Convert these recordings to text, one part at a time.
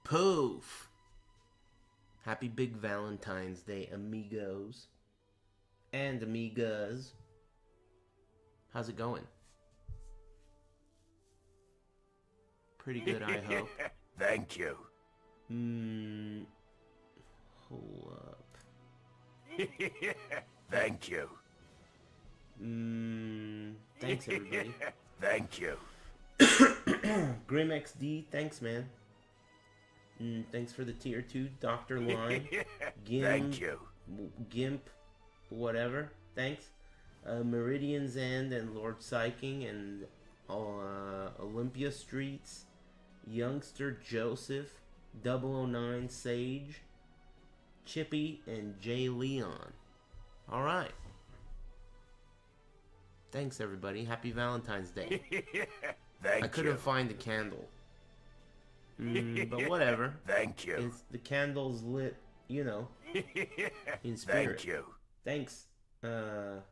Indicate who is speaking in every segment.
Speaker 1: Poof. Happy Big Valentine's Day, amigos and amigas. How's it going? Pretty good, I hope.
Speaker 2: Thank you.
Speaker 1: Hold up.
Speaker 2: Thank you.
Speaker 1: Thanks, everybody.
Speaker 2: Thank you.
Speaker 1: Grim XD, thanks, man. Thanks for the tier 2, Dr. Line.
Speaker 2: Thank you.
Speaker 1: Gimp, whatever. Thanks. Meridian's End and Lord Psyking and Olympia Streets. Youngster Joseph, 009 Sage, Chippy, and Jay Leon. Alright. Thanks, everybody. Happy Valentine's Day. I couldn't find the candle. But whatever.
Speaker 2: Thank you.
Speaker 1: It's, the candle's lit, you know, in spirit.
Speaker 2: Thank you.
Speaker 1: Thanks, Johnny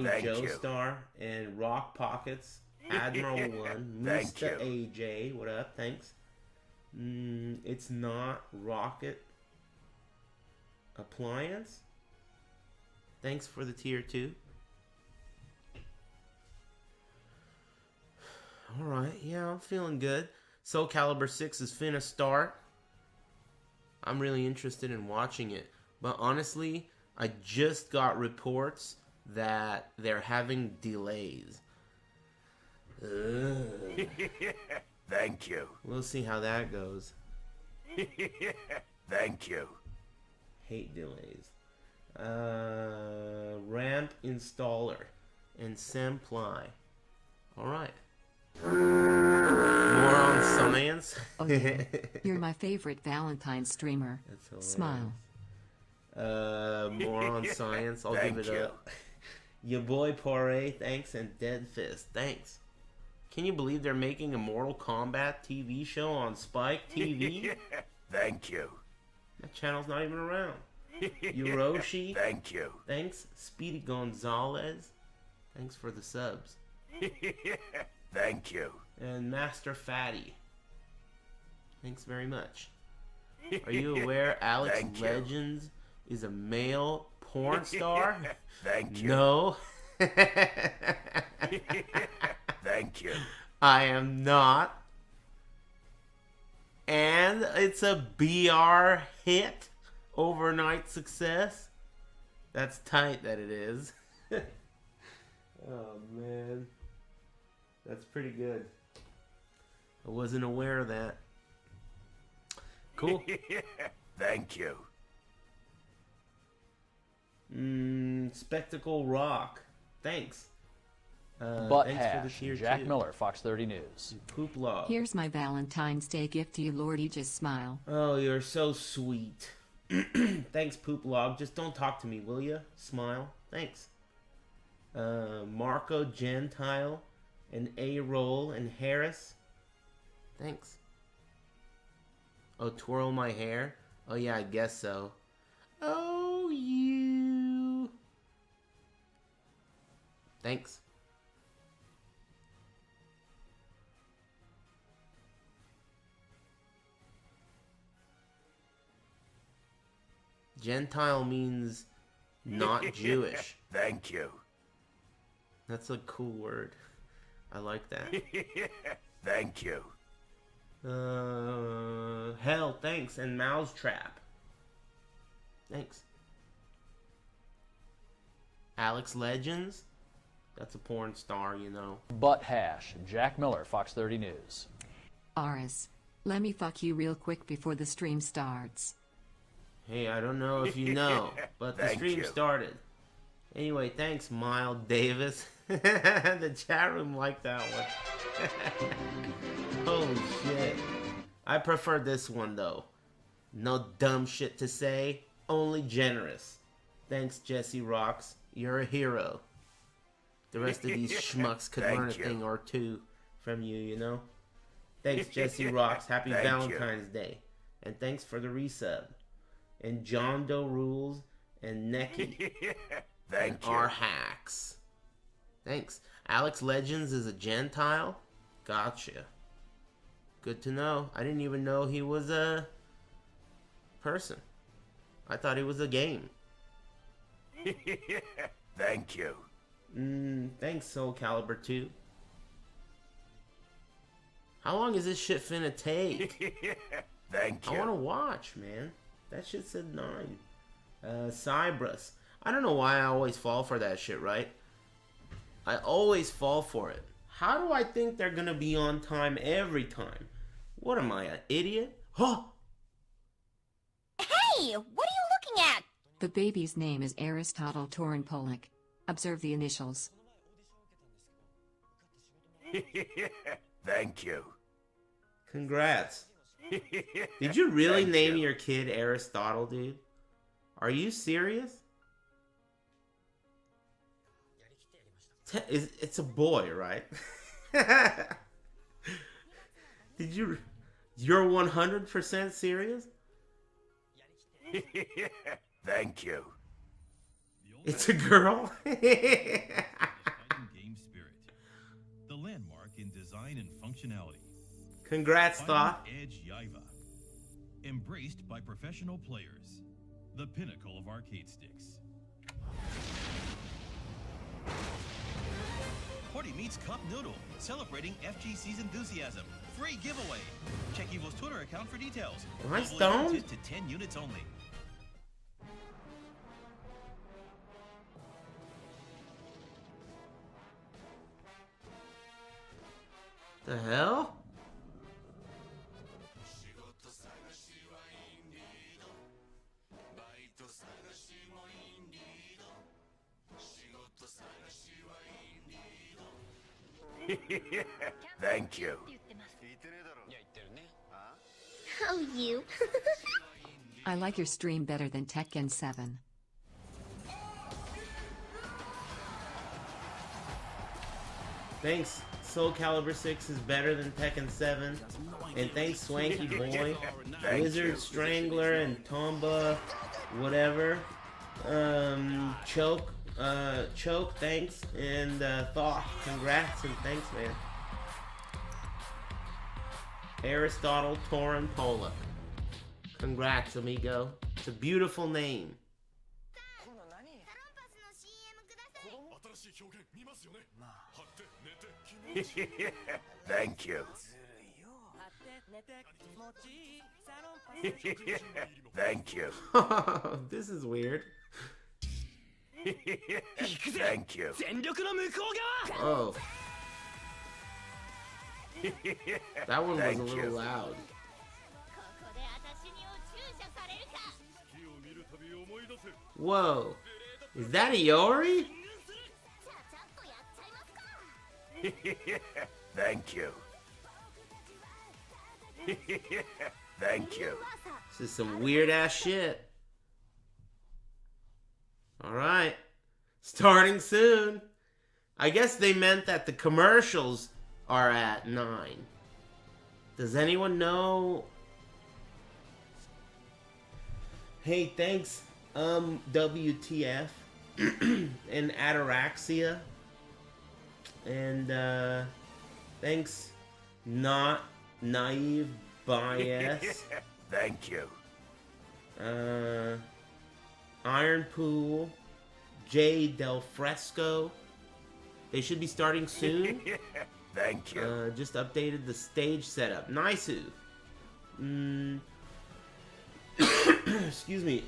Speaker 1: Joestar and Rock Pockets, Admiral 1, Mr. AJ, what up? Thanks. It's not Rocket Appliance. Thanks for the tier 2. Alright, yeah, I'm feeling good. Soul Calibur 6 is finna start. I'm really interested in watching it. But honestly, I just got reports that they're having delays.
Speaker 2: Thank you.
Speaker 1: We'll see how that goes.
Speaker 2: Thank you.
Speaker 1: Hate delays. Ramp installer and Semply. Alright. More on science.
Speaker 3: Oh, yeah. You're my favorite Valentine streamer. Smile.
Speaker 1: More on science. I'll give it up. Your boy Poire, thanks, and Dead Fist, thanks. Can you believe they're making a Mortal Kombat TV show on Spike TV?
Speaker 2: Thank you.
Speaker 1: That channel's not even around. Yoroshi,
Speaker 2: thank you.
Speaker 1: Thanks. Speedy Gonzalez, thanks for the subs.
Speaker 2: Thank you.
Speaker 1: And Master Fatty, thanks very much. Are you aware Alex Legends is a male porn star?
Speaker 2: Thank you.
Speaker 1: No.
Speaker 2: Thank you.
Speaker 1: I am not. And it's a BR hit. Overnight success. That's tight that it is. Oh, man. That's pretty good. I wasn't aware of that. Cool.
Speaker 2: Thank you.
Speaker 1: Spectacle Rock. Thanks.
Speaker 4: Butt
Speaker 1: thanks
Speaker 4: hash.
Speaker 1: for the tier
Speaker 4: Jack
Speaker 1: 2.
Speaker 4: Miller, Fox 30 News.
Speaker 1: Poop Log.
Speaker 3: Here's my Valentine's Day gift to you, Lordy. Just smile.
Speaker 1: Oh, you're so sweet. Thanks, Poop Log. Just don't talk to me, will ya? Smile. Thanks. Marco Gentile and A-Roll and Harris. Thanks. Oh, twirl my hair? Oh, yeah, I guess so. Oh, you. Thanks. Gentile means not Jewish.
Speaker 2: Thank you.
Speaker 1: That's a cool word. I like that.
Speaker 2: Thank you.
Speaker 1: Hell, thanks. And Mousetrap. Thanks. Alex Legends. That's a porn star, you know.
Speaker 4: Butt hash. Jack Miller, Fox 30 News.
Speaker 3: Aris, let me fuck you real quick before the stream starts.
Speaker 1: Hey, I don't know if you know, but the stream started. Anyway, thanks, Mild Davis. The chat room liked that one. Holy shit. I prefer this one, though. No dumb shit to say, only generous. Thanks, Jesse Rocks. You're a hero. The rest of these schmucks could learn a thing or two from you, you know? Thanks, Jesse Rocks. Happy Valentine's Day. And thanks for the resub. And John Doe Rules and Neki.
Speaker 2: Thank you.
Speaker 1: R Hacks. Thanks. Alex Legends is a Gentile? Gotcha. Good to know. I didn't even know he was a person. I thought he was a game.
Speaker 2: Thank you.
Speaker 1: Thanks, Soul Calibur 2. How long is this shit finna take?
Speaker 2: Thank
Speaker 1: I
Speaker 2: you.
Speaker 1: want to watch, man. That shit said 9. Cybrus. I don't know why I always fall for that shit, right? I always fall for it. How do I think they're gonna be on time every time? What am I, an idiot? Huh?
Speaker 5: Hey, what are you looking at?
Speaker 3: The baby's name is Aristotle Torin Polak. Observe the initials.
Speaker 2: Thank you.
Speaker 1: Congrats. Did you really
Speaker 2: Thank
Speaker 1: name
Speaker 2: you.
Speaker 1: your kid Aristotle, dude? Are you serious? It's a boy, right? Did you... You're 100% serious?
Speaker 2: Thank you.
Speaker 1: It's a girl?
Speaker 6: Game spirit, the landmark in design and functionality.
Speaker 1: Congrats, Thoth.
Speaker 6: Edge Yaiva, embraced by professional players, the pinnacle of arcade sticks. Party meets Cup Noodle, celebrating FGC's enthusiasm. Free giveaway. Check EVO's Twitter account for details.
Speaker 1: Am I
Speaker 6: Globally
Speaker 1: stoned?
Speaker 6: limited to 10 units only.
Speaker 1: The hell?
Speaker 2: Thank you.
Speaker 5: Oh, you.
Speaker 3: I like your stream better than Tekken 7.
Speaker 1: Thanks, Soul Calibur 6 is better than Tekken 7. And thanks, Swanky Boy,
Speaker 2: Thank
Speaker 1: Wizard
Speaker 2: you.
Speaker 1: Strangler, and Tomba, whatever. Choke, thanks. And Thoth, congrats and thanks, man. Aristotle Torin Polak. Congrats, amigo. It's a beautiful name.
Speaker 2: Thank you. Thank you.
Speaker 1: This is weird.
Speaker 2: Thank you.
Speaker 1: Oh. That one was
Speaker 2: Thank
Speaker 1: a little
Speaker 2: you.
Speaker 1: loud. Whoa. Is that Iori?
Speaker 2: Thank you. Thank you.
Speaker 1: This is some weird ass shit. Alright. Starting soon. I guess they meant that the commercials are at 9. Does anyone know? Hey, thanks, WTF and Ataraxia. And thanks, Not Naive Bias.
Speaker 2: Thank you.
Speaker 1: Iron Pool, J Del Fresco. They should be starting soon.
Speaker 2: Thank you.
Speaker 1: Just updated the stage setup. Nice. Excuse me.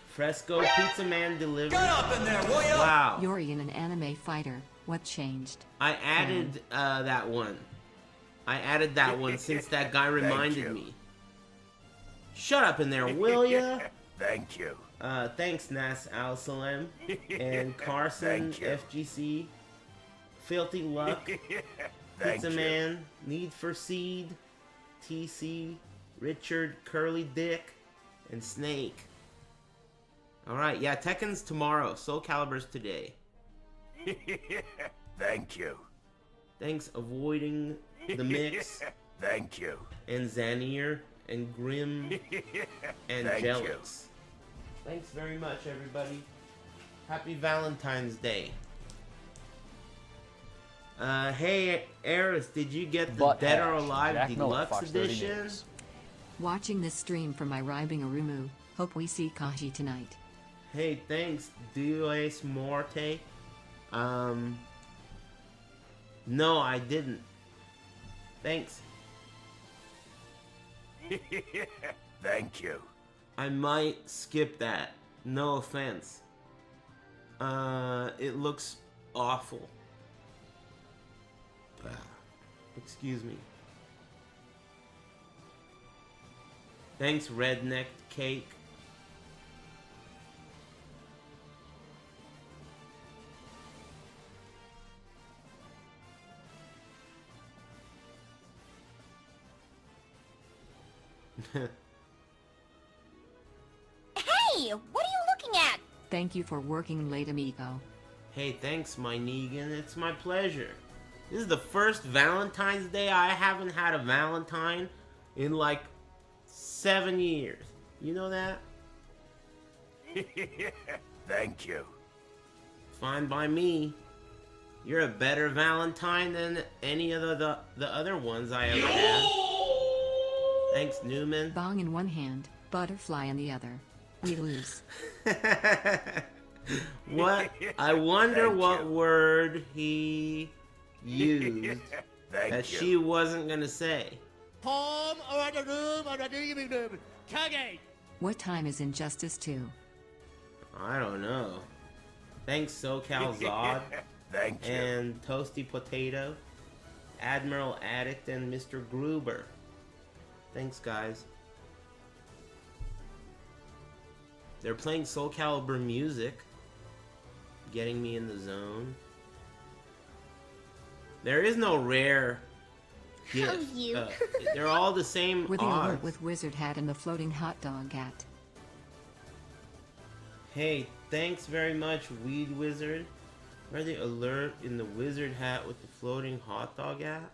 Speaker 1: Fresco Pizza Man delivered. Get up in there, will ya? Wow.
Speaker 3: Yori in an anime fighter. What changed?
Speaker 1: I added that one. I added that one since that guy reminded
Speaker 2: you.
Speaker 1: me. Shut up in there, will ya?
Speaker 2: Thank you.
Speaker 1: Thanks, Nas Al Salem and Carson
Speaker 2: Thank you.
Speaker 1: FGC, Filthy Luck,
Speaker 2: Thank
Speaker 1: Pizza
Speaker 2: you.
Speaker 1: Man, Need for Seed, TC, Richard Curly Dick, and Snake. Alright, yeah, Tekken's tomorrow. Soul Calibur's today.
Speaker 2: Thank you.
Speaker 1: Thanks, Avoiding the Mix,
Speaker 2: Thank you.
Speaker 1: and Zanir, and Grim, and
Speaker 2: Thank you.
Speaker 1: Jelix. Thanks very much, everybody. Happy Valentine's Day. Hey, Eris, did you get the
Speaker 4: Butt
Speaker 1: Dead or
Speaker 4: hash.
Speaker 1: Alive
Speaker 4: Jack Miller,
Speaker 1: Deluxe
Speaker 4: Fox 30
Speaker 1: Edition?
Speaker 4: News.
Speaker 3: Watching this stream from my Ribing Arumu. Hope we see Kaji tonight.
Speaker 1: Hey, thanks, Dues Morte. No, I didn't. Thanks.
Speaker 2: Thank you.
Speaker 1: I might skip that. No offense. It looks awful. Excuse me. Thanks, Redneck Cake.
Speaker 5: Hey, what are you looking at?
Speaker 3: Thank you for working late, amigo.
Speaker 1: Hey, thanks, my Negan. It's my pleasure. This is the first Valentine's Day I haven't had a Valentine in like 7 years. You know that?
Speaker 2: Thank you.
Speaker 1: Fine by me. You're a better Valentine than any of the other ones I ever had. Thanks, Newman.
Speaker 3: Bong in one hand, butterfly in the other. We lose.
Speaker 1: What? I wonder
Speaker 2: Thank
Speaker 1: what
Speaker 2: you.
Speaker 1: word he used
Speaker 2: Thank
Speaker 1: that
Speaker 2: you.
Speaker 1: she wasn't gonna say.
Speaker 3: What time is Injustice 2?
Speaker 1: I don't know. Thanks, SoCal Zod
Speaker 2: Thank you.
Speaker 1: and Toasty Potato, Admiral Addict, and Mr. Gruber. Thanks, guys. They're playing Soul Calibur music, getting me in the zone. There is no rare gift.
Speaker 5: you.
Speaker 1: They're all the same
Speaker 3: We're the
Speaker 1: odds.
Speaker 3: alert with wizard hat and the floating hot dog hat.
Speaker 1: Hey, thanks very much, Weed Wizard. Where the alert in the wizard hat with the floating hot dog hat?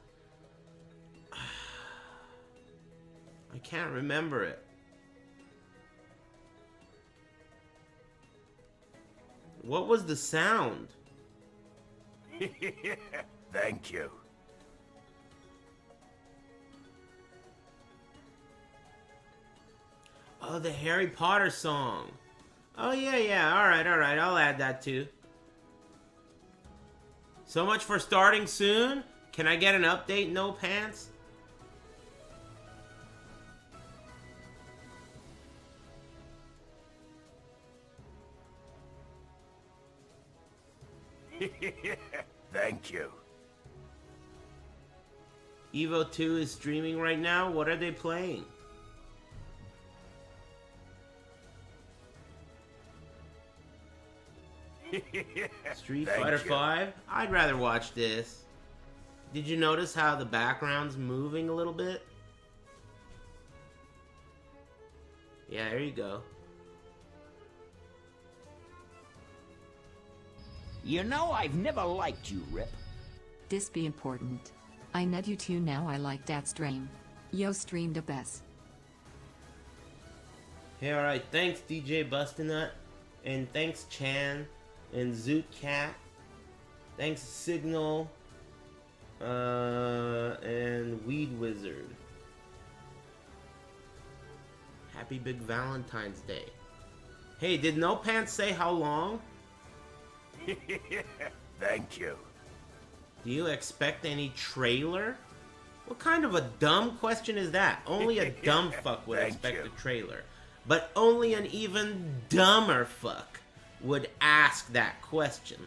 Speaker 1: I can't remember it. What was the sound?
Speaker 2: Thank you.
Speaker 1: Oh, the Harry Potter song. Oh, yeah. Alright. I'll add that too. So much for starting soon. Can I get an update, No Pants?
Speaker 2: Thank you.
Speaker 1: EVO 2 is streaming right now. What are they playing? Street
Speaker 2: Thank
Speaker 1: Fighter
Speaker 2: you.
Speaker 1: 5? I'd rather watch this. Did you notice how the background's moving a little bit? Yeah, there you go.
Speaker 7: You know, I've never liked you, Rip.
Speaker 3: This be important. I need you too now. I like that stream. Yo stream the best.
Speaker 1: Hey, alright, thanks DJ Bustinut, and thanks Chan, and Zootcat, thanks Signal, and Weed Wizard. Happy Big Valentine's Day. Hey, did No Pants say how long?
Speaker 2: Thank you.
Speaker 1: Do you expect any trailer? What kind of a dumb question is that? Only a dumb fuck would
Speaker 2: Thank
Speaker 1: expect
Speaker 2: you.
Speaker 1: a trailer. But only an even dumber fuck would ask that question.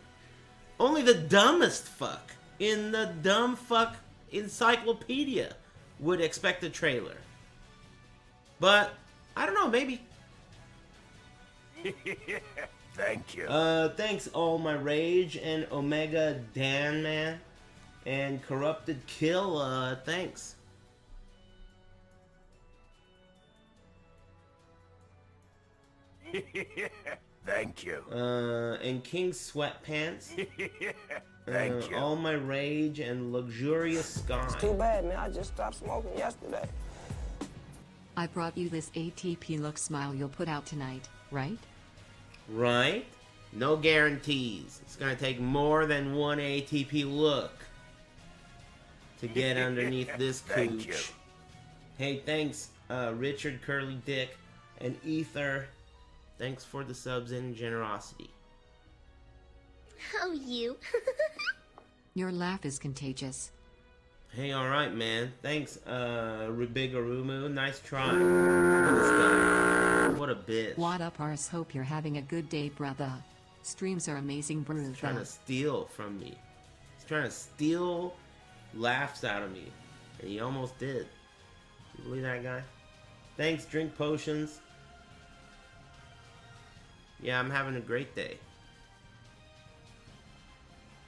Speaker 1: Only the dumbest fuck in the dumb fuck encyclopedia would expect a trailer. But, I don't know, maybe.
Speaker 2: Thank you.
Speaker 1: Thanks All My Rage and Omega Dan Man and Corrupted Kill, thanks.
Speaker 2: Thank you.
Speaker 1: And King Sweatpants.
Speaker 2: Thank you.
Speaker 1: All My Rage and Luxurious Sky.
Speaker 8: Too bad, man. I just stopped smoking yesterday.
Speaker 3: I brought you this ATP look smile you'll put out tonight, right?
Speaker 1: Right? No guarantees. It's gonna take more than one ATP look. to get underneath this
Speaker 2: Thank you.
Speaker 1: cooch. Hey, thanks, Richard Curly Dick and Ether. Thanks for the subs and generosity.
Speaker 5: Oh, you.
Speaker 3: Your laugh is contagious.
Speaker 1: Hey, alright, man. Thanks, Ribigarumu. Nice try. This guy. What a bitch.
Speaker 3: What up, Ars? Hope you're having a good day, brother. Streams are amazing,
Speaker 1: He's trying to
Speaker 3: brother.
Speaker 1: steal from me. He's trying to steal laughs out of me. And he almost did. You believe that guy? Thanks, Drink Potions. Yeah, I'm having a great day.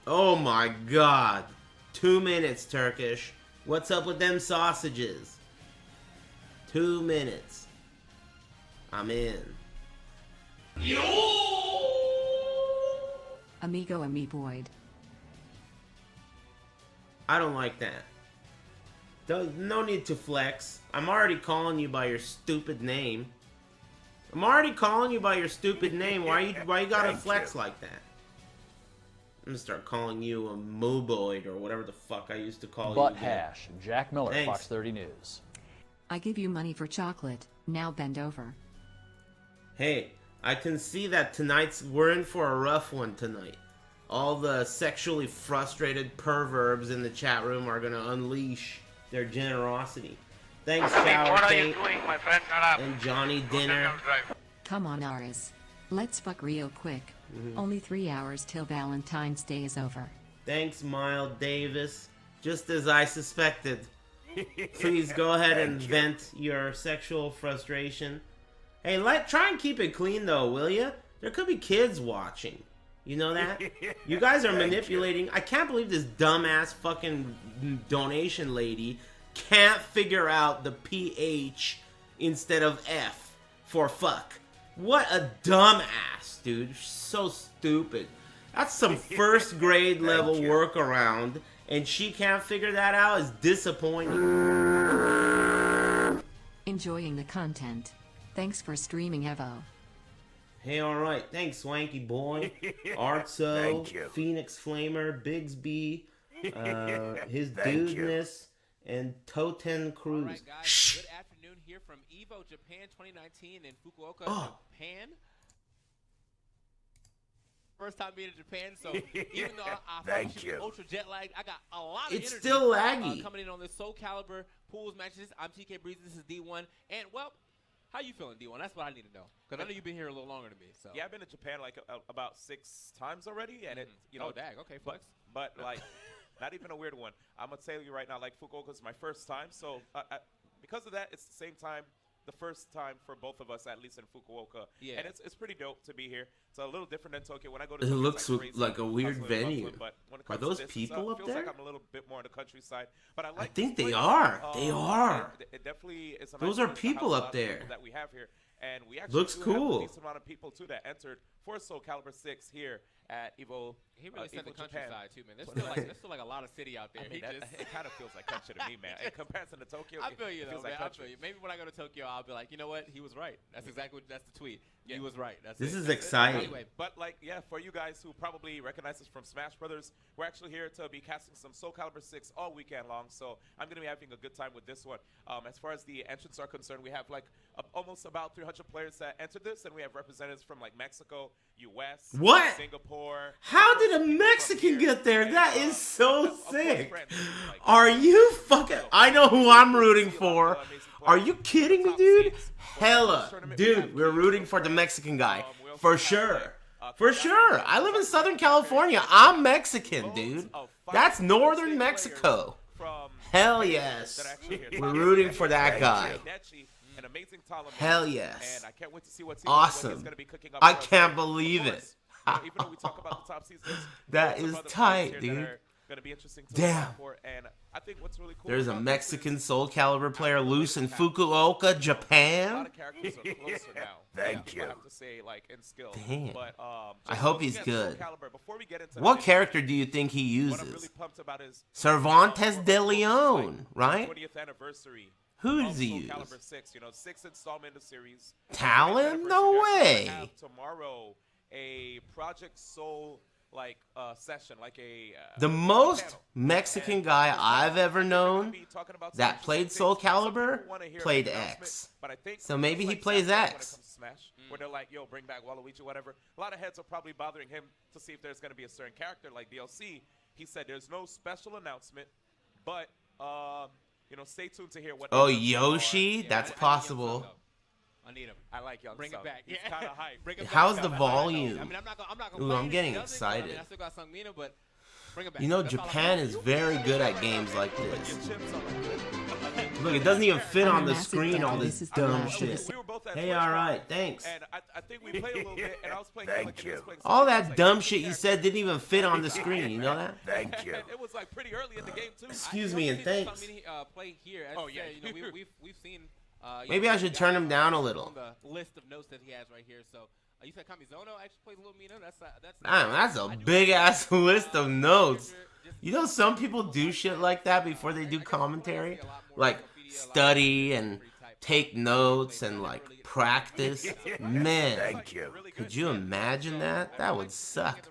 Speaker 1: Oh my god. 2 minutes, Turkish. What's up with them sausages? 2 minutes. I'm in.
Speaker 3: Amigo Amiiboid.
Speaker 1: I don't like that. No need to flex. I'm already calling you by your stupid name. I'm already calling you by your stupid name. Why you gotta
Speaker 2: Thank
Speaker 1: flex
Speaker 2: you.
Speaker 1: like that? I'm gonna start calling you a moboid or whatever the fuck I used to call
Speaker 4: Butt
Speaker 1: you. again.
Speaker 4: hash. Jack Miller,
Speaker 1: Thanks.
Speaker 4: Fox 30 News.
Speaker 3: I give you money for chocolate. Now bend over.
Speaker 1: Hey, I can see that we're in for a rough one tonight. All the sexually frustrated perverbs in the chat room are gonna unleash their generosity. Thanks, Shower
Speaker 9: What are you
Speaker 1: Kate
Speaker 9: doing, my friend? Shut up.
Speaker 1: and Johnny Dinner.
Speaker 3: Come on, Aris. Let's fuck real quick. Only 3 hours till Valentine's Day is over.
Speaker 1: Thanks, Mild Davis. Just as I suspected. Please go ahead and vent your sexual frustration. Hey, try and keep it clean though, will ya? There could be kids watching. You know that? You guys are manipulating. I can't believe this dumbass fucking donation lady can't figure out the PH instead of F for fuck. What a dumbass, dude. So stupid. That's some first grade level workaround, and she can't figure that out is disappointing.
Speaker 3: Enjoying the content. Thanks for streaming, Evo.
Speaker 1: Hey, alright. Thanks, Swanky Boy, Artso,
Speaker 2: Thank you.
Speaker 1: Phoenix Flamer, Bigsby, his
Speaker 2: Thank you.
Speaker 1: dudeness, and Toten Cruz.
Speaker 10: All right, guys.
Speaker 1: Shh.
Speaker 10: Good afternoon here from EVO Japan 2019 in Fukuoka,
Speaker 1: Oh.
Speaker 10: Japan. First time being in Japan, so even though I
Speaker 2: Thank
Speaker 10: should
Speaker 2: you.
Speaker 10: be ultra jet lagged, I got a lot of
Speaker 1: It's
Speaker 10: energy.
Speaker 1: still laggy.
Speaker 10: Coming in on this Soul Calibur pools matches. I'm TK Breezy. This is D1, and well, how you feeling, D1? That's what I need to know because I know you've been here a little longer than me. So
Speaker 11: Yeah, I've been to Japan like about 6 times already, and it, you know,
Speaker 10: oh dag, okay, flex.
Speaker 11: but like, not even a weird one. I'm gonna tell you right now, like Fukuoka is my first time, so because of that, it's the same time, the first time for both of us, at least in Fukuoka.
Speaker 10: Yeah.
Speaker 11: And it's pretty dope to be here. It's a little different than Tokyo. When I go to
Speaker 1: It
Speaker 11: Tokyo,
Speaker 1: looks
Speaker 11: it's like, crazy,
Speaker 1: like a weird
Speaker 11: hustling and
Speaker 1: venue.
Speaker 11: bustling, but when it
Speaker 1: Are
Speaker 11: comes to
Speaker 1: those
Speaker 11: this,
Speaker 1: people
Speaker 11: it
Speaker 1: up
Speaker 11: feels
Speaker 1: there?
Speaker 11: like I'm a little bit more on the countryside, but I like
Speaker 1: I think
Speaker 11: this
Speaker 1: they
Speaker 11: place.
Speaker 1: are. They are.
Speaker 11: It definitely is a
Speaker 1: Those
Speaker 11: nice
Speaker 1: are
Speaker 11: place to
Speaker 1: people
Speaker 11: house a
Speaker 1: up
Speaker 11: lot of people
Speaker 1: there.
Speaker 11: that we have here. And we actually
Speaker 1: Looks
Speaker 11: do have
Speaker 1: cool.
Speaker 11: a decent amount of people too that entered for Soul Calibur 6 here at EVO.
Speaker 10: He really said the
Speaker 11: EVO Japan.
Speaker 10: countryside too, man. There's still like a lot of city out there.
Speaker 11: I mean,
Speaker 10: He just-
Speaker 11: it kind of feels like country to me, man. In comparison to Tokyo,
Speaker 10: I feel you
Speaker 11: it
Speaker 10: though,
Speaker 11: feels
Speaker 10: man.
Speaker 11: like
Speaker 10: I
Speaker 11: country.
Speaker 10: feel you. Maybe when I go to Tokyo, I'll be like, you know what? He was right. That's exactly that's the tweet.
Speaker 11: Yeah.
Speaker 10: He was right. That's
Speaker 1: This
Speaker 10: it.
Speaker 1: is
Speaker 10: That's it.
Speaker 1: exciting.
Speaker 10: Anyway,
Speaker 11: But like, yeah, for you guys who probably recognize us from Smash Brothers, we're actually here to be casting some Soul Calibur 6 all weekend long. So I'm gonna be having a good time with this one. As far as the entrants are concerned, we have like almost about 300 players that entered this, and we have representatives from like Mexico, U.S.,
Speaker 1: What?
Speaker 11: Singapore.
Speaker 1: How
Speaker 11: of course,
Speaker 1: did a
Speaker 11: people from
Speaker 1: Mexican
Speaker 11: here,
Speaker 1: get there?
Speaker 11: and,
Speaker 1: That is so
Speaker 11: of course,
Speaker 1: sick.
Speaker 11: friends, like,
Speaker 1: Are you fucking... I know who I'm rooting for. Are you kidding me, dude? Hella. Dude, we're rooting for the Mexican guy. For sure. For sure. I live in Southern California. I'm Mexican, dude. That's Northern Mexico. Hell yes. We're rooting for that guy. Hell yes.
Speaker 11: And I can't wait to see what's
Speaker 1: Awesome.
Speaker 11: gonna be cooking up
Speaker 1: I
Speaker 11: for us.
Speaker 1: can't
Speaker 11: Of
Speaker 1: believe
Speaker 11: course,
Speaker 1: it.
Speaker 11: even though we talk about the top seasons,
Speaker 1: That
Speaker 11: there's some
Speaker 1: is
Speaker 11: other players
Speaker 1: tight,
Speaker 11: here
Speaker 1: dude.
Speaker 11: that are gonna be interesting to
Speaker 1: Damn.
Speaker 11: look out for, and I think what's really cool
Speaker 1: There's a
Speaker 11: about this
Speaker 1: Mexican
Speaker 11: is
Speaker 1: Soul Calibur player loose in Fukuoka,
Speaker 11: a lot
Speaker 1: Japan.
Speaker 11: of characters are closer now.
Speaker 2: Thank
Speaker 11: I
Speaker 2: you.
Speaker 11: have to say, like in skill.
Speaker 1: Damn.
Speaker 11: But,
Speaker 1: I
Speaker 11: just
Speaker 1: hope
Speaker 11: looking
Speaker 1: he's
Speaker 11: at Soul
Speaker 1: good.
Speaker 11: Calibur, before we get into
Speaker 1: What
Speaker 11: the
Speaker 1: character do you think he
Speaker 11: what I'm really
Speaker 1: uses?
Speaker 11: pumped about is
Speaker 1: Cervantes
Speaker 11: we're
Speaker 1: de
Speaker 11: close to,
Speaker 1: Leon, right?
Speaker 11: 20th anniversary.
Speaker 1: Who
Speaker 11: of
Speaker 1: does he
Speaker 11: Soul
Speaker 1: use?
Speaker 11: Calibur 6, you know, 6th installment of the series.
Speaker 1: Talon?
Speaker 11: 20th
Speaker 1: No
Speaker 11: anniversary.
Speaker 1: way.
Speaker 11: We have tomorrow a Project Soul like session, like a
Speaker 1: The most Mexican guy I've ever known that played Soul Calibur played X. So maybe he plays X.
Speaker 11: Smash, where they're like, yo, bring back Waluigi, whatever. A lot of heads are probably bothering him to see if there's going to be a certain character like DLC. He said there's no special announcement, but you know, stay tuned to hear what.
Speaker 1: Oh, Yoshi? That's possible.
Speaker 10: I need him.
Speaker 11: I like Young
Speaker 10: Bring
Speaker 11: Sung.
Speaker 10: it back.
Speaker 11: He's kind of hype.
Speaker 10: Bring it back.
Speaker 1: How's the volume?
Speaker 10: I mean, I'm not gonna
Speaker 1: Ooh, I'm getting
Speaker 10: I
Speaker 1: excited.
Speaker 10: mean, I still got Sungmina, but bring it back.
Speaker 1: You know,
Speaker 10: That's all I
Speaker 1: Japan
Speaker 10: want.
Speaker 1: is very good at games like this. Look, it doesn't even fit on the screen, all this dumb shit. Hey, alright, thanks.
Speaker 11: And I think we played a little bit, and I was playing.
Speaker 2: Thank you.
Speaker 1: All that dumb shit you said didn't even fit on the screen, you know that?
Speaker 2: Thank you.
Speaker 11: It was like pretty early in the game too.
Speaker 1: Excuse me and thanks.
Speaker 10: Play here. As
Speaker 11: Oh,
Speaker 10: I
Speaker 11: yeah.
Speaker 10: said, you know, we've seen.
Speaker 1: Maybe I should turn him down a little.
Speaker 10: On the list of notes that he has right here. So you said Kamizono actually plays Little Mina. That's.
Speaker 1: Damn, that's a big ass list of notes. You know, some people do shit like that before they do commentary, like study and take notes and like practice. Man,
Speaker 2: Thank you.
Speaker 1: could you imagine that? That would suck.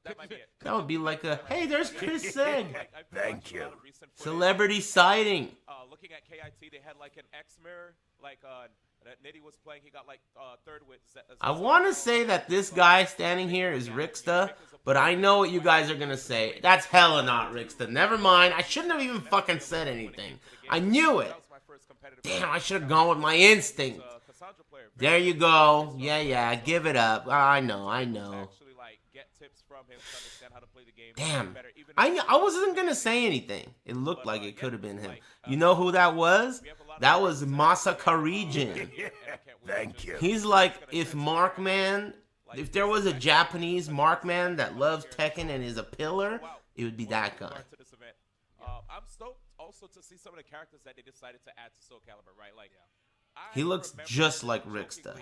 Speaker 11: That might be it.
Speaker 1: That would be like a, hey, there's Chris Seg.
Speaker 2: Thank you.
Speaker 1: Celebrity sighting.
Speaker 11: Looking at KIT, they had like an X mirror, like that Nitty was playing. He got like third with.
Speaker 1: I want to say that this guy standing here is Rixta, but I know what you guys are going to say. That's hella not Rixta. Never mind. I shouldn't have even fucking said anything. I knew it. Damn, I should have gone with my instinct. There you go. Yeah, give it up. I know. Damn. I wasn't going to say anything. It looked like it could have been him. You know who that was? That was Masakarijin.
Speaker 2: Thank you.
Speaker 1: He's like, if there was a Japanese Markman that loves Tekken and is a pillar, it would be that guy.
Speaker 11: I'm stoked also to see some of the characters that they decided to add to Soul Calibur, right? Like,
Speaker 1: He looks just like Rixta.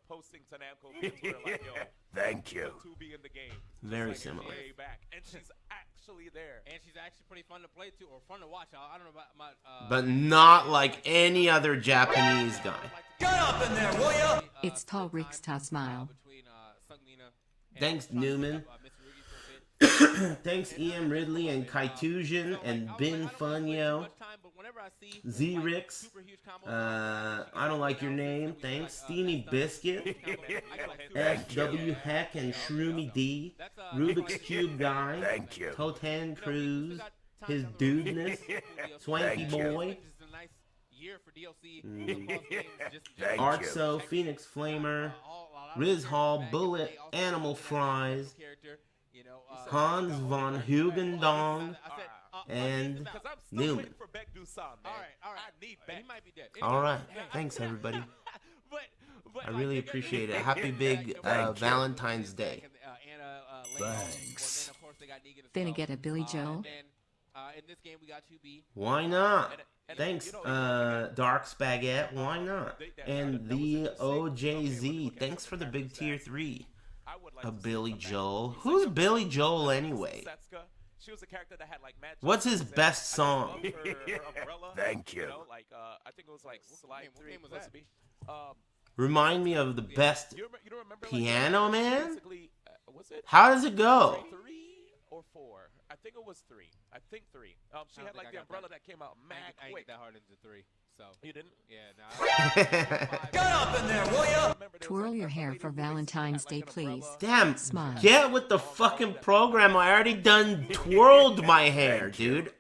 Speaker 11: Posting to Namco on Twitter like, yo,
Speaker 2: Thank you.
Speaker 11: 2B in the game.
Speaker 1: Very
Speaker 11: Like,
Speaker 1: similar.
Speaker 11: way back. And she's actually there.
Speaker 10: And she's actually pretty fun to play too, or fun to watch. I don't know about my.
Speaker 1: But not like any other Japanese guy.
Speaker 7: Get up in there, will ya?
Speaker 3: It's tall Rixta smile.
Speaker 10: Between Sungmina and
Speaker 1: Thanks, Newman.
Speaker 10: Miss Rugi for a bit.
Speaker 1: Thanks, E.M. Ridley and Kaitusian and Bin Funyo. Z-Rix. I don't like your name. Thanks. Steamy Biscuit. FW Heck and Shroomy D. Rubik's Cube Guy.
Speaker 2: Thank you.
Speaker 1: Totan Cruz. His dudeness. Swanky
Speaker 2: Thank you.
Speaker 1: Boy.
Speaker 2: Thank
Speaker 1: Artso, Phoenix Flamer. Riz Hall, Bullet, Animal Fries. Hans von Hugendong. And Newman. Alright, thanks everybody. I really appreciate it. Happy big Valentine's Day.
Speaker 2: Thanks.
Speaker 3: Finna get a Billy Joe.
Speaker 1: Why not? Thanks, Dark Spaghetti. Why not? And the OJZ. Thanks for the big tier 3. A Billy Joel. Who's Billy Joel anyway?
Speaker 11: She was a character that had like magic.
Speaker 1: What's his best song?
Speaker 11: Her umbrella.
Speaker 2: Thank you.
Speaker 11: You know, like I think it was like Slide 3 was supposed to be.
Speaker 1: Remind me of the best
Speaker 11: You don't remember
Speaker 1: Piano
Speaker 11: like,
Speaker 1: Man?
Speaker 11: basically, was it
Speaker 1: How does it go?
Speaker 11: 3 or 4? I think it was 3. I think 3. She had like the umbrella that came out mad
Speaker 10: I didn't
Speaker 11: quick.
Speaker 10: get that hard into 3. So
Speaker 11: You didn't?
Speaker 10: yeah,
Speaker 7: Get up in there, will ya?
Speaker 3: Twirl your hair for Valentine's Day, please.
Speaker 1: Damn,
Speaker 3: Smile.
Speaker 1: get with the fucking program. I already done twirled my hair, dude.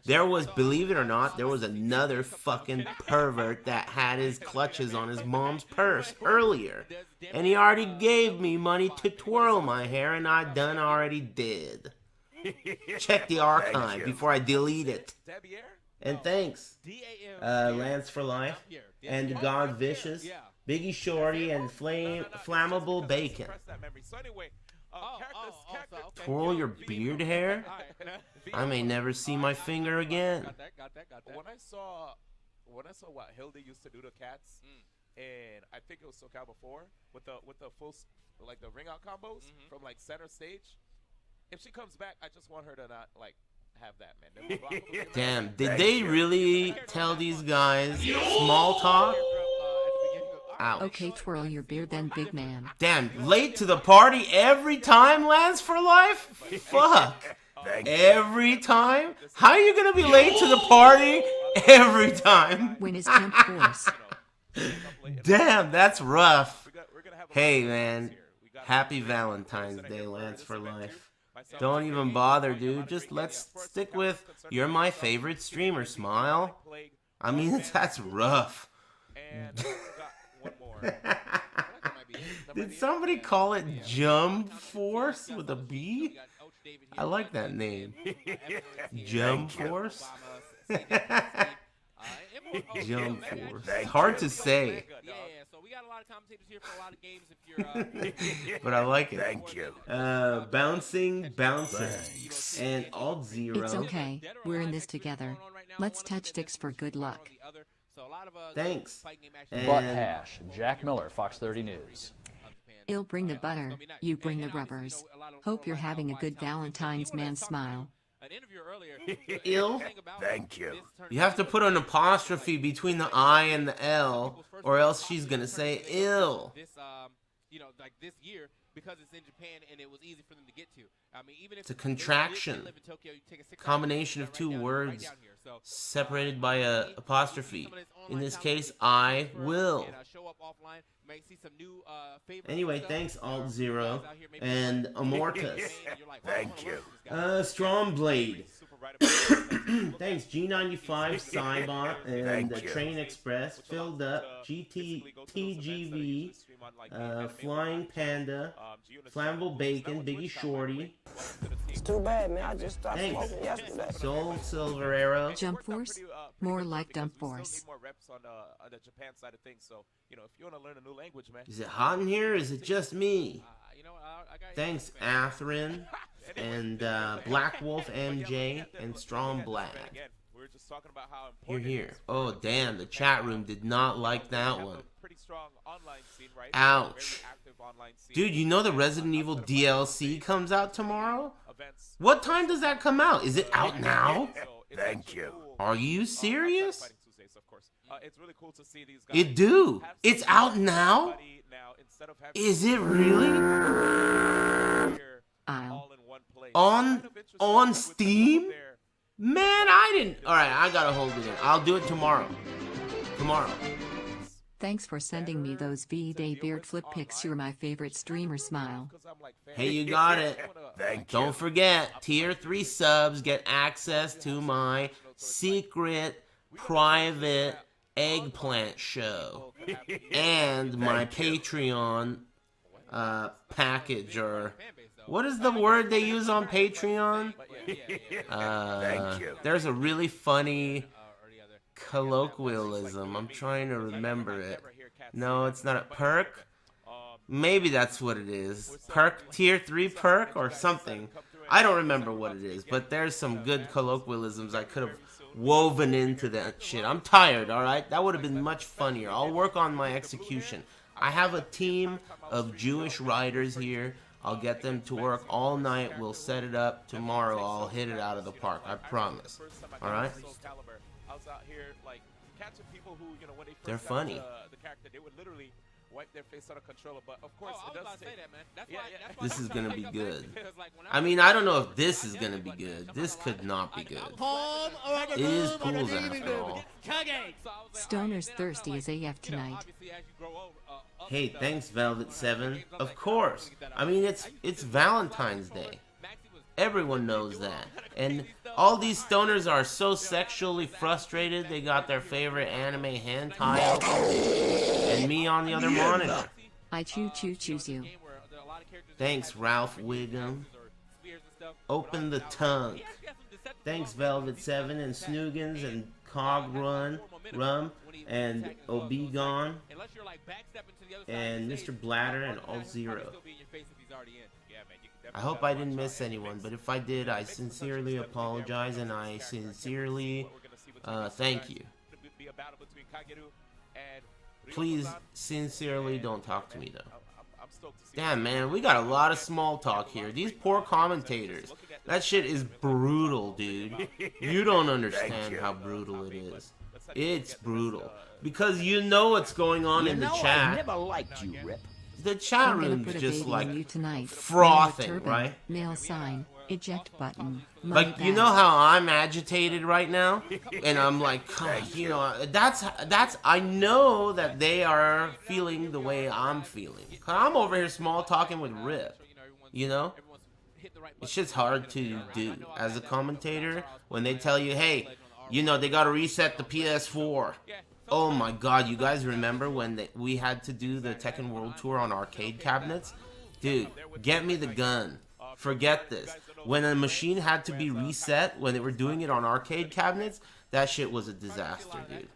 Speaker 1: There was, believe it or not, there was another fucking pervert that had his clutches on his mom's purse earlier. And he already gave me money to twirl my hair, and I done already did. Check the archive before I delete it. And thanks, Lance for Life, and God Vicious, Biggie Shorty, and Flammable Bacon. Twirl your beard hair? I may never see my finger again.
Speaker 11: When I saw what Hilda used to do to cats, and I think it was SoCal before with the full like the ring out combos from like center stage. If she comes back, I just want her to not like have that, man.
Speaker 1: Damn, did they really tell these guys small talk? Ouch.
Speaker 3: Okay, twirl your beard then, big man.
Speaker 1: Damn, late to the party every time, Lance for Life? Fuck. Every time? How are you gonna be late to the party every time?
Speaker 3: When is Jump Force?
Speaker 1: Damn, that's rough. Hey, man. Happy Valentine's Day, Lance for Life. Don't even bother, dude. Just let's stick with you're my favorite streamer, Smile. I mean, that's rough. Did somebody call it Jump Force with a B? I like that name. Jump Force? Jump Force. It's hard to say.
Speaker 10: Yeah, so we got a lot of commentators here for a lot of games if you're
Speaker 1: But I like it.
Speaker 2: Thank you.
Speaker 1: Bouncing Bouncer and Alt Zero.
Speaker 3: It's okay. We're in this together. Let's touch sticks for good luck.
Speaker 1: Thanks.
Speaker 4: Butt
Speaker 1: And
Speaker 4: hash. Jack Miller, Fox 30 News.
Speaker 3: I'll bring the butter, you bring the rubbers. Hope you're having a good Valentine's Man smile.
Speaker 1: ill.
Speaker 2: Thank you.
Speaker 1: You have to put an apostrophe between the I and the L, or else she's gonna say ill.
Speaker 10: This, you know, like this year, because it's in Japan and it was easy for them to get to. I mean, even if
Speaker 1: It's a contraction. Combination of two words separated by a apostrophe. In this case, I will. Anyway, thanks Alt Zero and Amortus.
Speaker 2: Thank you.
Speaker 1: Stromblade. Thanks G95 Cybot and Train Express. Filled up TGV. Flying Panda. Flammable Bacon. Biggie Shorty.
Speaker 8: It's too bad, man. I just stopped
Speaker 1: Thanks.
Speaker 8: smoking yesterday.
Speaker 1: Soul Silver Arrow.
Speaker 3: Jump Force? More like Dump Force.
Speaker 11: More reps on the Japan side of things. So, you know, if you want to learn a new language, man.
Speaker 1: Is it hot in here or is it just me?
Speaker 10: You know, I got
Speaker 1: Thanks Atherin and Black Wolf MJ and Strong Black.
Speaker 11: Again, we were just talking about how
Speaker 1: Here,
Speaker 11: important
Speaker 1: here.
Speaker 11: it is.
Speaker 1: Oh, damn, the chat room did not like that one.
Speaker 11: Pretty strong online scene, right?
Speaker 1: Ouch.
Speaker 11: Very active online scene.
Speaker 1: Dude, you know the Resident Evil DLC comes out tomorrow?
Speaker 11: Events.
Speaker 1: What time does that come out? Is it out now?
Speaker 11: So it's
Speaker 2: Thank
Speaker 11: actually
Speaker 2: you.
Speaker 11: cool.
Speaker 1: Are you serious?
Speaker 11: Fighting Tuesdays, of course. It's really cool to see these guys.
Speaker 1: It do.
Speaker 11: have
Speaker 1: It's
Speaker 11: something
Speaker 1: out
Speaker 11: for
Speaker 1: now?
Speaker 11: everybody now, instead of having
Speaker 1: Is it really?
Speaker 11: here
Speaker 3: I'll.
Speaker 11: all in one place.
Speaker 1: On
Speaker 11: Kind of interesting
Speaker 1: on
Speaker 11: with some
Speaker 1: Steam?
Speaker 11: of their-
Speaker 1: Man, I didn't. Alright, I gotta hold it in. I'll do it tomorrow. Tomorrow.
Speaker 3: Thanks for sending me those V-Day beard flip pics. You're my favorite streamer smile.
Speaker 1: Hey, you got it.
Speaker 2: Thank you.
Speaker 1: Don't forget, tier 3 subs get access to my secret, private eggplant show. And my Patreon package, or what is the word they use on Patreon?
Speaker 2: Thank you.
Speaker 1: There's a really funny colloquialism. I'm trying to remember it. No, it's not a perk. Maybe that's what it is. Perk, tier 3 perk or something. I don't remember what it is, but there's some good colloquialisms I could have woven into that shit. I'm tired, alright? That would have been much funnier. I'll work on my execution. I have a team of Jewish writers here. I'll get them to work all night. We'll set it up. Tomorrow I'll hit it out of the park. I promise. Alright?
Speaker 11: I was out here like catching people who, you know, when they first
Speaker 1: They're
Speaker 11: got
Speaker 1: funny.
Speaker 11: The character, they would literally wipe their face on a controller. But of course,
Speaker 10: I
Speaker 11: it
Speaker 10: was about
Speaker 11: does
Speaker 10: to say that, man. That's
Speaker 11: Yeah,
Speaker 10: why,
Speaker 11: yeah.
Speaker 10: that's why
Speaker 1: This
Speaker 10: I'm
Speaker 1: is
Speaker 10: trying
Speaker 1: gonna
Speaker 10: to
Speaker 1: be
Speaker 10: take up
Speaker 1: good.
Speaker 10: that, because, like, when
Speaker 1: I mean, I don't know if this is gonna be good. This could not be good. It is pools after all.
Speaker 3: Stoner's thirsty as AF tonight.
Speaker 1: Hey, thanks Velvet 7. Of course. I mean, it's Valentine's Day. Everyone knows that. And all these stoners are so sexually frustrated, they got their favorite anime hentai and me on the other monitor.
Speaker 3: I choose you.
Speaker 1: Thanks, Ralph Wiggum. Open the tongue. Thanks, Velvet 7 and Snoogans and Cog Rum and Obegon and Mr. Bladder and Alt Zero. I hope I didn't miss anyone, but if I did, I sincerely apologize and I sincerely thank you. Please, sincerely don't talk to me though. Damn, man, we got a lot of small talk here. These poor commentators. That shit is brutal, dude. You don't understand how brutal it is. It's brutal. because you know what's going on in the chat.
Speaker 7: I never liked you, Rip.
Speaker 1: The chat
Speaker 3: I'm gonna
Speaker 1: room's
Speaker 3: put a
Speaker 1: just
Speaker 3: baby
Speaker 1: like
Speaker 3: on you tonight.
Speaker 1: frothing,
Speaker 3: Man with turban,
Speaker 1: right?
Speaker 3: Mail sign, eject button.
Speaker 1: Like,
Speaker 3: money
Speaker 1: you know
Speaker 3: bag.
Speaker 1: how I'm agitated right now? And I'm like, God, you know, that's, I know that they are feeling the way I'm feeling. 'Cause I'm over here small talking with Rip, you know? It's just hard to do as a commentator when they tell you, hey, you know, they got to reset the PS4. Oh my God, you guys remember when we had to do the Tekken World Tour on arcade cabinets? Dude, get me the gun. Forget this. When a machine had to be reset, when they were doing it on arcade cabinets, that shit was a disaster, dude.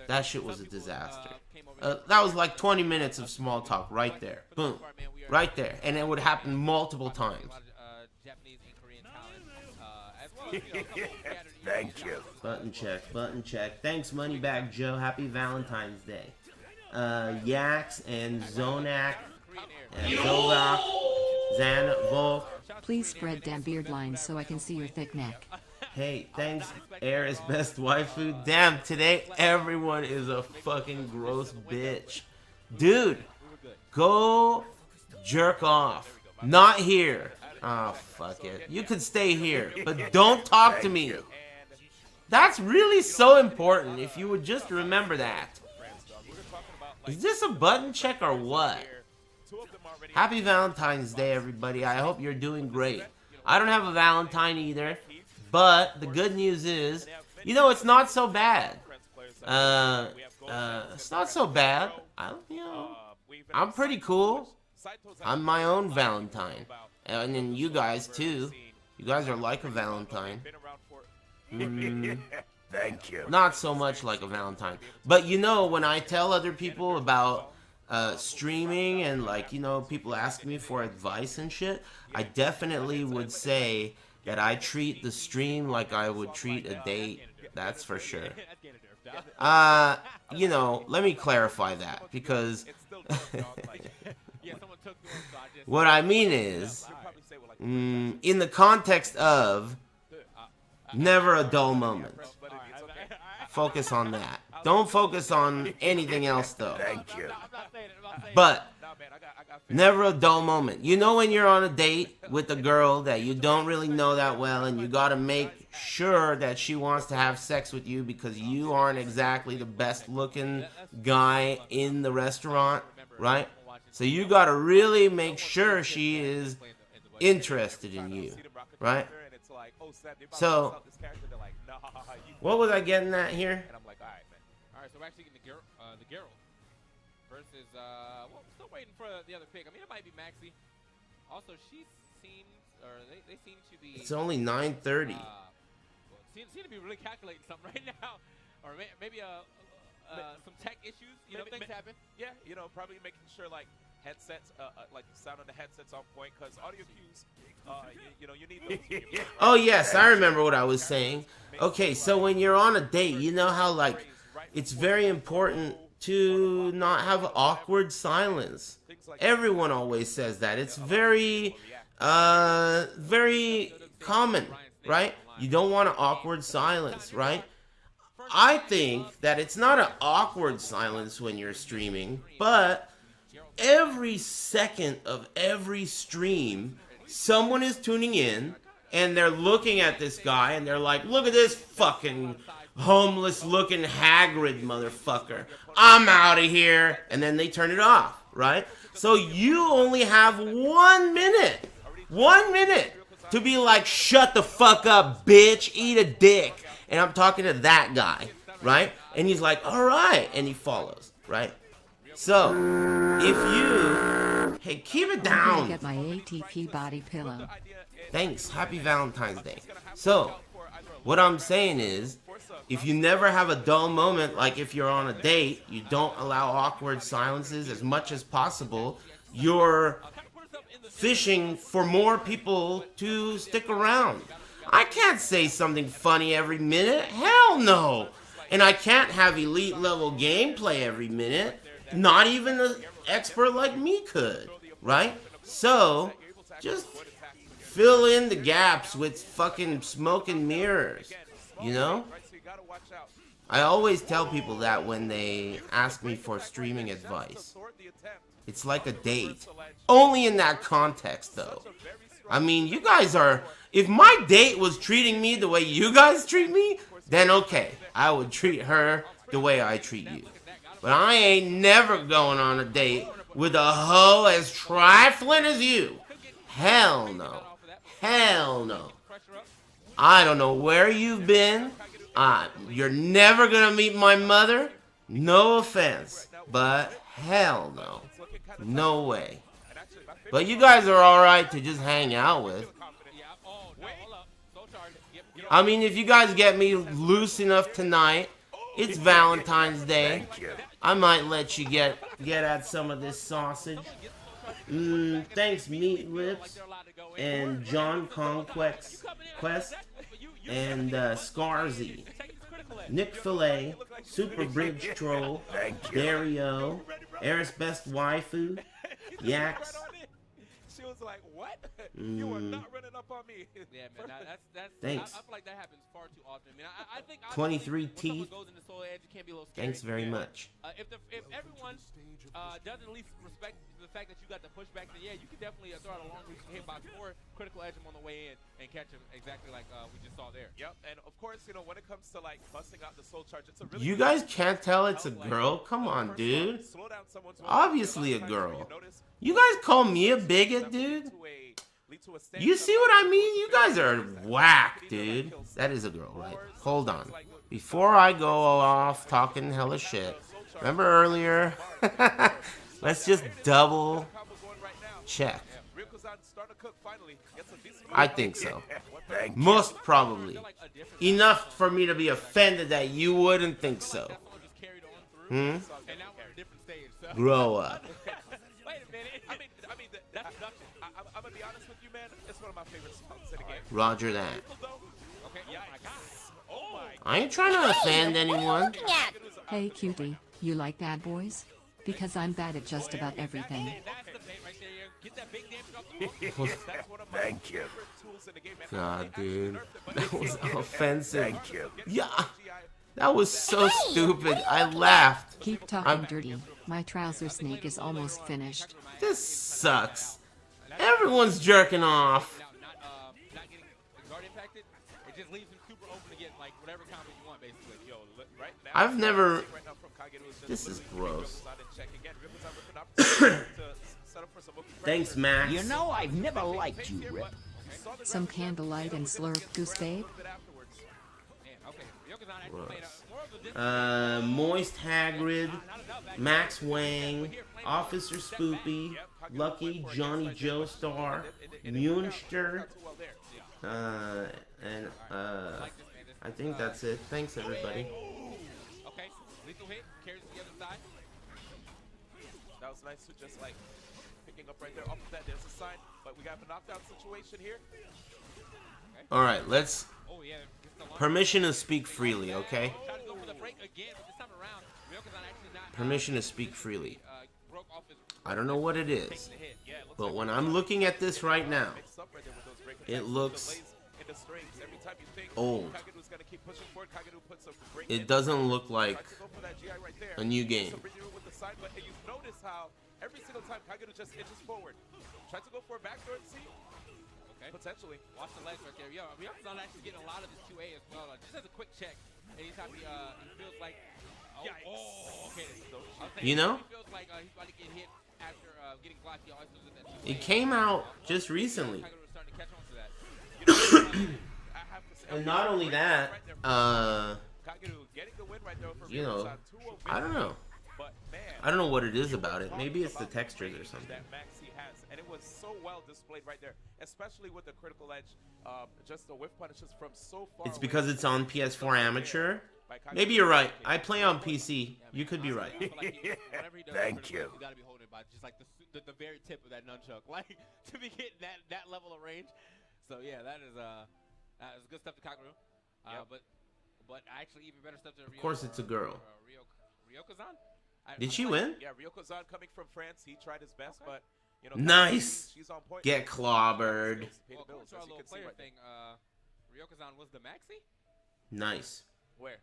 Speaker 1: That shit was a disaster. That was like 20 minutes of small talk right there. Boom. Right there. And it would happen multiple times.
Speaker 2: Thank you.
Speaker 1: Button check, button check. Thanks, Moneybag Joe. Happy Valentine's Day. Yax and Zonak and Zolak, Zan, Volk.
Speaker 3: Please spread damn beard lines so I can see your thick neck.
Speaker 1: Hey, thanks, Air is best waifu. Damn, today everyone is a fucking gross bitch. Dude, go jerk off. Not here. Oh, fuck it. You could stay here, but don't talk to me. That's really so important if you would just remember that. Is this a button check or what? Happy Valentine's Day, everybody. I hope you're doing great. I don't have a Valentine either, but the good news is, you know, it's not so bad. It's not so bad. I'm pretty cool. I'm my own Valentine. And then you guys, too. You guys are like a Valentine.
Speaker 2: Thank you.
Speaker 1: Not so much like a Valentine. But, you know, when I tell other people about streaming and, like, you know, people ask me for advice and shit, I definitely would say that I treat the stream like I would treat a date. That's for sure. You know, let me clarify that, because what I mean is, in the context of never a dull moment. Focus on that. Don't focus on anything else, though.
Speaker 2: Thank you.
Speaker 1: But never a dull moment. You know when you're on a date with a girl that you don't really know that well, and you gotta make sure that she wants to have sex with you because you aren't exactly the best looking guy in the restaurant, right? So you gotta really make sure she is interested in you, right? So, what was I getting at here?
Speaker 10: Alright, so we're actually getting the Geralt versus, well, I'm still waiting for the other pick. I mean, it might be Maxi. Also, she seems, or they seem to be...
Speaker 1: It's only 9:30.
Speaker 10: Seem to be really calculating something right now. Or maybe some tech issues, you know, things happen.
Speaker 11: Yeah, you know, probably making sure, like, headsets, like the sound of the headsets on point, because audio cues, you know, you need those.
Speaker 1: Oh, yes, I remember what I was saying. Okay, so when you're on a date, you know how, like, it's very important to not have awkward silence. Everyone always says that. It's very, very common, right? You don't want an awkward silence, right? I think that it's not an awkward silence when you're streaming, but every second of every stream, someone is tuning in, and they're looking at this guy, and they're like, look at this fucking homeless-looking Hagrid motherfucker. I'm out of here. And then they turn it off, right? So you only have 1 minute. 1 minute to be like, shut the fuck up, bitch. Eat a dick. And I'm talking to that guy, right? And he's like, all right. And he follows, right? So, if you... Hey, keep it down.
Speaker 3: Get my ATP body pillow.
Speaker 1: Thanks. Happy Valentine's Day. So, what I'm saying is, if you never have a dull moment, like if you're on a date, you don't allow awkward silences as much as possible, you're fishing for more people to stick around. I can't say something funny every minute. Hell no. And I can't have elite level gameplay every minute. Not even an expert like me could, right? So, just fill in the gaps with fucking smoke and mirrors, you know? I always tell people that when they ask me for streaming advice. It's like a date. Only in that context, though. I mean, you guys are... If my date was treating me the way you guys treat me, then okay. I would treat her the way I treat you. But I ain't never going on a date with a hoe as trifling as you. Hell no. Hell no. I don't know where you've been. You're never gonna meet my mother. No offense. But hell no. No way. But you guys are alright to just hang out with. I mean, if you guys get me loose enough tonight, it's Valentine's Day. I might let you get at some of this sausage. Thanks, Meat Lips and John Conquest and Scarzy, Nick Filet, Super Bridge Troll, Dario, Eris Best Waifu, Yax.
Speaker 11: She was like, what? You are not running up on me.
Speaker 10: Yeah, man, that's
Speaker 1: thanks.
Speaker 10: I feel like that happens far too often. I mean, I think
Speaker 1: 23 teeth.
Speaker 10: Goes into Soul Edge, it can be a little scary.
Speaker 1: Thanks very much.
Speaker 10: If everyone doesn't at least respect the fact that you got the pushback, then yeah, you can definitely throw out a long reach hitbox or critical edge him on the way in and catch him exactly like we just saw there.
Speaker 11: Yep, and of course, you know, when it comes to like busting out the soul charge, it's a really
Speaker 1: You guys can't tell it's a girl? Come on, dude. Obviously a girl. You guys call me a bigot, dude? You see what I mean? You guys are whack, dude. That is a girl, right? Hold on. Before I go off talking hella shit, remember earlier? Let's just double check. I think so. Most probably. Enough for me to be offended that you wouldn't think so. Grow up.
Speaker 11: I'm gonna be honest with you, man. It's one of my favorite songs in the game.
Speaker 1: Roger that. I ain't trying to offend anyone.
Speaker 3: Hey cutie, you like bad boys? Because I'm bad at just about everything.
Speaker 2: Thank you.
Speaker 1: God, dude. That was offensive.
Speaker 2: Thank you.
Speaker 1: Yeah. That was so stupid. I laughed.
Speaker 3: Keep talking dirty. My trouser snake is almost finished.
Speaker 1: This sucks. Everyone's jerking off.
Speaker 10: Not getting guard impacted, it just leaves him super open to get like whatever combo you want, basically. Yo, right now,
Speaker 1: I've never... This is gross. Thanks, Max.
Speaker 7: You know, I've never liked you, Rip.
Speaker 3: Some candlelight and slurp, goose babe.
Speaker 1: Moist Hagrid, Max Wang, Officer Spoopy, Lucky, Johnny Joestar, Munster, and I think that's it. Thanks, everybody.
Speaker 10: Okay, lethal hit, carries to the other side.
Speaker 11: That was nice to just like picking up right there. Off of that, there's a sign, but we got a knockdown situation here.
Speaker 1: All right, let's.
Speaker 10: Oh yeah.
Speaker 1: Permission to speak freely, okay? Permission to speak freely. I don't know what it is, but when I'm looking at this right now, it looks old. It doesn't look like a new game.
Speaker 11: Notice how every single time Kagero just inches forward, tries to go for a backdoor and see. Potentially.
Speaker 10: Watch the legs right there. Yo, Ryoku's actually getting a lot of this 2A as well. Just as a quick check, anytime he feels like... okay.
Speaker 1: You know?
Speaker 10: He feels like he's about to get hit after getting blocked. He always does that 2A.
Speaker 1: It came out just recently. And not only that, you know, I don't know. I don't know what it is about it. Maybe it's the textures or something.
Speaker 11: And it was so well displayed right there, especially with the critical edge, just the whiff punishes from so far.
Speaker 1: It's because it's on PS4 Amateur. Maybe you're right. I play on PC. You could be right.
Speaker 2: Thank you.
Speaker 10: You gotta be holding it by just like the very tip of that nunchuck, like to be getting that level of range. So yeah, that is good stuff to Kagero. But actually even better stuff to Ryo.
Speaker 1: Of course, it's a girl.
Speaker 11: Ryoku-zan?
Speaker 1: Did she win?
Speaker 11: Yeah, Ryoku-zan coming from France. He tried his best, but you know,
Speaker 1: nice.
Speaker 11: she's on point.
Speaker 1: Get clobbered.
Speaker 10: Well, according to our little player thing, Ryoku-zan was the maxi?
Speaker 1: Nice.
Speaker 11: Where?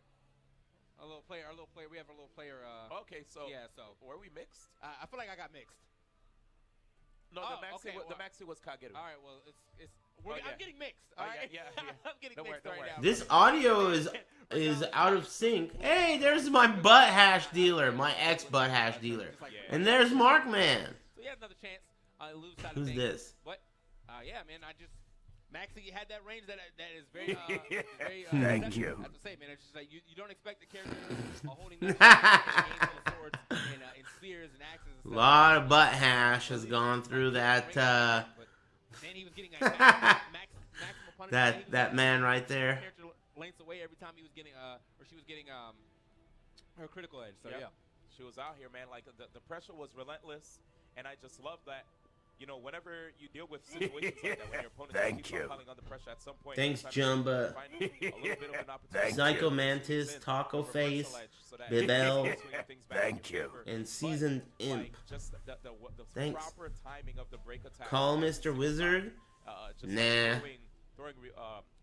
Speaker 10: Our little player. We have a little player.
Speaker 11: Okay, so
Speaker 10: yeah, so
Speaker 11: were we mixed?
Speaker 10: I feel like I got mixed.
Speaker 11: No,
Speaker 10: Oh,
Speaker 11: the maxi,
Speaker 10: okay,
Speaker 11: the
Speaker 10: well,
Speaker 11: maxi was Kageru.
Speaker 10: All right, well,
Speaker 11: Oh,
Speaker 10: I'm
Speaker 11: yeah.
Speaker 10: getting mixed.
Speaker 11: Oh,
Speaker 10: All right,
Speaker 11: yeah.
Speaker 10: I'm getting
Speaker 11: Don't worry,
Speaker 10: mixed
Speaker 11: don't
Speaker 10: right
Speaker 11: worry.
Speaker 10: now.
Speaker 1: This audio is out of sync. Hey, there's my butt hash dealer, my ex butt hash dealer, and there's Markman.
Speaker 10: So he has another chance. Lose side
Speaker 1: Who's
Speaker 10: of things.
Speaker 1: this?
Speaker 10: But yeah, man, Maxie had that range that is very very.
Speaker 2: Thank you.
Speaker 10: I have to say, man, it's just like you don't expect the character holding that game full of swords and spears and axes. And
Speaker 1: A lot of butt hash has gone through that
Speaker 10: But then he was getting maximum punishment.
Speaker 1: that man right there.
Speaker 10: Character lengths away every time he was getting or she was getting her critical edge. So yeah.
Speaker 11: She was out here, man. Like the pressure was relentless, and I just love that. You know, whenever you deal with situations like that, when your opponent keeps on piling under pressure, at some point,
Speaker 1: Thanks,
Speaker 11: sometimes
Speaker 1: Jumba.
Speaker 11: find a little bit of an opportunity.
Speaker 1: Psycho Mantis, Taco Face, Bibel,
Speaker 2: Thank you.
Speaker 1: and Seasoned Imp.
Speaker 11: Like, just the
Speaker 1: Thanks.
Speaker 11: proper timing of the break attack.
Speaker 1: Call Mr. Wizard.
Speaker 11: Just
Speaker 1: Nah.
Speaker 11: throwing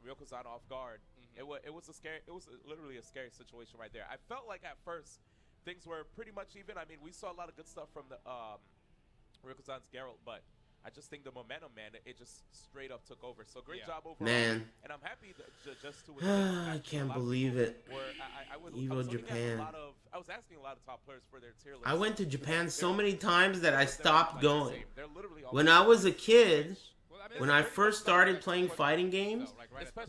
Speaker 11: Ryokozan off guard. It was literally a scary situation right there. I felt like at first things were pretty much even. I mean, we saw a lot of good stuff from the Ryokozan's Geralt, but I just think the momentum, man, it just straight up took over. So great job overall.
Speaker 1: Man.
Speaker 11: And I'm happy that just to
Speaker 1: I can't believe it. EVO Japan.
Speaker 11: I was asking a lot of top players for their tier list.
Speaker 1: I went to Japan so many times that I stopped going.
Speaker 11: They're literally all
Speaker 1: When I was a kid, when I first started playing fighting games,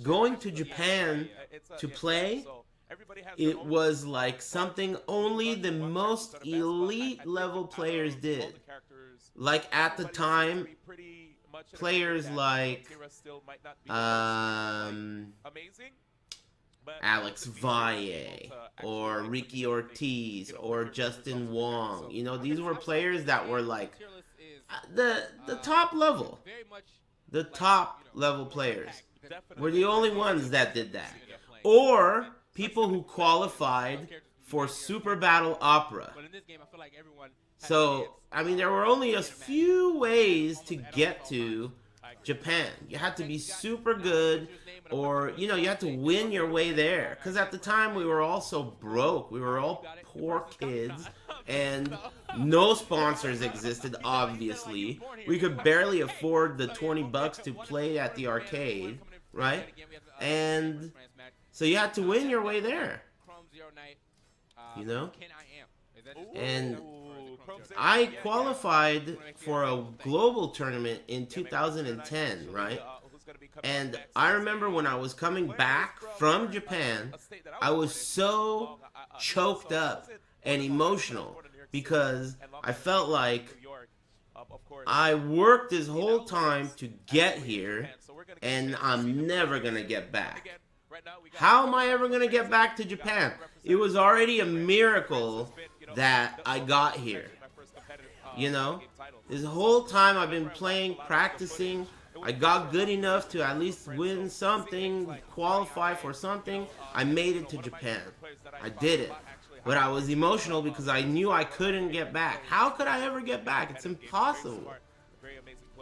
Speaker 1: going to Japan to play, it was like something only the most elite level players did. Like at the time, players like Alex Valle or Ricky Ortiz or Justin Wong. You know, these were players that were like the top level. The top level players were the only ones that did that. Or people who qualified for Super Battle Opera. So, I mean, there were only a few ways to get to Japan. You had to be super good, or, you know, you had to win your way there. Because at the time, we were all so broke. We were all poor kids, and no sponsors existed, obviously. We could barely afford the $20 to play at the arcade, right? And so you had to win your way there, you know? And I qualified for a global tournament in 2010, right? And I remember when I was coming back from Japan, I was so choked up and emotional because I felt like I worked this whole time to get here and I'm never going to get back. How am I ever going to get back to Japan? It was already a miracle that I got here. You know, this whole time I've been playing, practicing. I got good enough to at least win something, qualify for something. I made it to Japan. I did it. But I was emotional because I knew I couldn't get back. How could I ever get back? It's impossible.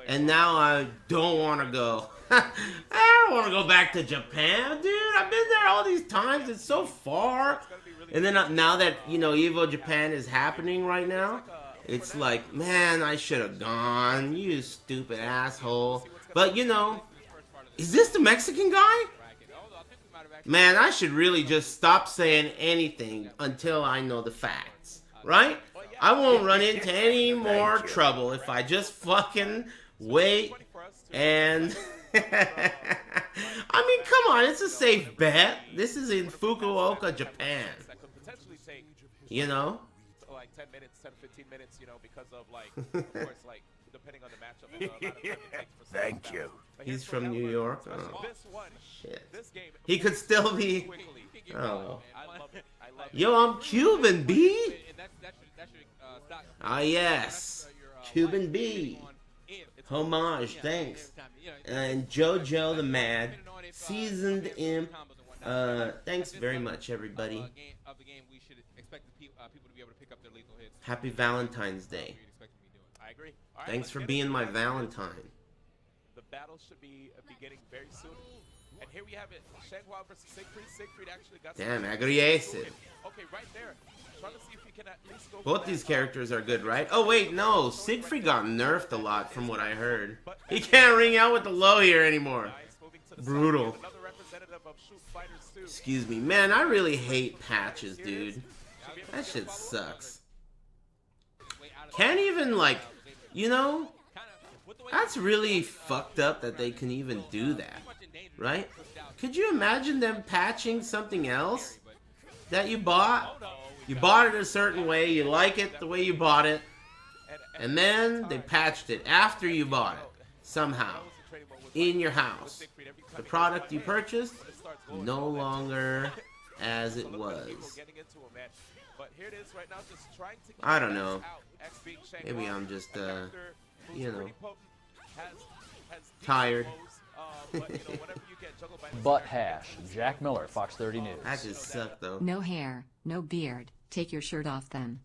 Speaker 1: And now I don't want to go. I don't want to go back to Japan, dude. I've been there all these times. It's so far. And then now that, you know, EVO Japan is happening right now, it's like, man, I should have gone. You stupid asshole. But, you know, is this the Mexican guy? Man, I should really just stop saying anything until I know the facts, right? I won't run into any more trouble if I just fucking wait and... I mean, come on, it's a safe bet. This is in Fukuoka, Japan. You know?
Speaker 11: Like 10 minutes, 10, 15 minutes, you know, because of, like, of course, like, depending on the matchup. And the amount of time it takes for
Speaker 2: Thank you.
Speaker 1: He's from New York. Oh,
Speaker 11: this one,
Speaker 1: shit.
Speaker 11: this game,
Speaker 1: He could still be... Oh.
Speaker 11: I love it. I love it.
Speaker 1: Yo, I'm Cuban, B. Ah, yes. Cuban B. Homage, thanks. And JoJo the Mad, Seasoned Imp. Thanks very much, everybody. Happy Valentine's Day.
Speaker 11: I agree.
Speaker 1: Thanks for being my Valentine.
Speaker 11: The battle should be beginning very soon. And here we have it. Shanghua versus Siegfried. Siegfried actually got
Speaker 1: Damn,
Speaker 11: some
Speaker 1: aggressive.
Speaker 11: Okay, right there. Trying to see if he can at least go
Speaker 1: Both
Speaker 11: for
Speaker 1: these
Speaker 11: that,
Speaker 1: characters are good, right? Oh, wait, no. Siegfried got nerfed a lot from what I heard. He can't ring out with the low here anymore.
Speaker 11: Nice, moving to the
Speaker 1: Brutal.
Speaker 11: side. Another representative of Shoot Fighters 2.
Speaker 1: Excuse me. Man, I really hate patches, dude. That shit sucks. Can't even, like, you know, that's really fucked up that they can even do that, right? Could you imagine them patching something else that you bought? You bought it a certain way, you like it the way you bought it, and then they patched it after you bought it, somehow, in your house. The product you purchased, no longer as it was. I don't know. Maybe I'm just, you know, tired.
Speaker 4: Butt hash. Jack Miller, Fox 30 News.
Speaker 1: That just sucked, though.
Speaker 3: No hair, no beard. Take your shirt off then.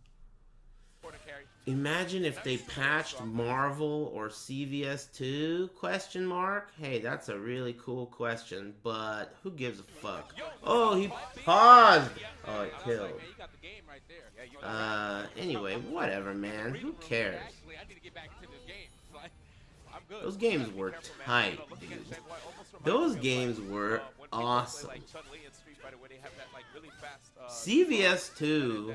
Speaker 1: Imagine if they patched Marvel or CVS 2? Question mark. Hey, that's a really cool question, but who gives a fuck? Oh, he paused. Oh, it killed. Anyway, whatever, man. Who cares? Those games were tight, dude. Those games were awesome. CVS 2.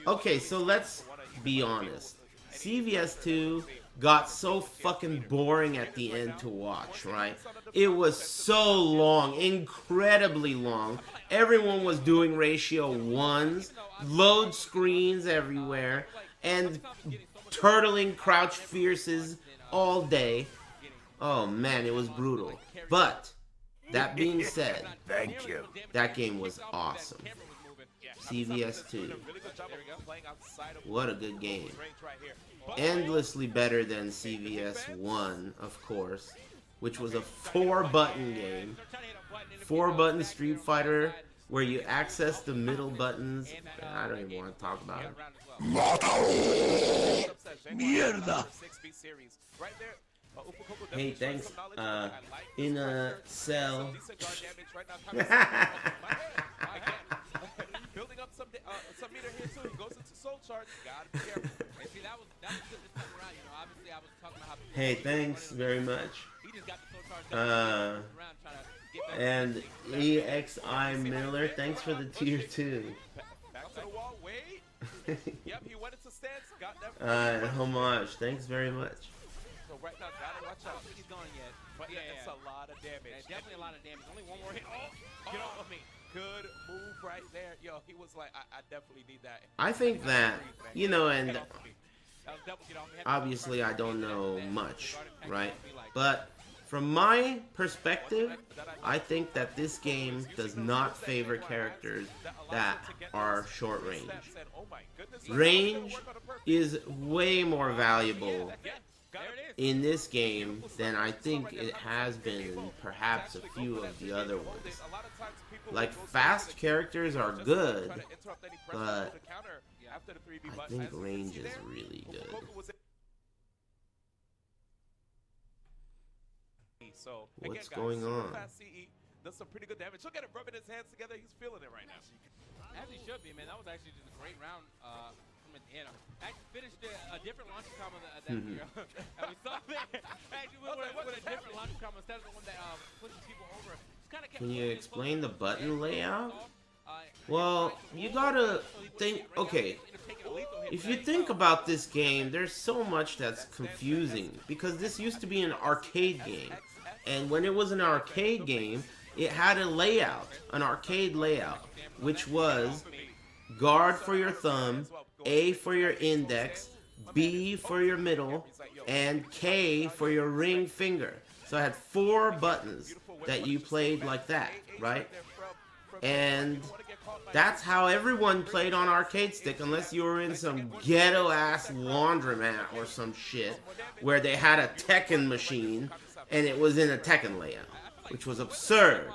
Speaker 1: Okay, so let's be honest. CVS 2 got so fucking boring at the end to watch, right? It was so long, incredibly long. Everyone was doing ratio 1s, load screens everywhere, and turtling crouch fierces all day. Oh man, it was brutal. But that being said,
Speaker 2: Thank you.
Speaker 1: that game was awesome. CVS 2. What a good game. Endlessly better than CVS 1, of course, which was a 4-button game. 4-button Street Fighter where you access the middle buttons. I don't even want to talk about it.
Speaker 2: Mierda.
Speaker 1: Hey, thanks. In a cell.
Speaker 11: Building up some meter here too. He goes into soul charge. Gotta be careful. Hey, see, that was good this time around. You know, obviously I was talking about how.
Speaker 1: Hey, thanks very much.
Speaker 11: He just got the soul charge.
Speaker 1: And EXI Miller, thanks for the tier 2.
Speaker 11: Back to the wall. Wait. Yep, he went into stance. Got that.
Speaker 1: Homage, thanks very much.
Speaker 11: So right now, gotta watch out. I don't think he's going yet. But yeah, it's a lot of damage. Yeah, definitely a lot of damage. Only one more hit. Get off of me. Good move right there. Yo, he was like, I definitely need that.
Speaker 1: I think that, you know, and obviously I don't know much, right? But from my perspective, I think that this game does not favor characters that are short range. Range is way more valuable in this game than I think it has been in perhaps a few of the other ones. Like, fast characters are good, but I think range is really good. What's going on?
Speaker 11: Does some pretty good damage. Look at him rubbing his hands together. He's feeling it right now.
Speaker 10: As he should be, man. That was actually just a great round from at the end. Actually finished a different launch combo that we saw there. Actually with a different launch combo instead of the one that pushes people over.
Speaker 1: Can you explain the button layout? Well, you gotta think, okay, if you think about this game, there's so much that's confusing, because this used to be an arcade game, and when it was an arcade game, it had a layout, an arcade layout, which was guard for your thumb, A for your index, B for your middle, and K for your ring finger. So it had 4 buttons that you played like that, right? And that's how everyone played on arcade stick, unless you were in some ghetto-ass laundromat or some shit, where they had a Tekken machine, and it was in a Tekken layout, which was absurd.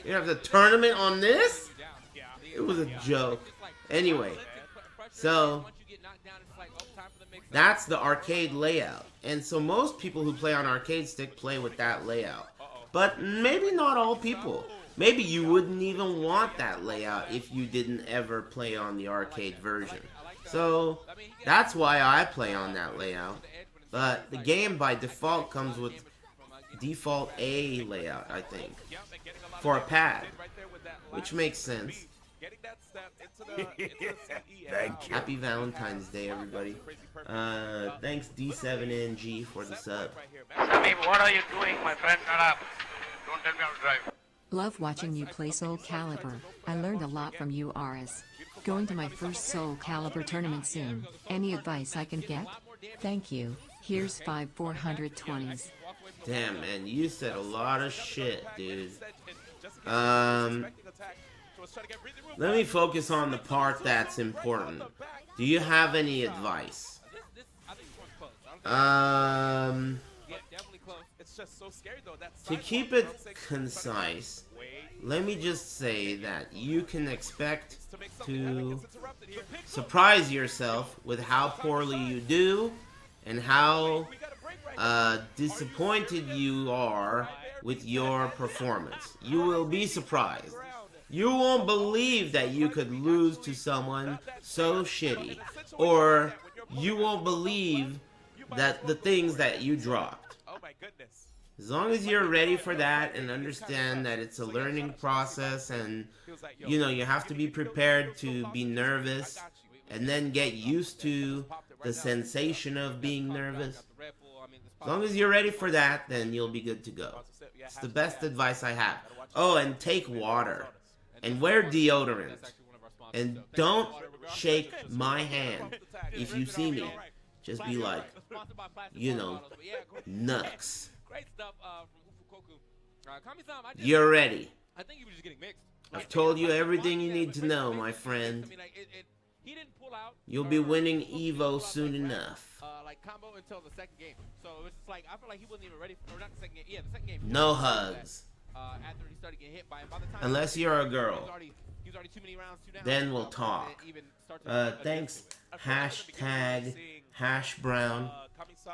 Speaker 1: You have the tournament on this? It was a joke. Anyway, so that's the arcade layout. And so most people who play on arcade stick play with that layout. But maybe not all people. Maybe you wouldn't even want that layout if you didn't ever play on the arcade version. So that's why I play on that layout. But the game by default comes with default A layout, I think, for a pad, which makes sense.
Speaker 2: Thank you.
Speaker 1: Happy Valentine's Day, everybody. Thanks D7NG for the sub.
Speaker 9: Sammy, what are you doing, my friend? Shut up. Don't tell me how to drive.
Speaker 3: Love watching you play Soul Calibur. I learned a lot from you, Aris. Going to my first Soul Calibur tournament soon. Any advice I can get? Thank you. Here's 5 420s.
Speaker 1: Damn, man, you said a lot of shit, dude. Let me focus on the part that's important. Do you have any advice? To keep it concise, let me just say that you can expect to surprise yourself with how poorly you do and how disappointed you are with your performance. You will be surprised. You won't believe that you could lose to someone so shitty, or you won't believe that the things that you dropped. As long as you're ready for that and understand that it's a learning process, and you know you have to be prepared to be nervous and then get used to the sensation of being nervous. As long as you're ready for that, then you'll be good to go. It's the best advice I have. Oh, and take water. And wear deodorant. And don't shake my hand if you see me. Just be like, you know, nux. You're ready. I've told you everything you need to know, my friend. You'll be winning EVO soon enough.
Speaker 10: Combo until the second game. So it was just like, I feel like he wasn't even ready for, or not the second game, yeah, the second game.
Speaker 1: No hugs.
Speaker 10: After he started getting hit by him. By the time
Speaker 1: unless you're a girl.
Speaker 10: He was already too many rounds, too down.
Speaker 1: Then we'll talk. Thanks, hashtag #hashbrown.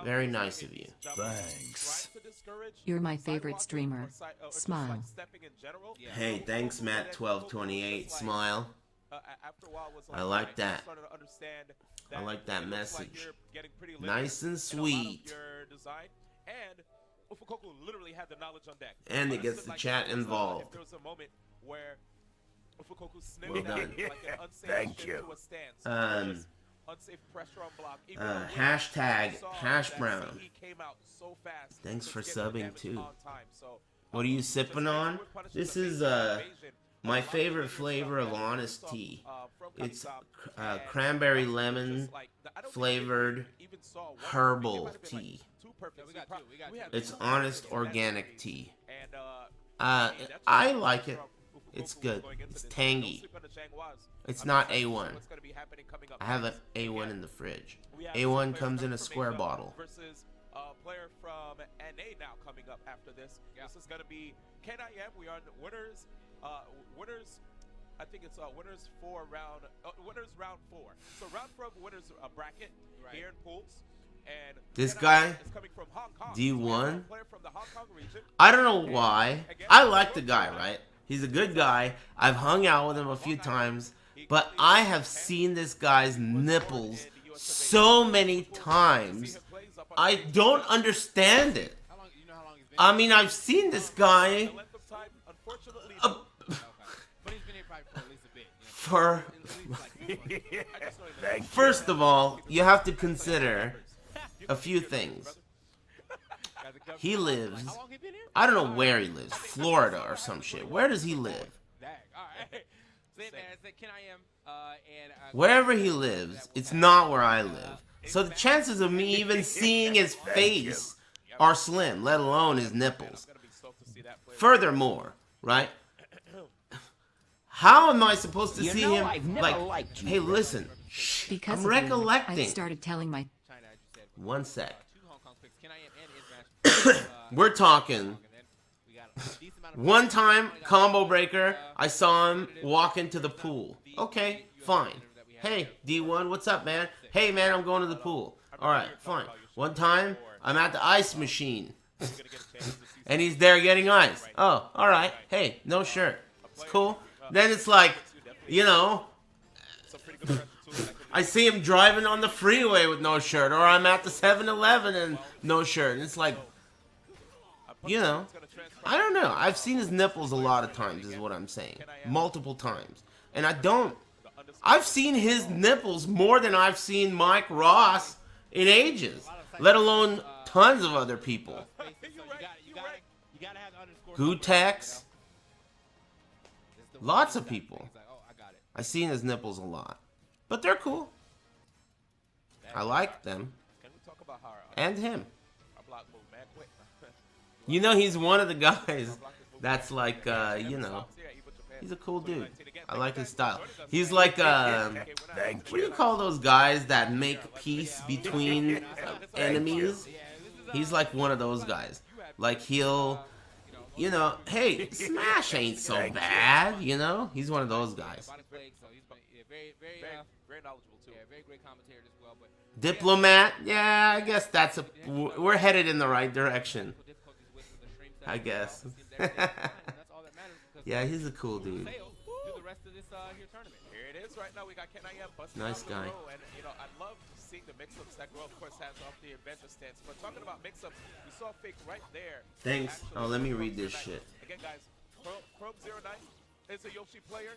Speaker 1: Very nice of you.
Speaker 2: Thanks.
Speaker 3: You're my favorite streamer. Smile.
Speaker 1: Hey, thanks, Matt1228. Smile. I like that. I like that message. Nice and sweet. And it gets the chat involved. Well done.
Speaker 2: Thank you.
Speaker 1: Hashtag #hashbrown. Thanks for subbing too. What are you sipping on? This is my favorite flavor of Honest Tea. It's cranberry lemon flavored herbal tea. It's honest organic tea. I like it. It's good. It's tangy. It's not A1. I have an A1 in the fridge. A1 comes in a square bottle.
Speaker 11: Player from NA now coming up after this. This is going to be KIM. We are winners. Winners. I think it's winners for round. Winners round 4. So round 4 of winners bracket here in pools. And
Speaker 1: this guy,
Speaker 11: is coming from Hong Kong.
Speaker 1: D1.
Speaker 11: Player from the Hong Kong region.
Speaker 1: I don't know why. I like the guy, right? He's a good guy. I've hung out with him a few times, but I have seen this guy's nipples so many times. I don't understand it. I mean, I've seen this guy for... First of all, you have to consider a few things. He lives... I don't know where he lives. Florida or some shit. Where does he live? Wherever he lives, it's not where I live. So the chances of me even seeing his face are slim, let alone his nipples. Furthermore, right? How am I supposed to see him? Like, hey, listen. Shh,
Speaker 3: Because
Speaker 1: I'm
Speaker 3: of you,
Speaker 1: recollecting.
Speaker 3: I've started telling my...
Speaker 1: One sec. We're talking. One time, combo breaker, I saw him walk into the pool. Okay, fine. Hey, D1, what's up, man? Hey, man, I'm going to the pool. Alright, fine. One time, I'm at the ice machine. And he's there getting ice. Oh, alright. Hey, no shirt. It's cool. Then it's like, you know, I see him driving on the freeway with no shirt, or I'm at the 7-Eleven and no shirt. And it's like, you know, I don't know. I've seen his nipples a lot of times, is what I'm saying. Multiple times. And I've seen his nipples more than I've seen Mike Ross in ages, let alone tons of other people. Gutex. Lots of people. I've seen his nipples a lot. But they're cool. I like them. And him. You know, he's one of the guys that's like, you know, he's a cool dude. I like his style. He's like, what do you call those guys that make peace between enemies? He's like one of those guys. Like, he'll, you know, hey, Smash ain't so bad, you know? He's one of those guys.
Speaker 10: Very knowledgeable too. Yeah, very great commentator as well. But
Speaker 1: Diplomat, yeah, I guess that's we're headed in the right direction. I guess. Yeah, he's a cool dude. Nice guy.
Speaker 11: And you know, I love seeing the mix-ups that Grow, of course, has off the adventure stance. But talking about mix-ups, we saw Fake right there.
Speaker 1: Thanks. Oh, let me read this shit.
Speaker 11: Again, guys, Probe09 is a Yoshi player.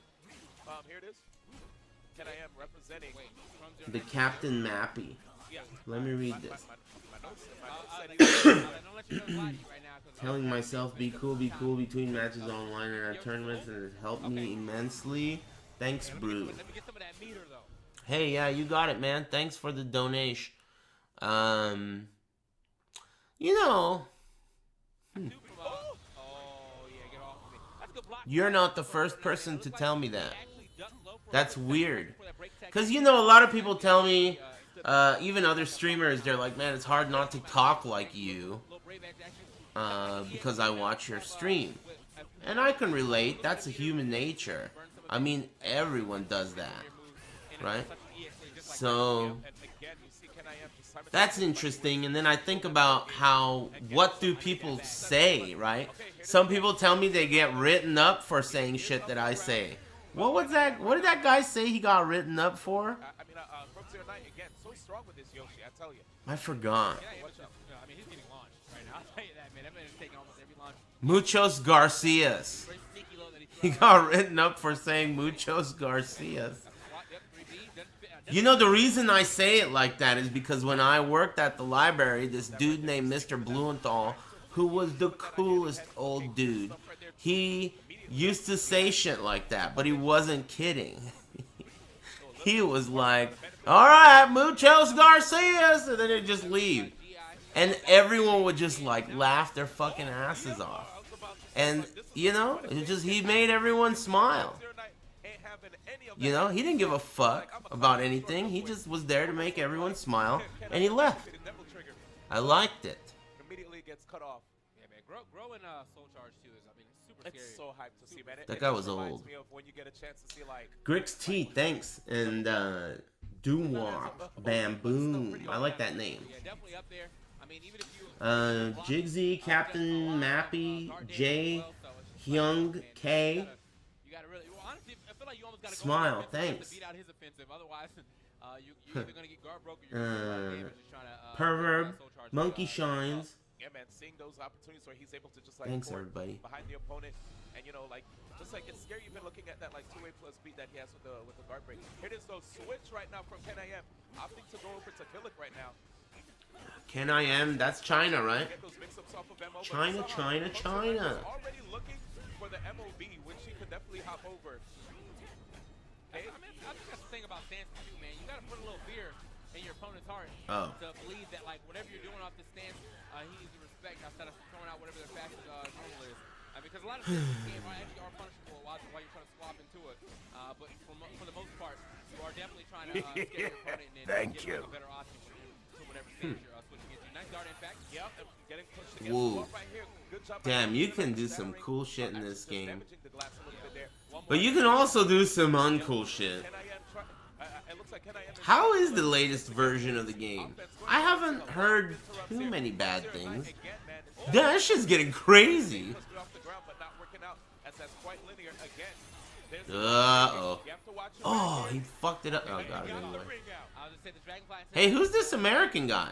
Speaker 11: Here it is. Can I am representing
Speaker 1: the Captain Mappy. Let me read this. Telling myself be cool between matches online and our tournaments, and it helped me immensely. Thanks, Brew. Hey, yeah, you got it, man. Thanks for the donation. You know, you're not the first person to tell me that. That's weird. Because, you know, a lot of people tell me, even other streamers, they're like, man, it's hard not to talk like you because I watch your stream. And I can relate. That's a human nature. I mean, everyone does that, right? So, that's interesting. And then I think about what do people say, right? Some people tell me they get written up for saying shit that I say. What was that? What did that guy say he got written up for? I forgot. Muchos Garcias. He got written up for saying Muchos Garcias. You know, the reason I say it like that is because when I worked at the library, this dude named Mr. Blumenthal, who was the coolest old dude, he used to say shit like that, but he wasn't kidding. He was like, alright, Muchos Garcias, and then he'd just leave. And everyone would just like laugh their fucking asses off. And, you know, he made everyone smile. You know, he didn't give a fuck about anything. He just was there to make everyone smile, and he left. I liked it.
Speaker 11: Immediately gets cut off.
Speaker 10: Yeah, man. Grow in Soul Charge too is, I mean, super scary.
Speaker 11: It's so hyped to see, man.
Speaker 1: That guy was old. Grix T, thanks. And Doomwalk, Bamboom. I like that name.
Speaker 10: Yeah, definitely up there. I mean, even if you
Speaker 1: Jigsy, Captain Mappy, J, Hyung, K.
Speaker 10: You gotta really, well, honestly, I feel like you almost gotta
Speaker 1: Smile,
Speaker 10: go
Speaker 1: thanks.
Speaker 10: to beat out his offensive. Otherwise, you're either gonna get guard broke or you're gonna get just trying to
Speaker 1: Perverb, Monkey Shines.
Speaker 11: Yeah, man, seeing those opportunities where he's able to just like
Speaker 1: Thanks, everybody.
Speaker 11: Behind the opponent, and you know, like just like it's scary even looking at that like 2-way plus speed that he has with the guard break. Here it is though, switch right now from Ken I Am, opting to go over to Killick right now.
Speaker 1: Ken I Am, that's China, right? China.
Speaker 11: Already looking for the MOB, which he could definitely hop over.
Speaker 10: I mean, I think that's the thing about stance too, man. You gotta put a little fear in your opponent's heart to believe that like whatever you're doing off the stance, he needs to respect instead of throwing out whatever their fastest normal is. Because a lot of things in this game actually are punishable while you're trying to swap into it. But for the most part, you are definitely trying to scare your opponent and give him a better option to whatever stance you're switching into. Nice dart, in fact. Yep, getting pushed against
Speaker 1: Whoa.
Speaker 11: right here. Good job.
Speaker 1: Damn, you can do some cool shit in this game. But you can also do some uncool shit.
Speaker 11: It looks like
Speaker 1: How is the latest version of the game? I haven't heard too many bad things. That shit's getting crazy. Uh-oh. Oh, he fucked it up. Oh, God. Anyway. Hey, who's this American guy?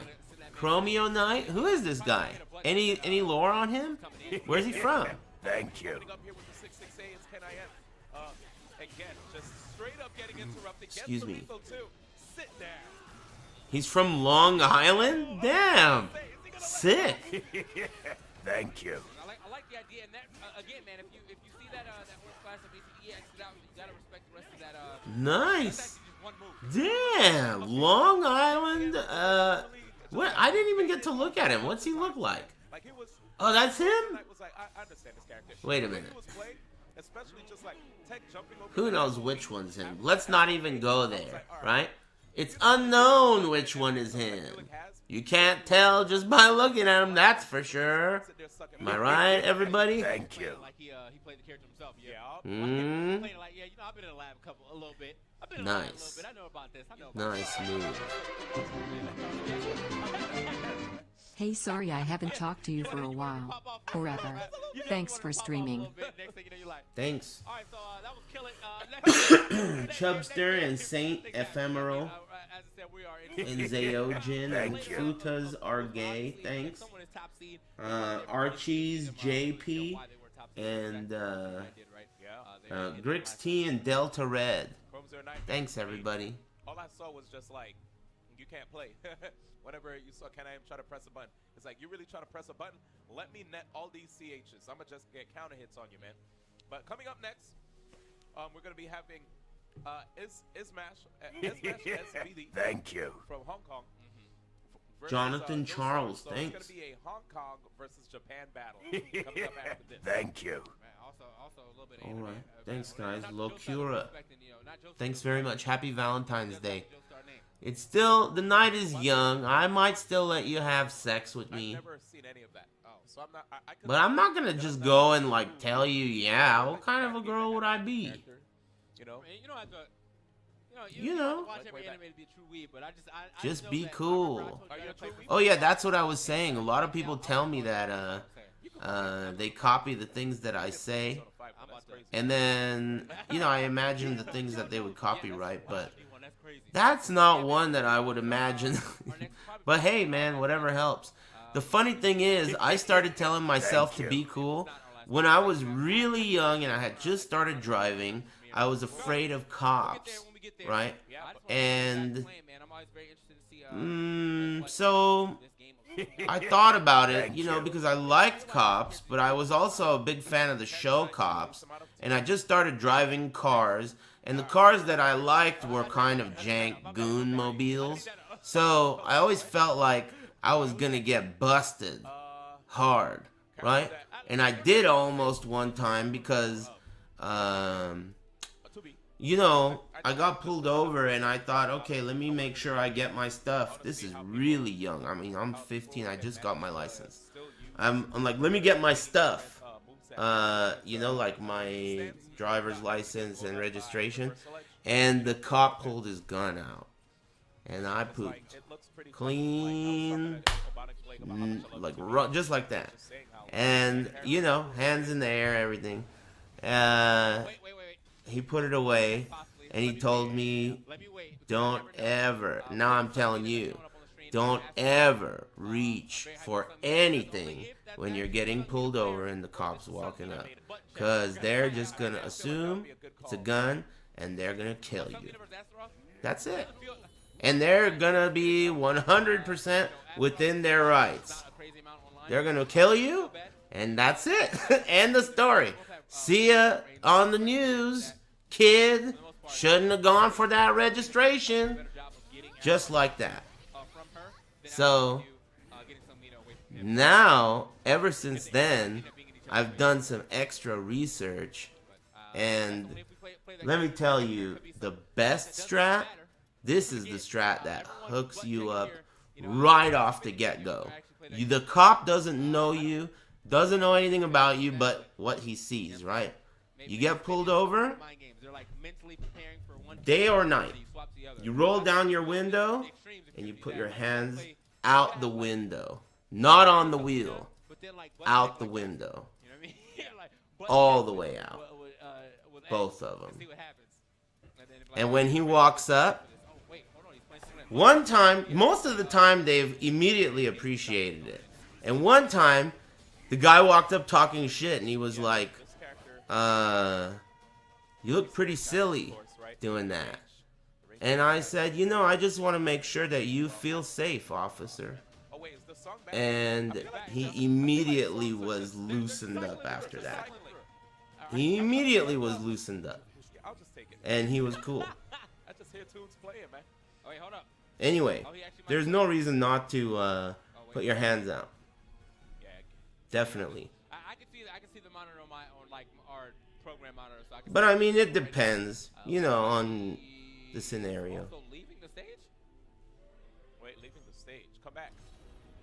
Speaker 1: Chromeo Knight? Who is this guy? Any lore on him? Where's he from?
Speaker 2: Thank you.
Speaker 1: Excuse me. He's from Long Island? Damn. Sick.
Speaker 2: Thank you.
Speaker 10: I like the idea, and that again, man. If you see that horse class of ACE exit out, you gotta respect the rest of that.
Speaker 1: Nice. Damn. Long Island. What? I didn't even get to look at him. What's he look like? Oh, that's him? Wait a minute. Who knows which one's him? Let's not even go there, right? It's unknown which one is him. You can't tell just by looking at him, that's for sure. Am I right, everybody?
Speaker 2: Thank you.
Speaker 10: He played the character himself.
Speaker 1: Mm.
Speaker 10: I've been in the lab a little bit.
Speaker 1: Nice.
Speaker 10: I know about this.
Speaker 1: Nice move.
Speaker 3: Hey, sorry I haven't talked to you for a while. Forever. Thanks for streaming.
Speaker 1: Thanks.
Speaker 10: All right, so that was killing.
Speaker 1: Chubster and Saint Ephemeral and Zaojin and Futas are gay. Thanks. Archie's JP and Grix T and Delta Red. Thanks, everybody.
Speaker 11: All I saw was just like, you can't play. Whenever you saw Can I Am try to press a button, it's like, you really trying to press a button? Let me net all these CHs. I'm going to just get counter hits on you, man. But coming up next, we're going to be having Ismash SBD.
Speaker 2: Thank you.
Speaker 11: From Hong Kong.
Speaker 1: Jonathan Charles,
Speaker 11: so
Speaker 1: thanks.
Speaker 11: It's going to be a Hong Kong versus Japan battle coming up after this.
Speaker 2: Thank you.
Speaker 10: Also a little bit
Speaker 1: All right. Thanks, guys. Locura. Thanks very much. Happy Valentine's Day. It's still, the night is young. I might still let you have sex with me.
Speaker 11: I've never seen any of that. So I'm not,
Speaker 1: But I'm not gonna just go and like tell you, yeah, what kind of a girl would I be?
Speaker 11: You know?
Speaker 1: You know.
Speaker 10: Watch every anime to be a true weeb, but I
Speaker 1: Just be cool. Oh yeah, that's what I was saying. A lot of people tell me that they copy the things that I say, and then I imagine the things that they would copyright, but that's not one that I would imagine. But hey, man, whatever helps. The funny thing is, I started telling myself to be cool when I was really young and I had just started driving. I was afraid of cops, right? And so I thought about it, because I liked Cops, but I was also a big fan of the show Cops, and I just started driving cars, and the cars that I liked were kind of jank goon mobiles, so I always felt like I was gonna get busted hard, right? And I did almost one time because, I got pulled over and I thought, okay, let me make sure I get my stuff. This is really young. I mean, I'm 15. I just got my license. I'm like, let me get my stuff. Like my driver's license and registration. And the cop pulled his gun out. And I pooped. Clean. Just like that. And, hands in the air, everything. He put it away, and he told me, don't ever, now I'm telling you, don't ever reach for anything when you're getting pulled over and the cops walking up. Because they're just going to assume it's a gun, and they're going to kill you. That's it. And they're going to be 100% within their rights. They're going to kill you, and that's it. End the story. See ya on the news. Kid, shouldn't have gone for that registration. Just like that. So, now, ever since then, I've done some extra research. And let me tell you, the best strat, this is the strat that hooks you up right off the get-go. The cop doesn't know you, doesn't know anything about you but what he sees, right? You get pulled over, day or night, You roll down your window, and you put your hands out the window. Not on the wheel. Out the window. All the way out. Both of them. And when he walks up, one time, most of the time, they've immediately appreciated it. And one time, the guy walked up talking shit, and he was like, you look pretty silly doing that. And I said, you know, I just want to make sure that you feel safe, officer. And he immediately was loosened up after that. He immediately was loosened up. And he was cool. Anyway, there's no reason not to put your hands out. Definitely.
Speaker 10: I can see the monitor on our program monitor. So
Speaker 1: but I mean, it depends, you know, on the scenario.
Speaker 10: Also leaving the stage?
Speaker 11: Wait, leaving the stage. Come back.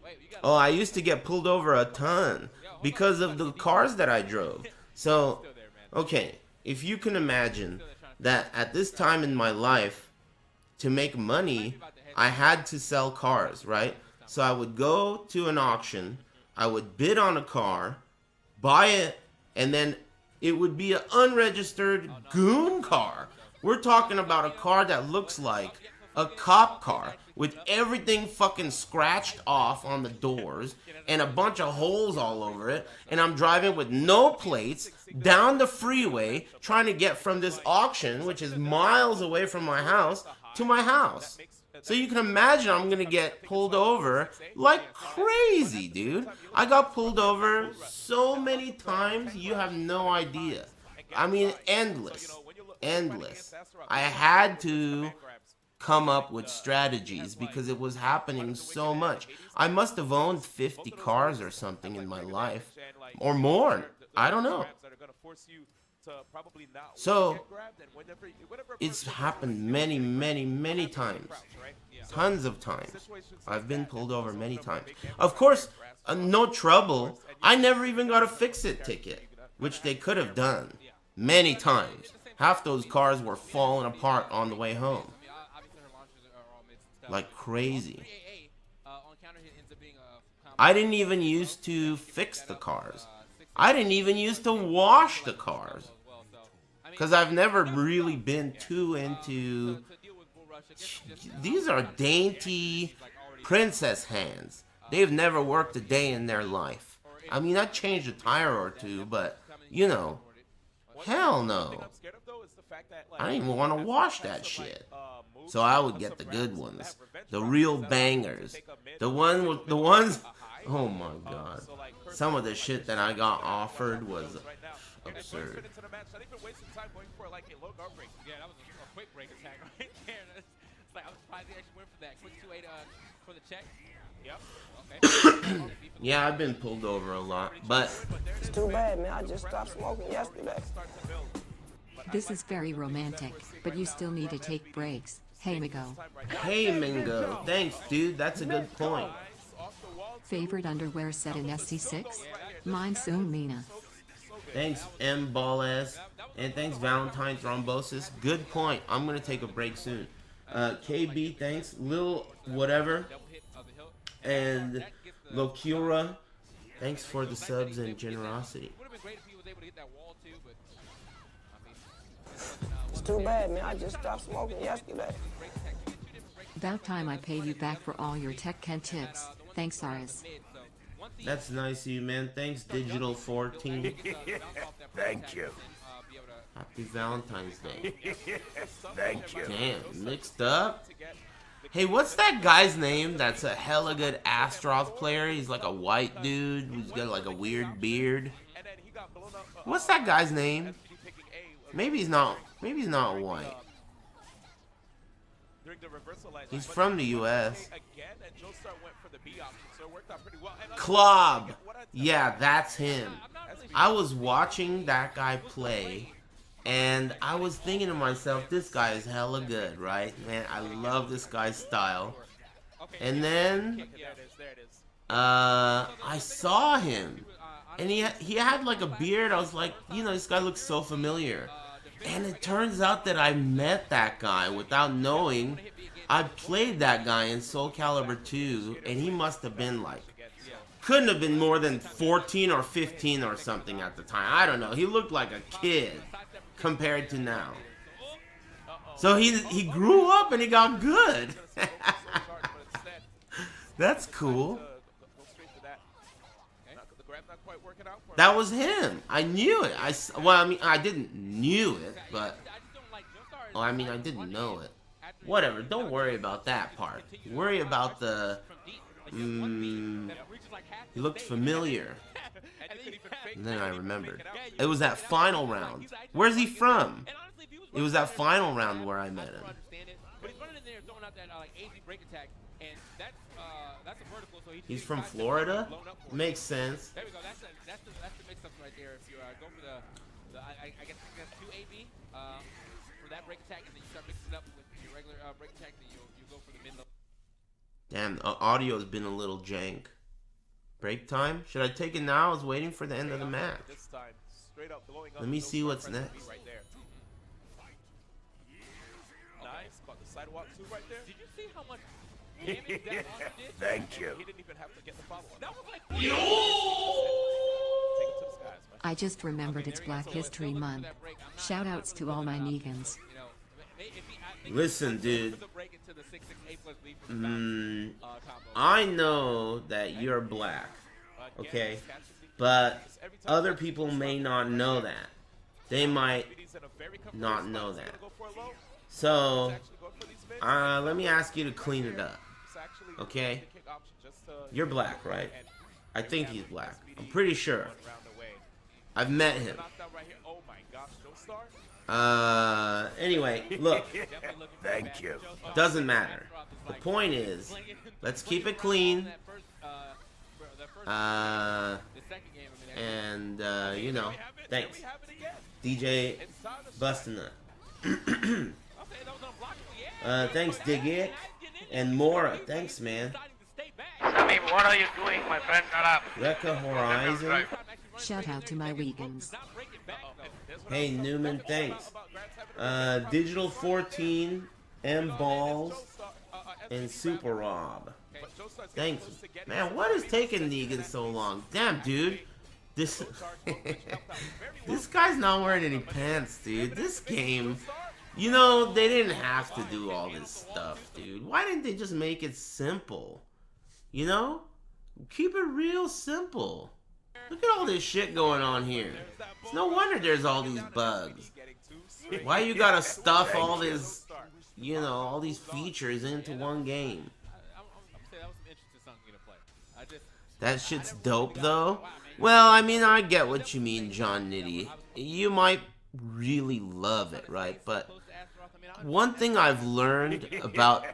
Speaker 10: Wait, you got.
Speaker 1: Oh, I used to get pulled over a ton because of the cars that I drove. So, okay, if you can imagine that at this time in my life, to make money, I had to sell cars, right? So I would go to an auction, I would bid on a car, buy it, and then it would be an unregistered goon car. We're talking about a car that looks like a cop car with everything fucking scratched off on the doors and a bunch of holes all over it. And I'm driving with no plates down the freeway trying to get from this auction, which is miles away from my house, to my house. So you can imagine I'm going to get pulled over like crazy, dude. I got pulled over so many times, you have no idea. I mean, endless. Endless. I had to come up with strategies because it was happening so much. I must have owned 50 cars or something in my life. Or more. I don't know. So, it's happened many, many, many times. Tons of times. I've been pulled over many times. Of course, no trouble. I never even got a fix-it ticket, which they could have done. Many times. Half those cars were falling apart on the way home. Like crazy. I didn't even used to fix the cars. I didn't even used to wash the cars. Because I've never really been too into... These are dainty princess hands. They've never worked a day in their life. I mean, I changed a tire or two, but, you know, hell no. I didn't even want to wash that shit. So I would get the good ones. The real bangers. The ones... Oh my god. Some of the shit that I got offered was absurd.
Speaker 10: Yeah, that was a quick break attack right there. It's like I was surprised he actually went for that quick 2-8 for the check. Yep. Okay.
Speaker 1: Yeah, I've been pulled over a lot, but
Speaker 8: It's too bad, man. I just stopped smoking yesterday.
Speaker 3: This is very romantic, but you still need to take breaks. Hey, Migo.
Speaker 1: hey, Mingo, thanks, dude. That's a good point.
Speaker 3: Favorite underwear set in sc6? Mine soon, Mina.
Speaker 1: Thanks, M Ball-ass. And thanks, Valentine's Thrombosis. Good point. I'm going to take a break soon. KB, thanks. Lil Whatever. And Locura, thanks for the subs and generosity.
Speaker 8: It's too bad, man. I just stopped smoking yesterday.
Speaker 3: About time I pay you back for all your tech Ken tips. Thanks, Aris.
Speaker 1: That's nice of you, man. Thanks, Digital14.
Speaker 2: Thank you.
Speaker 1: Happy Valentine's Day.
Speaker 2: Thank you.
Speaker 1: Damn, mixed up? Hey, what's that guy's name that's a hella good Astroth player? He's like a white dude who's got like a weird beard. What's that guy's name? Maybe he's not white. He's from the US. Klob. Yeah, that's him. I was watching that guy play, and I was thinking to myself, this guy is hella good, right? Man, I love this guy's style. And then, I saw him, and he had like a beard. I was like, you know, this guy looks so familiar. And it turns out that I met that guy without knowing. I played that guy in Soul Calibur 2, and he must have been like, couldn't have been more than 14 or 15 or something at the time. I don't know. He looked like a kid compared to now. So he grew up and he got good. That's cool. That was him. I knew it. Well, I mean, I didn't knew it, but well, I mean, I didn't know it. Whatever. Don't worry about that part. Worry about the. He looked familiar. And then I remembered. It was that final round. Where's he from? It was that final round where I met him. He's from Florida? Makes sense.
Speaker 10: There we go. That's the mix-up right there. If you go for the I guess 2 AB for that break attack, and then you start mixing it up with your regular break attack, then you go for the mid-level.
Speaker 1: Damn, audio's been a little jank. Break time? Should I take it now? I was waiting for the end of the match. Let me see what's next.
Speaker 11: Nice, caught the sidewalk too right there.
Speaker 10: Did you see how much damage that launcher did?
Speaker 2: Thank you.
Speaker 11: He didn't even have to get the follow-up.
Speaker 10: That was like
Speaker 3: I just remembered it's Black History Month. Shoutouts to all my Negans.
Speaker 1: Listen, dude. I know that you're black, okay? But other people may not know that. They might not know that. So, let me ask you to clean it up, okay? You're black, right? I think he's black. I'm pretty sure. I've met him. Anyway, look.
Speaker 2: Thank you.
Speaker 1: Doesn't matter. The point is, let's keep it clean. And, you know, thanks. DJ Bustinut. Thanks, Digit. And Mora. Thanks, man.
Speaker 9: Sammy, what are you doing, my friend? Shut up.
Speaker 1: Rekka Horizon.
Speaker 3: Shout out to my Wiegans.
Speaker 1: Hey, Newman, thanks. Digital 14, M Balls, and Super Rob. Thanks. Man, what is taking Negan so long? Damn, dude. This this guy's not wearing any pants, dude. This game, you know, they didn't have to do all this stuff, dude. Why didn't they just make it simple? You know? Keep it real simple. Look at all this shit going on here. It's no wonder there's all these bugs. Why you gotta stuff all this, you know, all these features into one game? That shit's dope, though. Well, I mean, I get what you mean, John Nitty. You might really love it, right? But one thing I've learned about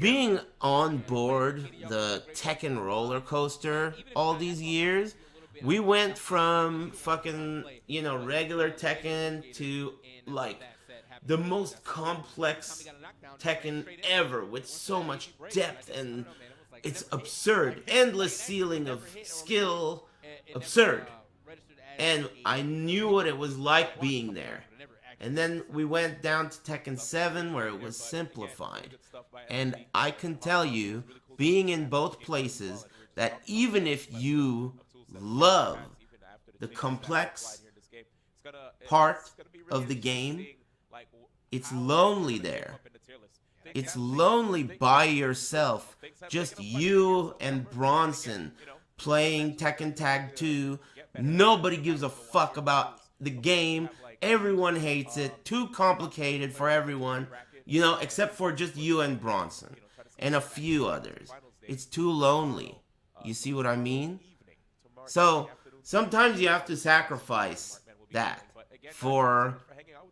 Speaker 1: being on board the Tekken roller coaster all these years, we went from fucking, you know, regular Tekken to, like, the most complex Tekken ever with so much depth, and it's absurd. Endless ceiling of skill. Absurd. And I knew what it was like being there. And then we went down to Tekken 7 where it was simplified. And I can tell you, being in both places, that even if you love the complex part of the game, it's lonely there. It's lonely by yourself. Just you and Bronson playing Tekken Tag 2. Nobody gives a fuck about the game. Everyone hates it. Too complicated for everyone. You know, except for just you and Bronson. And a few others. It's too lonely. You see what I mean? So, sometimes you have to sacrifice that for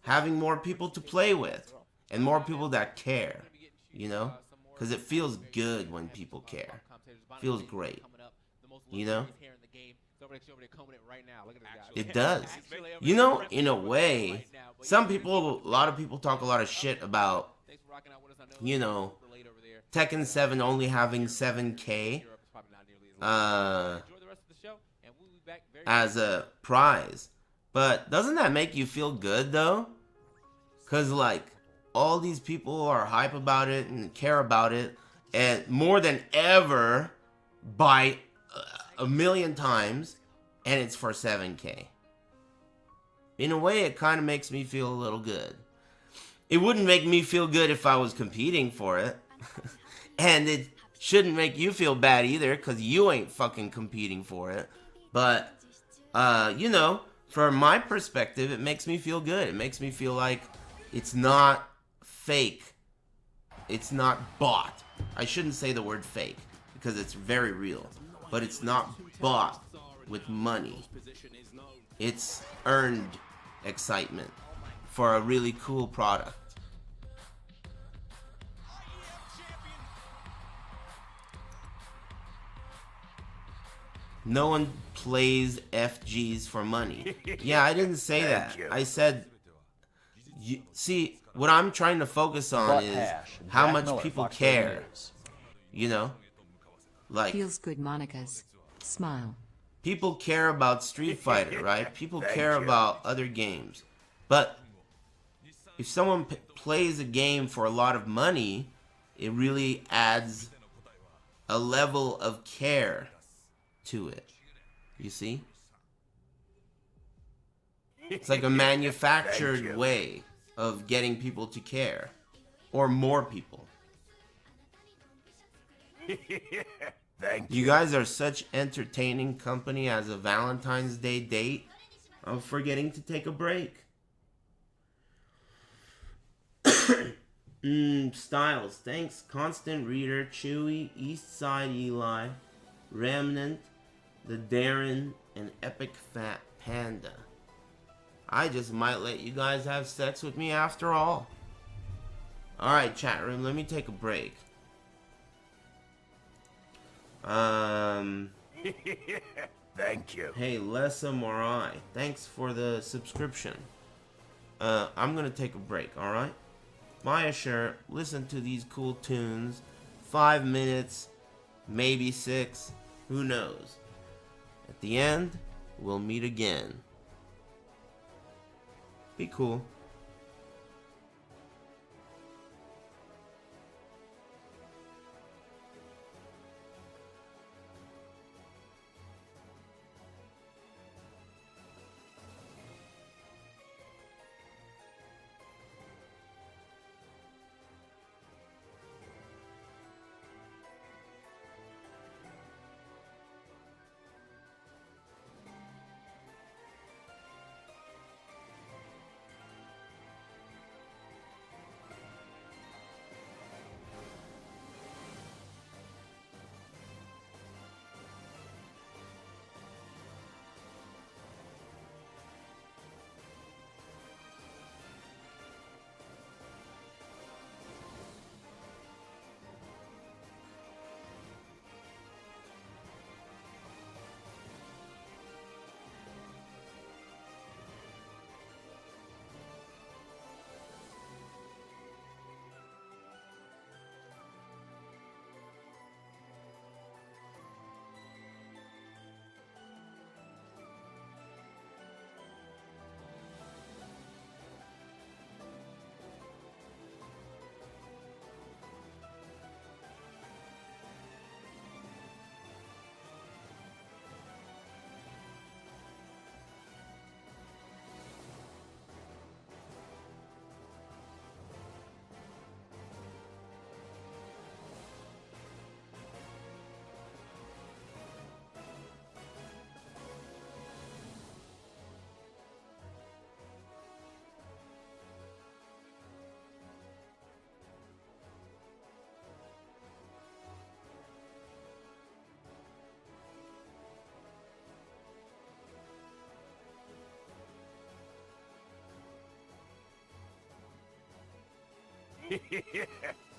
Speaker 1: having more people to play with. And more people that care. You know? Because it feels good when people care. Feels great. You know? It does. You know, in a way, a lot of people talk a lot of shit about, you know, Tekken 7 only having 7K as a prize. But doesn't that make you feel good, though? Because, like, all these people are hype about it and care about it, and more than ever by a million times, and it's for 7K. In a way, it kind of makes me feel a little good. It wouldn't make me feel good if I was competing for it. And it shouldn't make you feel bad either, because you ain't fucking competing for it. But, you know, from my perspective, it makes me feel good. It makes me feel like it's not fake. It's not bought. I shouldn't say the word fake, because it's very real. But it's not bought with money. It's earned excitement for a really cool product. No one plays FGs for money. Yeah, I didn't say that. I said, see, what I'm trying to focus on is how much people care. You know? Like,
Speaker 3: feels good, Monica's smile.
Speaker 1: People care about Street Fighter, right? People care about other games. But if someone plays a game for a lot of money, it really adds a level of care to it. You see? It's like a manufactured way of getting people to care. Or more people. You guys are such entertaining company as a Valentine's Day date. I'm forgetting to take a break. Styles, thanks. Constant Reader, Chewy, Eastside Eli, Remnant, The Darren, and Epic Fat Panda. I just might let you guys have sex with me after all. Alright, chat room, let me take a break.
Speaker 2: Thank you.
Speaker 1: Hey, Lessa Morai, thanks for the subscription. I'm gonna take a break, alright? Maya Shirt, listen to these cool tunes. 5 minutes, maybe 6, who knows? At the end, we'll meet again. Be cool.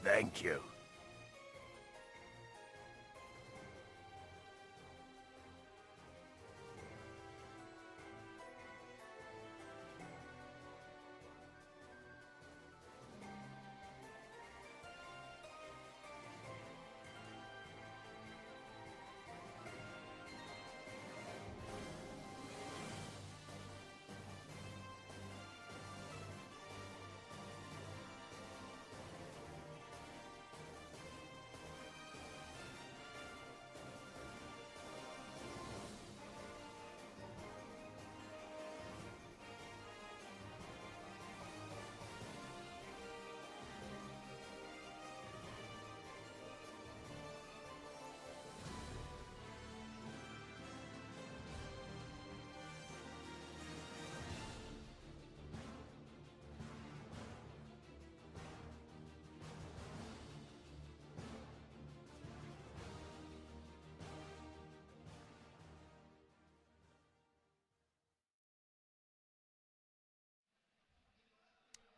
Speaker 2: Thank you.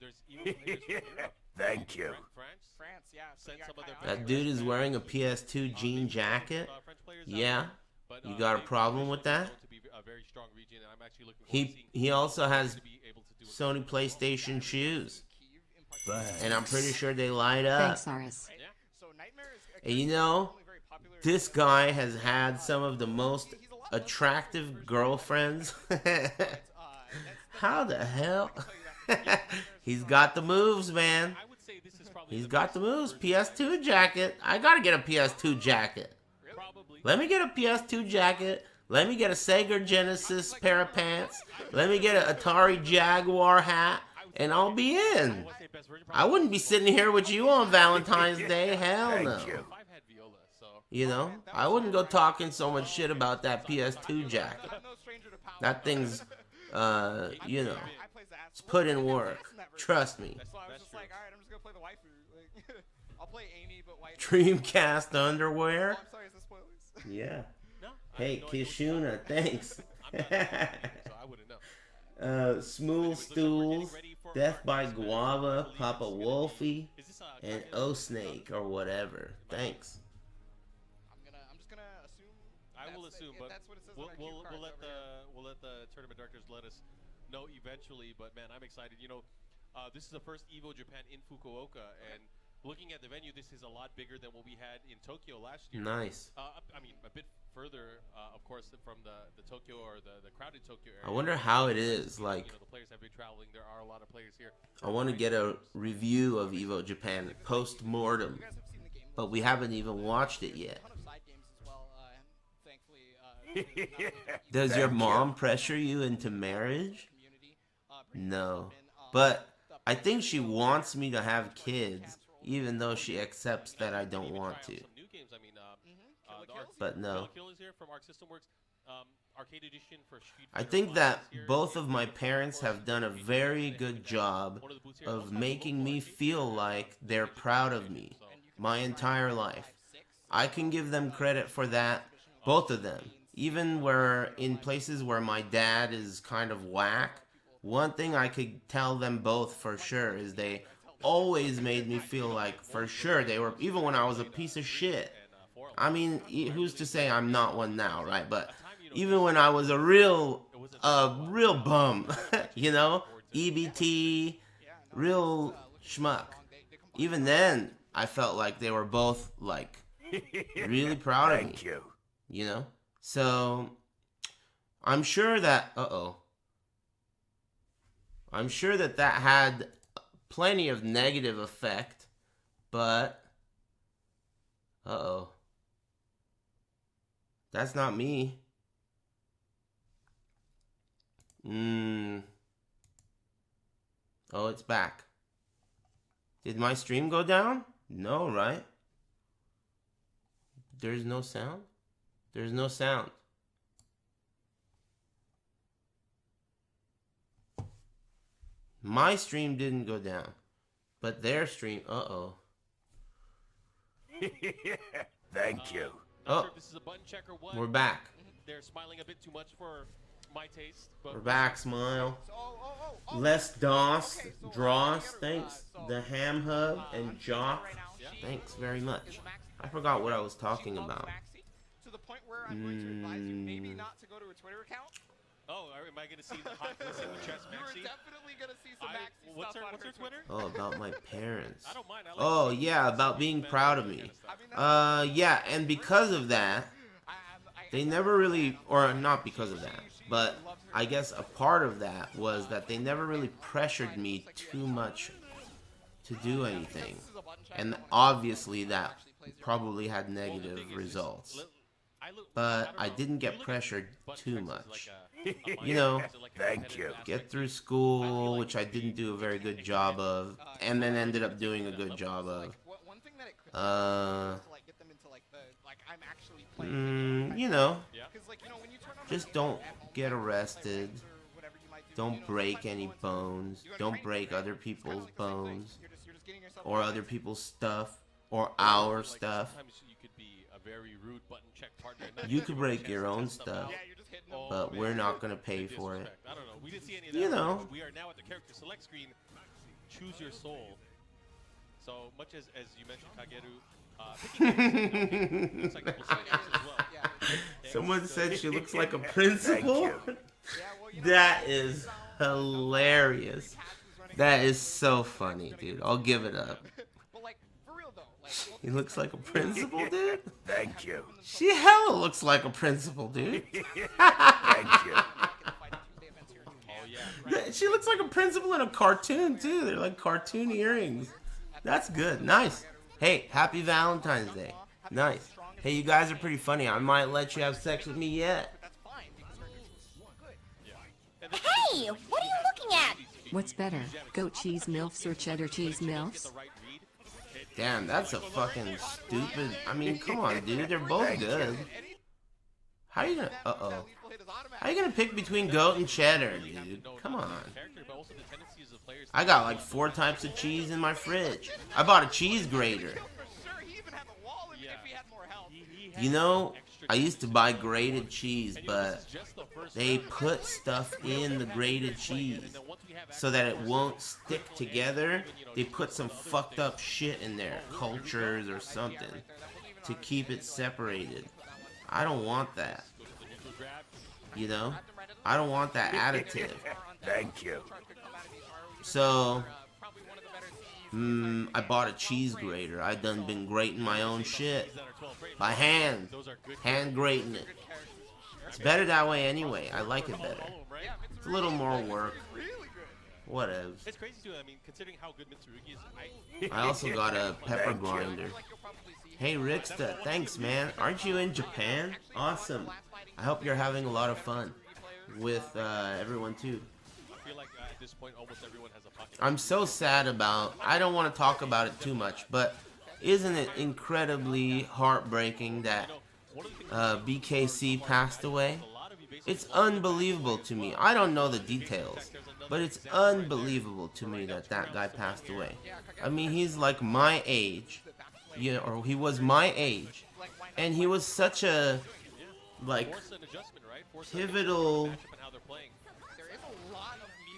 Speaker 12: There's even players from Europe.
Speaker 2: Thank you.
Speaker 13: France, yeah. So
Speaker 12: Sent some of their
Speaker 1: That dude is wearing a PS2 jean jacket. Yeah. You got a problem with that? He also has Sony PlayStation shoes. And I'm pretty sure they light up.
Speaker 3: Thanks, Aris.
Speaker 1: And you know, this guy has had some of the most attractive girlfriends. How the hell? He's got the moves, man. He's got the moves. PS2 jacket. I gotta get a PS2 jacket. Let me get a PS2 jacket. Let me get a Sega Genesis pair of pants. Let me get an Atari Jaguar hat. And I'll be in. I wouldn't be sitting here with you on Valentine's Day. Hell no. You know, I wouldn't go talking so much shit about that PS2 jacket. That thing's, you know, it's put in work. Trust me. Dreamcast underwear? Yeah. Hey, Kishuna, thanks. Smooth Stools, Death by Guava, Papa Wolfie, and O Snake or whatever. Thanks.
Speaker 13: I'm just gonna assume.
Speaker 12: I will assume, but we'll let the tournament directors let us know eventually. But man, I'm excited. You know, this is the first EVO Japan in Fukuoka, and looking at the venue, this is a lot bigger than what we had in Tokyo last year.
Speaker 1: Nice.
Speaker 12: I mean, a bit further, of course, from the Tokyo or the crowded Tokyo area.
Speaker 1: I wonder how it is. Like,
Speaker 12: you know, the players have been traveling. There are a lot of players here.
Speaker 1: I want to get a review of EVO Japan post-mortem, but we haven't even watched it yet. Does your mom pressure you into marriage? No. But I think she wants me to have kids, even though she accepts that I don't want to. But no. I think that both of my parents have done a very good job of making me feel like they're proud of me my entire life. I can give them credit for that, both of them. Even where in places where my dad is kind of whack, one thing I could tell them both for sure is they always made me feel like for sure they were, even when I was a piece of shit. I mean, who's to say I'm not one now, right? But even when I was a real bum, you know, EBT, real schmuck, even then I felt like they were both like really proud of me.
Speaker 2: Thank you.
Speaker 1: You know? So I'm sure that I'm sure that had plenty of negative effect, but that's not me. Oh, it's back. Did my stream go down? No, right? There's no sound? There's no sound. My stream didn't go down, but their stream,
Speaker 2: Thank you.
Speaker 1: Oh, we're back.
Speaker 12: They're smiling a bit too much for my taste. But
Speaker 1: we're back, Smile. Less DOS, Dross, thanks. The Ham Hub and Jock, thanks very much. I forgot what I was talking about.
Speaker 13: To the point where I'm going to advise you maybe not to go to a Twitter account.
Speaker 12: Oh, am I going to see the hot list in the chest Maxi?
Speaker 13: You're definitely going to see some Maxi
Speaker 12: what's
Speaker 13: stuff
Speaker 12: her Twitter?
Speaker 1: Oh, about my parents.
Speaker 12: I don't mind. I like
Speaker 1: oh, yeah, about being proud of me. Yeah, and because of that, they never really, or not because of that, but I guess a part of that was that they never really pressured me too much to do anything. And obviously that probably had negative results. But I didn't get pressured too much. You know,
Speaker 2: Thank you.
Speaker 1: get through school, which I didn't do a very good job of, and then ended up doing a good job of. You know, just don't get arrested. Don't break any bones. Don't break other people's bones. Or other people's stuff. Or our stuff. You could break your own stuff, but we're not going to pay for it. You know.
Speaker 12: choose your soul. So much as you mentioned, Kageru, looks like a as well.
Speaker 1: Someone said she looks like a principal. That is hilarious. That is so funny, dude. I'll give it up. He looks like a principal, dude.
Speaker 2: Thank you.
Speaker 1: She hella looks like a principal, dude.
Speaker 2: Thank you.
Speaker 1: She looks like a principal in a cartoon, too. They're like cartoon earrings. That's good. Nice. Hey, happy Valentine's Day. Nice. Hey, you guys are pretty funny. I might let you have sex with me yet.
Speaker 5: Hey, what are you looking at?
Speaker 3: What's better, goat cheese milfs or cheddar cheese milfs?
Speaker 1: Damn, that's a fucking stupid... I mean, come on, dude. They're both good. How you gonna... Uh-oh. How you gonna pick between goat and cheddar, dude? Come on. I got like 4 types of cheese in my fridge. I bought a cheese grater. You know, I used to buy grated cheese, but they put stuff in the grated cheese so that it won't stick together. They put some fucked up shit in there, cultures or something, to keep it separated. I don't want that. You know? I don't want that additive.
Speaker 2: Thank you.
Speaker 1: So, I bought a cheese grater. I done been grating my own shit. By hand. Hand grating it. It's better that way anyway. I like it better. It's a little more work. Whatever.
Speaker 12: It's crazy too. I mean, considering how good Mitsurugi is,
Speaker 1: I also got a pepper grinder. Hey Ricksta, thanks man. Aren't you in Japan? Awesome. I hope you're having a lot of fun with everyone too.
Speaker 12: I feel like at this point almost everyone has a pocket.
Speaker 1: I'm so sad about, I don't want to talk about it too much, but isn't it incredibly heartbreaking that BKC passed away? It's unbelievable to me. I don't know the details, but it's unbelievable to me that that guy passed away. I mean, he's like my age, you know, or he was my age, and he was such a like pivotal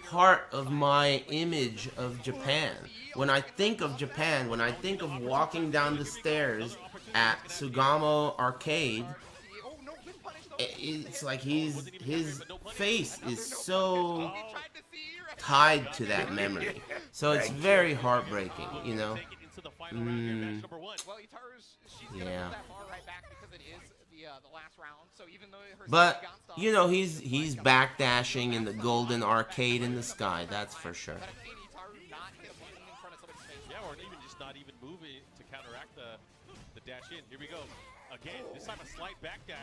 Speaker 1: part of my image of Japan. When I think of Japan, when I think of walking down the stairs at Sugamo Arcade, it's like his face is so tied to that memory. So it's very heartbreaking, you know. Yeah. But you know, he's backdashing in the golden arcade in the sky. That's for sure.
Speaker 12: Yeah, or even just not even moving to counteract the dash in. Here we go. Again, this time a slight back dash.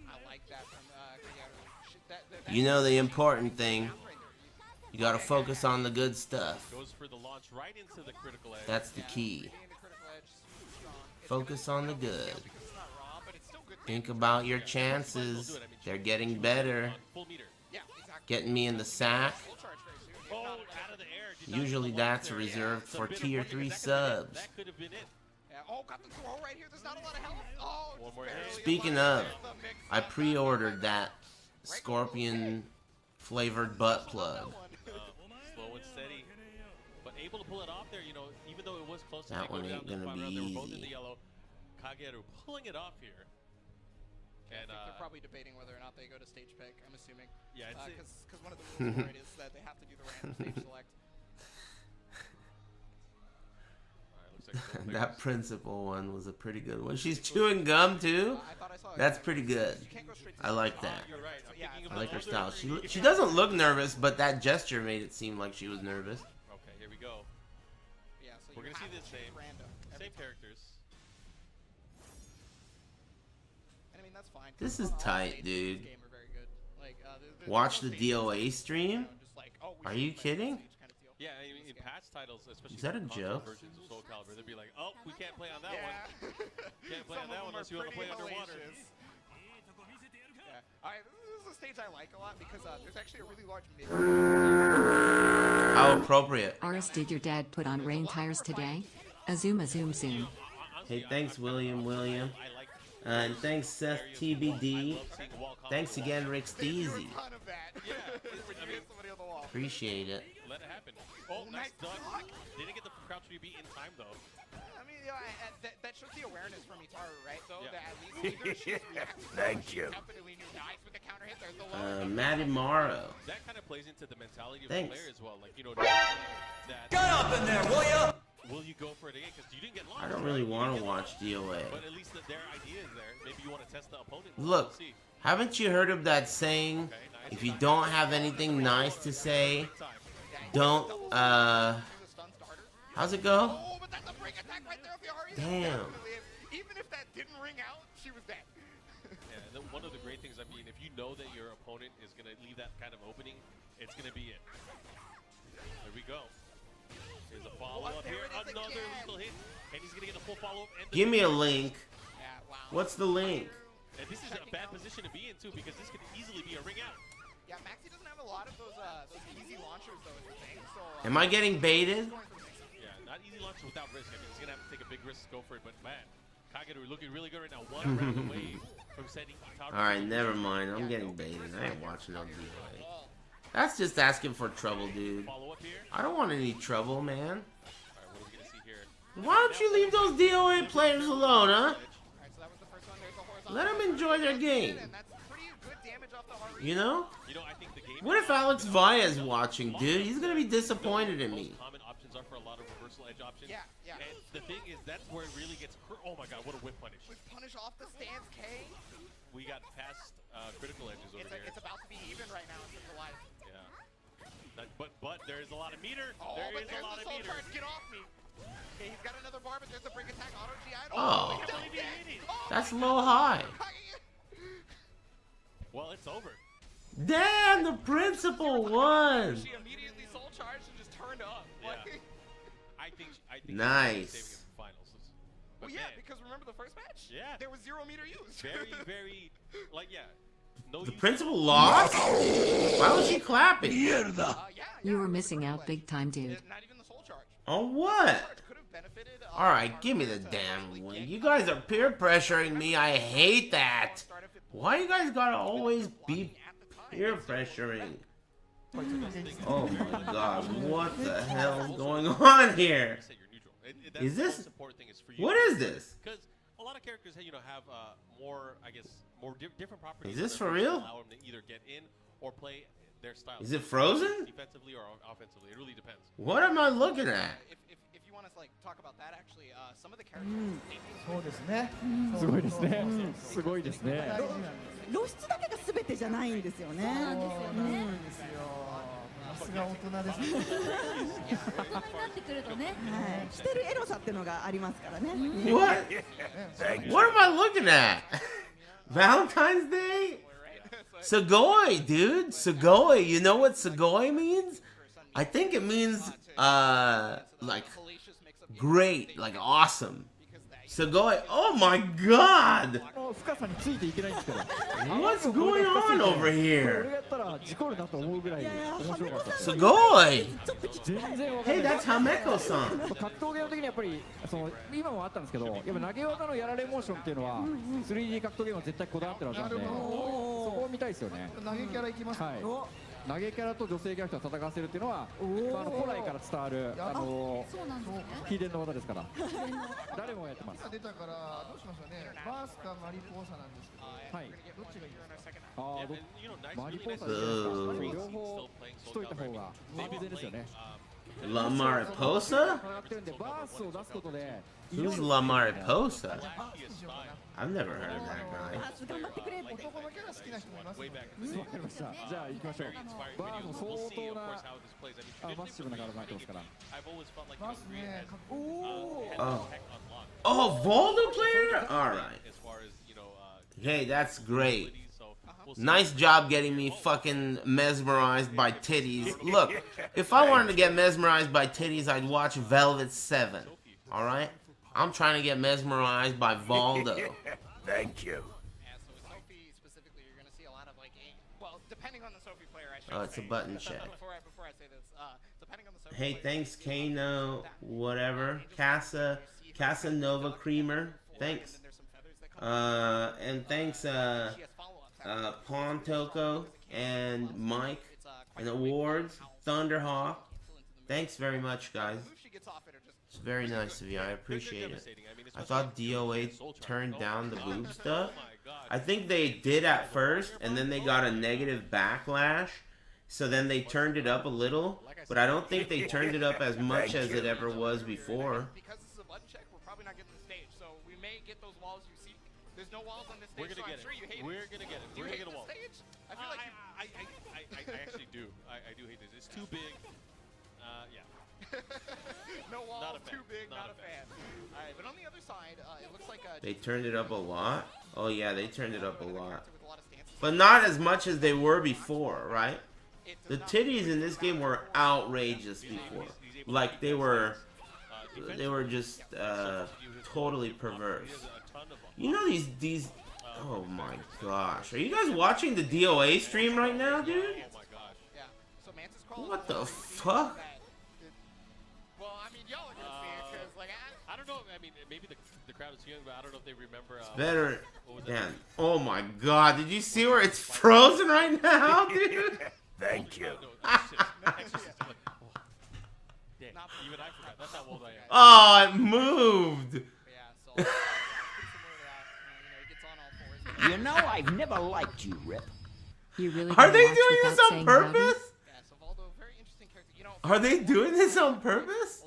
Speaker 13: I like that from
Speaker 1: You know the important thing. You gotta focus on the good stuff.
Speaker 12: Goes for the launch right into the critical edge.
Speaker 1: That's the key. Focus on the good. Think about your chances. They're getting better. Getting me in the sack. Usually that's reserved for tier 3 subs.
Speaker 12: That could have been it.
Speaker 13: Oh, got the throw right here. There's not a lot of help. Oh,
Speaker 1: Speaking of, I pre-ordered that scorpion flavored butt plug.
Speaker 12: Slow and steady, but able to pull it off there. You know, even though it was close to
Speaker 1: that one ain't gonna be
Speaker 12: they were both in the
Speaker 1: easy.
Speaker 12: yellow. Kageru pulling it off here.
Speaker 13: And I think they're probably debating whether or not they go to stage pick. I'm assuming.
Speaker 12: Yeah,
Speaker 13: because one of the rules for it is that they have to do the random stage select.
Speaker 1: That principal one was a pretty good one. She's chewing gum too. That's pretty good. I like that. I like her style. She doesn't look nervous, but that gesture made it seem like she was nervous.
Speaker 12: Okay, here we go.
Speaker 13: Yeah, so
Speaker 12: we're gonna see the same characters.
Speaker 13: And I mean that's fine.
Speaker 1: This is tight, dude. Watch the DOA stream? Are you kidding?
Speaker 12: Yeah, in past titles, especially
Speaker 1: is that a joke?
Speaker 12: Versions of Soul Calibur, they'd be like, "Oh, we can't play on that one. Can't play on that one unless you want to play underwater."
Speaker 13: Yeah. All right, this is a stage I like a lot because there's actually a really large mid.
Speaker 1: How appropriate.
Speaker 3: Aris, did your dad put on rain tires today? Azuma zoom zoom.
Speaker 1: Hey, thanks, William. And thanks, Seth TBD. Thanks again, Rick Steezy. Appreciate it.
Speaker 12: Let it happen. Oh, nice duck. They didn't get the crouch 3B in time, though.
Speaker 13: I mean, you know, that shows the awareness from Itaru, right? Though that at least either she's reacting.
Speaker 2: Thank you.
Speaker 13: Definitely knew nice with the counter hit. There's the low.
Speaker 1: Matty Morrow.
Speaker 12: That kind of plays into the mentality of
Speaker 1: Thanks.
Speaker 12: the player as well. Like, you know, that. Get up in there, will ya? Will you go for it again? Because you didn't get launched.
Speaker 1: I don't really want to watch DOA.
Speaker 12: But at least their idea is there. Maybe you want to test the opponent.
Speaker 1: Look, haven't you heard of that saying? If you don't have anything nice to say, don't, how's it go?
Speaker 13: Oh, but that's a break attack right there of Yari.
Speaker 1: Damn.
Speaker 13: Even if that didn't ring out, she was dead.
Speaker 12: Yeah, and one of the great things, I mean, if you know that your opponent is going to leave that kind of opening, it's going to be it. There we go. There's a follow-up here. Another lethal hit. And he's going to get a full follow-up.
Speaker 1: Give me a link.
Speaker 13: Yeah, wow.
Speaker 1: What's the link?
Speaker 12: And this is a bad position to be in, too, because this could easily be a ring out.
Speaker 13: Yeah, Maxi doesn't have a lot of those easy launchers, though, is the thing. So,
Speaker 1: Am I getting baited?
Speaker 12: Yeah, not easy launch without risk. I mean, he's going to have to take a big risk to go for it. But, man, Kageru looking really good right now. One round away from setting Itaru.
Speaker 1: Alright, never mind. I'm getting baited. I ain't watching no DOA. That's just asking for trouble, dude. I don't want any trouble, man. Why don't you leave those DOA players alone, huh? Let them enjoy their game. You know? What if Alex Vaya is watching, dude? He's gonna be disappointed in me.
Speaker 12: Common options are for a lot of reversal edge options.
Speaker 13: Yeah, yeah.
Speaker 12: And the thing is, that's where it really gets hurt. Oh my god, what a whip punish.
Speaker 13: Whip punish off the stance, K.
Speaker 12: We got past critical edges over here.
Speaker 13: It's about to be even right now in terms of life.
Speaker 12: Yeah. But there's a lot of meter.
Speaker 13: Oh,
Speaker 12: there
Speaker 13: but
Speaker 12: is
Speaker 13: there's
Speaker 12: a lot
Speaker 13: the
Speaker 12: of
Speaker 13: soul
Speaker 12: meter.
Speaker 13: charge. Get off me. Okay, he's got another bar, but there's a break attack. Auto GI.
Speaker 1: Oh.
Speaker 12: I can't believe he hit it.
Speaker 1: That's low high.
Speaker 12: Well, it's over.
Speaker 1: Damn, the principal won.
Speaker 13: She immediately soul charged and just turned up.
Speaker 12: Yeah.
Speaker 13: Like,
Speaker 12: I think
Speaker 1: Nice.
Speaker 12: she's saving it for finals.
Speaker 13: well, yeah, because remember the first match?
Speaker 12: Yeah.
Speaker 13: There was 0 meter used.
Speaker 12: Very, like, yeah. No
Speaker 1: The
Speaker 12: use.
Speaker 1: principal lost? Why was she clapping?
Speaker 3: You were missing out big time, dude.
Speaker 13: Not even the soul charge.
Speaker 1: On what?
Speaker 13: Could have benefited.
Speaker 1: Alright, give me the damn win. You guys are peer pressuring me. I hate that. Why you guys gotta always be peer pressuring? Oh my god, what the hell is going on here? Is this... What is this?
Speaker 12: Because a lot of characters, you know, have more, I guess, different properties.
Speaker 1: Is this
Speaker 12: that
Speaker 1: for real?
Speaker 12: Allow them to either get in or play their style.
Speaker 1: Is it frozen?
Speaker 12: Defensively or offensively, it really depends.
Speaker 1: What am I looking at?
Speaker 13: If you want to like talk about that, actually, some of the characters.
Speaker 14: そうですね。
Speaker 4: すごいですね。すごいですね。
Speaker 14: 露出だけが全てじゃないんですよね。そうなんですよね。さすが大人ですね。大人になってくるとね。はい。してるエロさってのがありますからね。
Speaker 1: What? What am I looking at? Valentine's Day? Sugoi, dude. Sugoi. You know what Sugoi means? I think it means, like, great, like awesome. Sugoi. Oh my god! What's going on over here? Sugoi! Hey, that's Hameko-san.
Speaker 4: 格闘ゲーム的にやっぱり今もあったんですけど、やっぱ投げ技のやられモーションっていうのは 3D 格闘ゲームは絶対こだわってるはずなんで、そこを見たいですよね。投げキャラいきます。はい。投げキャラと女性キャラクターを戦わせるっていうのは、古来から伝わる秘伝の技ですから。誰もやってます。出たからどうしましょうね。バースかマリポーサなんですけど。はい。どっちがいいですか。ああ、マリポーサ両方しといた方が安全ですよね。
Speaker 1: La Mariposa? Who's La Mariposa? I've never heard of that guy.
Speaker 4: じゃあ行きましょう。バーも相当なマッシブな体になってますから。
Speaker 1: Oh, Voldo player? Alright. Hey, that's great. Nice job getting me fucking mesmerized by titties. Look, if I wanted to get mesmerized by titties, I'd watch Velvet 7. Alright? I'm trying to get mesmerized by Voldo.
Speaker 2: Thank you.
Speaker 13: Sophie specifically, you're going to see a lot of like, well, depending on the Sophie player, I should
Speaker 1: Oh, it's a button check.
Speaker 13: Before I say this, depending on the Sophie
Speaker 1: Hey,
Speaker 13: player,
Speaker 1: thanks, Kano, whatever. Casanova Creamer. Thanks. And thanks, Pawn Toko and Mike and Awards, Thunderhawk. Thanks very much, guys. It's very nice of you. I appreciate it. I thought DOA turned down the boob stuff. I think they did at first, and then they got a negative backlash. So then they turned it up a little, but I don't think they turned it up as much as it ever was before.
Speaker 13: Because this is a button check, we're probably not getting the stage, so we may get those walls you seek. There's no walls on this stage,
Speaker 12: We're gonna get it. We're gonna get it. We're gonna get a wall.
Speaker 13: I feel like
Speaker 12: I actually do. I do hate this. It's too big. Yeah.
Speaker 13: no walls,
Speaker 12: Not a fan.
Speaker 13: too big, not a fan. All right, but on the other side, it looks like
Speaker 1: They turned it up a lot? Oh yeah, they turned it up a lot. But not as much as they were before, right? The titties in this game were outrageous before. Like they were just totally perverse. You know these oh my gosh. Are you guys watching the DOA stream right now, dude? What the fuck?
Speaker 13: Well, I mean, y'all are gonna see it because, like,
Speaker 12: I don't know. I mean, maybe the crowd is young, but I don't know if they remember.
Speaker 1: Better. Damn. Oh my god. Did you see where it's frozen right now, dude?
Speaker 2: Thank you.
Speaker 12: Even I forgot. That's how old I am.
Speaker 1: Oh, it moved.
Speaker 7: You know, I've never liked you, Rip.
Speaker 3: You really
Speaker 1: Are they
Speaker 3: watch
Speaker 1: doing
Speaker 3: without
Speaker 1: this on
Speaker 3: saying
Speaker 1: purpose?
Speaker 3: howdy?
Speaker 1: Are they doing this on purpose?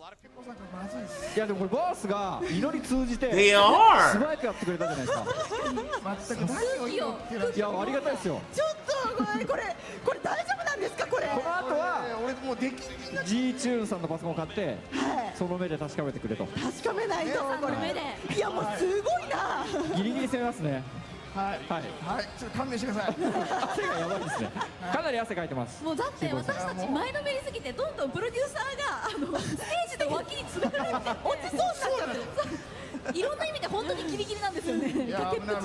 Speaker 4: いやでもこれボスが祈り通じて
Speaker 1: They are.
Speaker 4: 素早くやってくれたじゃないですか。全く何を祈ってる。いやありがたいですよ。
Speaker 14: ちょっとこれ大丈夫なんですかこれ。
Speaker 4: この後は
Speaker 14: 俺もうでき
Speaker 4: G チューンさんのパソコンを買ってその目で確かめてくれと。
Speaker 14: 確かめないとこれ。いやもうすごいな。
Speaker 4: ギリギリ攻めますね。
Speaker 14: はいちょっと勘弁してください。
Speaker 4: 汗がやばいですね。かなり汗かいてます。
Speaker 15: もうだって私たち前のめりすぎてどんどんプロデューサーがステージの脇に詰められて落ちそうになっちゃってる。いろんな意味で本当にギリギリなんですよね。
Speaker 14: いや危ない。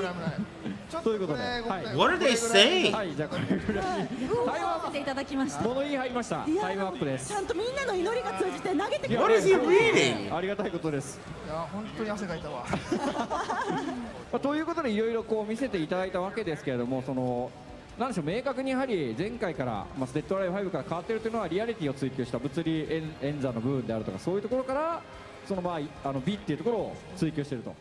Speaker 4: ということで、はい。
Speaker 1: What are they saying?
Speaker 4: はい、じゃあこれぐらいに
Speaker 15: タイムアップしていただきました。
Speaker 4: 物言い入りました。タイムアップです。
Speaker 14: ちゃんとみんなの祈りが通じて投げてくれる。
Speaker 1: What is he reading?
Speaker 4: ありがたいことです。
Speaker 14: いや本当に汗かいたわ。
Speaker 4: ということでいろいろこう見せていただいたわけですけれども、そのなんでしょう、明確にやはり前回からスデッドライブ5から変わっているというのはリアリティを追求した物理演算の部分であるとかそういうところからその美っていうところを追求していると。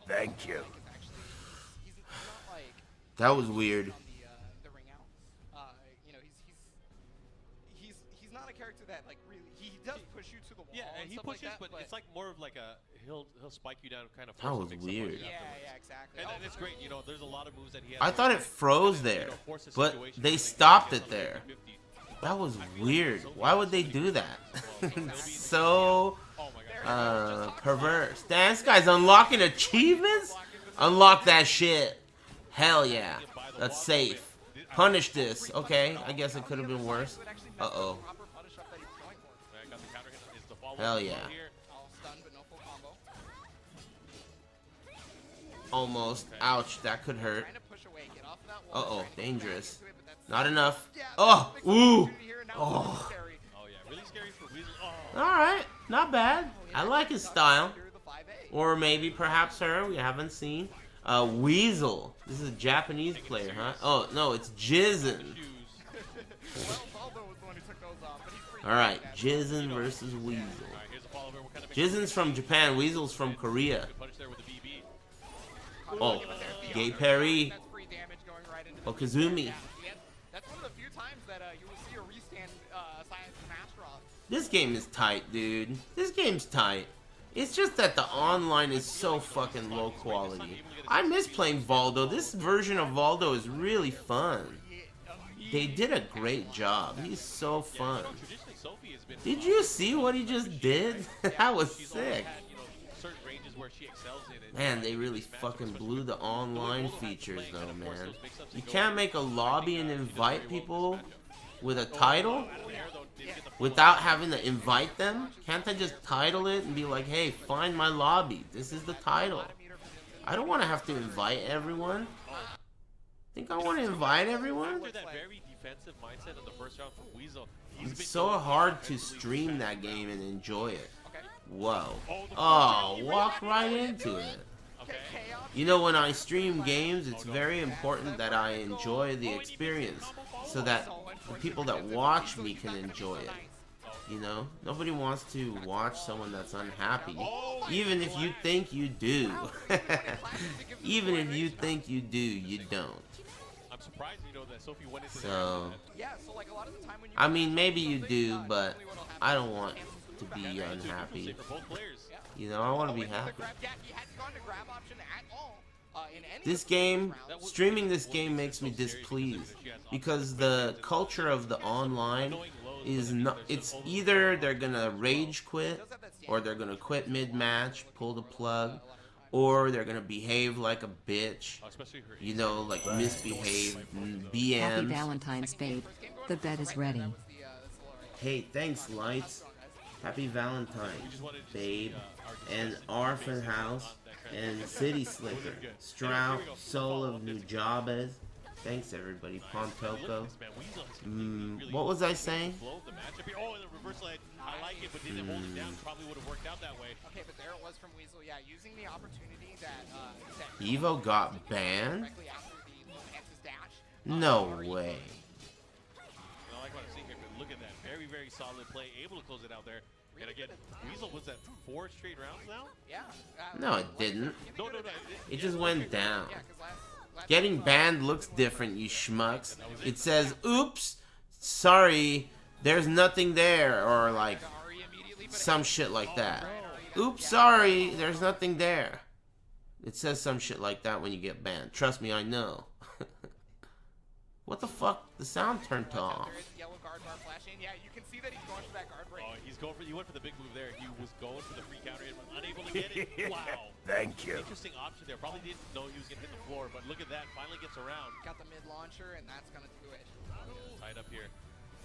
Speaker 2: Thank you.
Speaker 1: That was weird.
Speaker 13: He's not a character that like really he does push you to the wall.
Speaker 12: Yeah, and he pushes,
Speaker 13: like that,
Speaker 12: but it's like more of like a he'll spike you down kind of.
Speaker 1: That was weird.
Speaker 13: Yeah, exactly.
Speaker 12: And it's great. You know, there's a lot of moves that he has.
Speaker 1: I thought it froze there, but they stopped it there. That was weird. Why would they do that? So perverse. Damn, this guy's unlocking achievements? Unlock that shit. Hell yeah. That's safe. Punish this. Okay, I guess it could have been worse. Uh-oh. Hell yeah. Almost. Ouch, that could hurt. Uh-oh, dangerous. Not enough. Oh! Ooh! Oh! Alright, not bad. I like his style. Or maybe, perhaps her, we haven't seen. Weasel. This is a Japanese player, huh? Oh, no, it's Jizen. Alright, Jizen versus Weasel. Jizen's from Japan, Weasel's from Korea. Oh, Gay Perry. Okazumi. This game is tight, dude. This game's tight. It's just that the online is so fucking low quality. I miss playing Valdo. This version of Valdo is really fun. They did a great job. He's so fun. Did you see what he just did? That was sick. Man, they really fucking blew the online features though, man. You can't make a lobby and invite people with a title without having to invite them? Can't I just title it and be like, hey, find my lobby. This is the title. I don't want to have to invite everyone. Think I want to invite everyone? It's so hard to stream that game and enjoy it. Whoa. Oh, walked right into it. You know, when I stream games, it's very important that I enjoy the experience so that the people that watch me can enjoy it. You know, nobody wants to watch someone that's unhappy, even if you think you do. Even if you think you do, you don't.
Speaker 12: I'm surprised, you know, that Sophie went into
Speaker 1: So,
Speaker 13: Yeah, so like a lot of the time when you
Speaker 1: I mean, maybe you do, but I don't want to be unhappy. You know, I want to be happy. This game, streaming this game makes me displeased because the culture of the online is not, it's either they're gonna rage quit or they're gonna quit mid-match, pull the plug, or they're gonna behave like a bitch, you know, like misbehave,
Speaker 3: Happy
Speaker 1: BMs.
Speaker 3: Valentine's, babe. The bed is ready.
Speaker 1: Hey, thanks, Lights. Happy Valentine's, babe. And Orphan House, and City Slicker, Strout, Soul of Nujabes. Thanks, everybody. Pontoko. What was I saying?
Speaker 12: Oh, in the reversal edge. I like it, but didn't hold it down. Probably would have worked out that way.
Speaker 13: Okay, but there it was from Weasel. Yeah, using the opportunity that
Speaker 1: Evo got banned?
Speaker 13: directly after the Lumantis dash.
Speaker 1: No way.
Speaker 12: I like what I'm seeing here, but look at that. Very, very solid play. Able to close it out there. And again, Weasel was at 4 straight rounds now?
Speaker 13: Yeah.
Speaker 1: No, it didn't.
Speaker 12: No.
Speaker 1: It just went down. Getting banned looks different, you schmucks. It says, oops, sorry, there's nothing there, or like some shit like that. Oops, sorry, there's nothing there. It says some shit like that when you get banned. Trust me, I know. What the fuck? The sound turned off.
Speaker 13: Yellow guard bar flashing. Yeah, you can see that he's going for that guard break.
Speaker 12: Oh, he went for the big move there. He was going for the free counter and was unable to get it. Wow.
Speaker 2: Thank you.
Speaker 12: Interesting option there. Probably didn't know he was going to hit the floor, but look at that. Finally gets around.
Speaker 13: Got the mid launcher, and that's going to do it.
Speaker 12: Tied up here.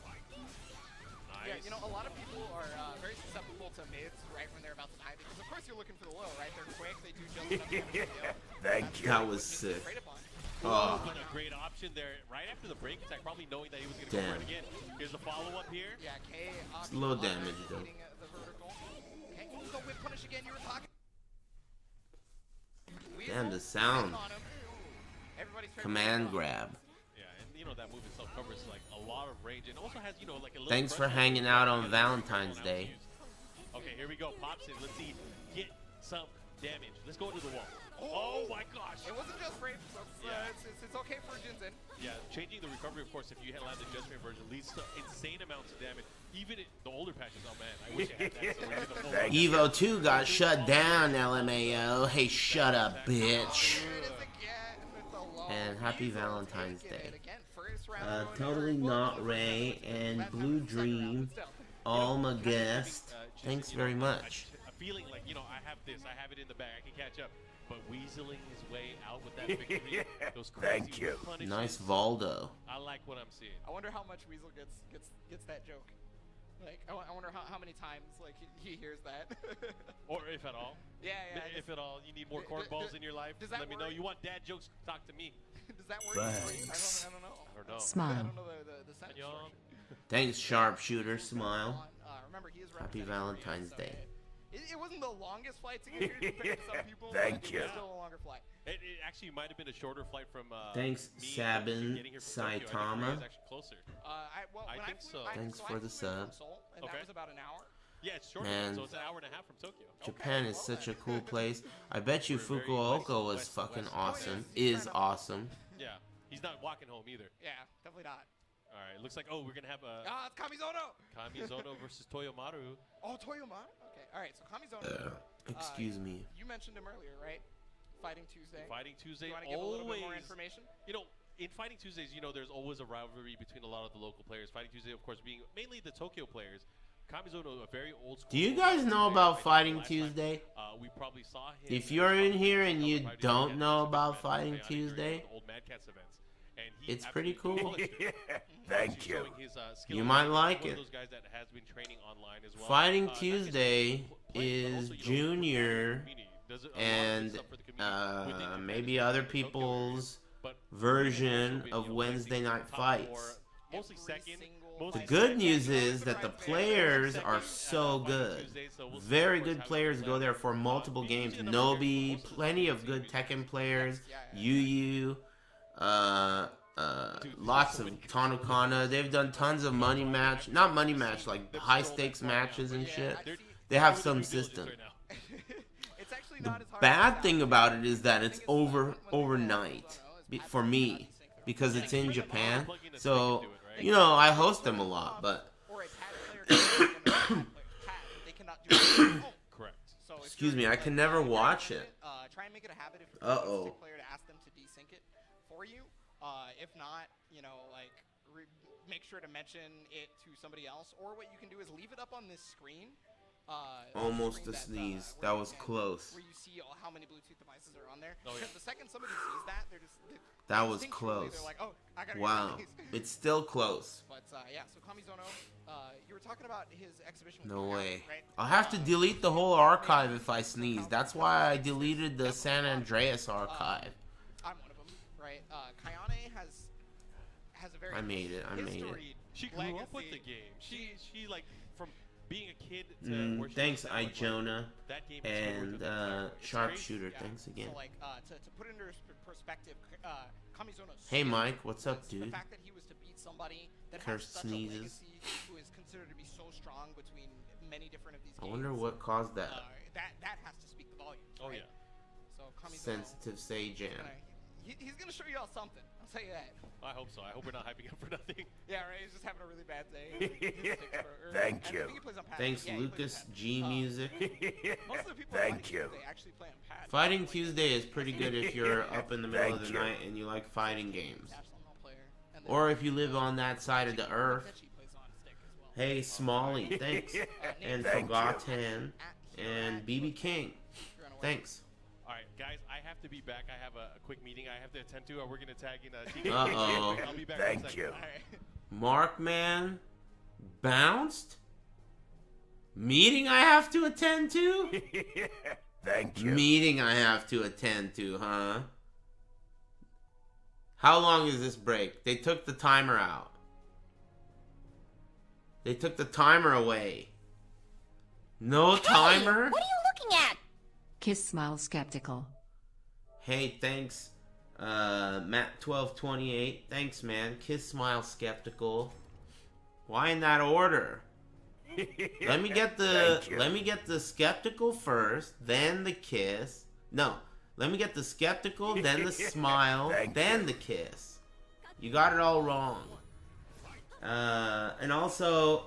Speaker 12: Nice.
Speaker 13: Yeah, you know, a lot of people are very susceptible to mids right when they're about to die because, of course, you're looking for the low, right? They're quick. They do just enough damage to deal.
Speaker 2: Thank you.
Speaker 1: That was sick.
Speaker 12: Oh, what a great option there. Right after the break attack, probably knowing that he was going to go for it again. Here's the follow-up here.
Speaker 13: Yeah, K.
Speaker 1: It's low damage, though.
Speaker 13: The vertical. Okay, the whip punish again. You were talking.
Speaker 1: Damn, the sound. Command grab.
Speaker 12: Yeah, and you know that move itself covers like a lot of range and also has, you know, like a little.
Speaker 1: Thanks for hanging out on Valentine's Day.
Speaker 12: Okay, here we go. Pops in. Let's see. Get some damage. Let's go into the wall. Oh my gosh!
Speaker 13: It wasn't just frame, so it's okay for Jinzen.
Speaker 12: Yeah, changing the recovery, of course, if you land the just frame version, leads to insane amounts of damage. Even the older patches, oh man, I wish I had that. So we're in the full
Speaker 1: Evo 2 got shut down, LMAO. Hey, shut up, bitch. And happy Valentine's Day. Totally Not Ray and Blue Dream, all my guest. Thanks very much.
Speaker 12: I'm feeling like, you know, I have this, I have it in the bag, I can catch up. But weaseling his way out with that victory, those
Speaker 2: Thank you.
Speaker 1: Nice Valdo.
Speaker 12: I like what I'm seeing.
Speaker 13: I wonder how much Weasel gets that joke. Like, I wonder how many times like he hears that.
Speaker 12: Or if at all.
Speaker 13: Yeah.
Speaker 12: If at all, you need more cornballs in your life. Let me know. You want dad jokes? Talk to me.
Speaker 13: Does that work? I don't know.
Speaker 12: I don't know.
Speaker 3: Smile.
Speaker 13: I don't know the sentence.
Speaker 1: Thanks, Sharpshooter. Smile.
Speaker 13: Remember, he is
Speaker 1: Happy Valentine's Day.
Speaker 13: It wasn't the longest flight to get here compared to some people.
Speaker 2: Thank
Speaker 13: but
Speaker 2: you.
Speaker 13: It was still a longer flight.
Speaker 12: It actually might have been a shorter flight from.
Speaker 1: Thanks, Sabin Saitama.
Speaker 12: I think so.
Speaker 1: Thanks for the sub.
Speaker 13: And that was about an hour.
Speaker 12: Yeah, it's shorter,
Speaker 1: Man,
Speaker 12: so it's an hour and a half from Tokyo.
Speaker 1: Japan is such a cool place. I bet you Fukuoka was fucking awesome. Is awesome.
Speaker 12: Yeah, he's not walking home either.
Speaker 13: Yeah, definitely not.
Speaker 12: All right, looks like, we're going to have a...
Speaker 13: it's Kamizono!
Speaker 12: Kamizono versus Toyomaru.
Speaker 13: Oh, Toyomaru? Okay, all right, so Kamizono.
Speaker 1: Excuse me.
Speaker 13: You mentioned him earlier, right? Fighting Tuesday.
Speaker 12: Fighting Tuesday,
Speaker 13: you want to give a little bit more information?
Speaker 12: You know, in Fighting Tuesdays, you know, there's always a rivalry between a lot of the local players. Fighting Tuesday, of course, being mainly the Tokyo players. Kamizono, a very old school.
Speaker 1: Do you guys know about Fighting Tuesday?
Speaker 12: We probably saw him.
Speaker 1: If you're in here and you don't know about Fighting Tuesday,
Speaker 12: old Mad Cats events.
Speaker 1: it's pretty cool.
Speaker 2: Thank you.
Speaker 1: You might like it.
Speaker 12: Those guys that has been training online as well.
Speaker 1: Fighting Tuesday is Junior and maybe other people's version of Wednesday Night Fights.
Speaker 12: Mostly second, most
Speaker 1: The good news is that the players are so good. Very good players go there for multiple games. Nobi, plenty of good Tekken players. Yu, lots of Tanukana. They've done tons of money match, not money match, like high stakes matches and shit. They have some system. The bad thing about it is that it's overnight for me because it's in Japan. So, you know, I host them a lot, but excuse me, I can never watch it.
Speaker 13: Try and make it a habit if you're
Speaker 1: Uh-oh.
Speaker 13: a player to ask them to desync it for you. If not, you know, like make sure to mention it to somebody else. Or what you can do is leave it up on this screen.
Speaker 1: Almost a sneeze. That was close.
Speaker 13: Where you see how many Bluetooth devices are on there.
Speaker 12: Oh, yeah.
Speaker 13: Because the second somebody sees that, they're just
Speaker 1: That was close.
Speaker 13: They're like, oh, I gotta
Speaker 1: Wow.
Speaker 13: get these.
Speaker 1: It's still close.
Speaker 13: But yeah, so Kamizono, you were talking about his exhibition. With
Speaker 1: No
Speaker 13: Kyle,
Speaker 1: way.
Speaker 13: right?
Speaker 1: I'll have to delete the whole archive if I sneeze. That's why I deleted the San Andreas archive.
Speaker 13: I'm one of them, right? Kayane has a very.
Speaker 1: I made it. I made it.
Speaker 12: She grew up with the game. She like from being a kid to where she
Speaker 1: Thanks,
Speaker 12: is now, like,
Speaker 1: Ijonah
Speaker 12: that game is
Speaker 1: and
Speaker 12: huge. It's
Speaker 1: Sharpshooter.
Speaker 12: crazy.
Speaker 1: Thanks again.
Speaker 13: So like to put it into perspective, Kamizono.
Speaker 1: Hey Mike, what's up,
Speaker 13: The
Speaker 1: dude?
Speaker 13: fact that he was to beat somebody that
Speaker 1: Cursed
Speaker 13: has such
Speaker 1: sneezes.
Speaker 13: a legacy, who is considered to be so strong between many different of these
Speaker 1: I
Speaker 13: games.
Speaker 1: wonder what caused that.
Speaker 13: That has to speak the volumes.
Speaker 12: Oh
Speaker 13: right?
Speaker 12: yeah.
Speaker 13: So Kamizono,
Speaker 1: Sensitive Say Jam.
Speaker 13: he's gonna show you all something. I'll tell you that.
Speaker 12: I hope so. I hope we're not hyping up for nothing.
Speaker 13: Yeah, right. He's just having a really bad day.
Speaker 2: Thank
Speaker 13: I
Speaker 2: you.
Speaker 13: think he plays on pad.
Speaker 1: Thanks,
Speaker 13: Yeah, he plays
Speaker 1: Lucas
Speaker 13: on pad.
Speaker 1: G Music.
Speaker 13: Most of the people
Speaker 2: Thank
Speaker 13: on
Speaker 2: you.
Speaker 13: Tuesday actually play on pad.
Speaker 1: Fighting Tuesday is pretty good if you're up in the middle of
Speaker 2: Thank
Speaker 1: the
Speaker 2: you.
Speaker 1: night and you like fighting games.
Speaker 13: National player. And then
Speaker 1: Or if you live on that side of the earth.
Speaker 13: Tetchy plays on stick as well.
Speaker 1: Hey, Smalley, thanks. And
Speaker 2: Thank you.
Speaker 1: Forgotten. And BB King. Thanks.
Speaker 12: All right, guys, I have to be back. I have a quick meeting I have to attend to. We're gonna tag in.
Speaker 1: Uh-oh.
Speaker 12: I'll be back in a
Speaker 2: Thank
Speaker 12: second.
Speaker 2: you.
Speaker 13: All right.
Speaker 1: Markman bounced? Meeting I have to attend to?
Speaker 2: Thank you.
Speaker 1: Meeting I have to attend to, huh? How long is this break? They took the timer out. They took the timer away. No timer?
Speaker 5: What are you looking at?
Speaker 3: Kiss smile skeptical.
Speaker 1: Hey, thanks, Matt1228. Thanks, man. Kiss, smile, skeptical. Why in that order? Let me get the skeptical first, then the kiss. No, let me get the skeptical, then the smile, then the kiss. You got it all wrong. And also,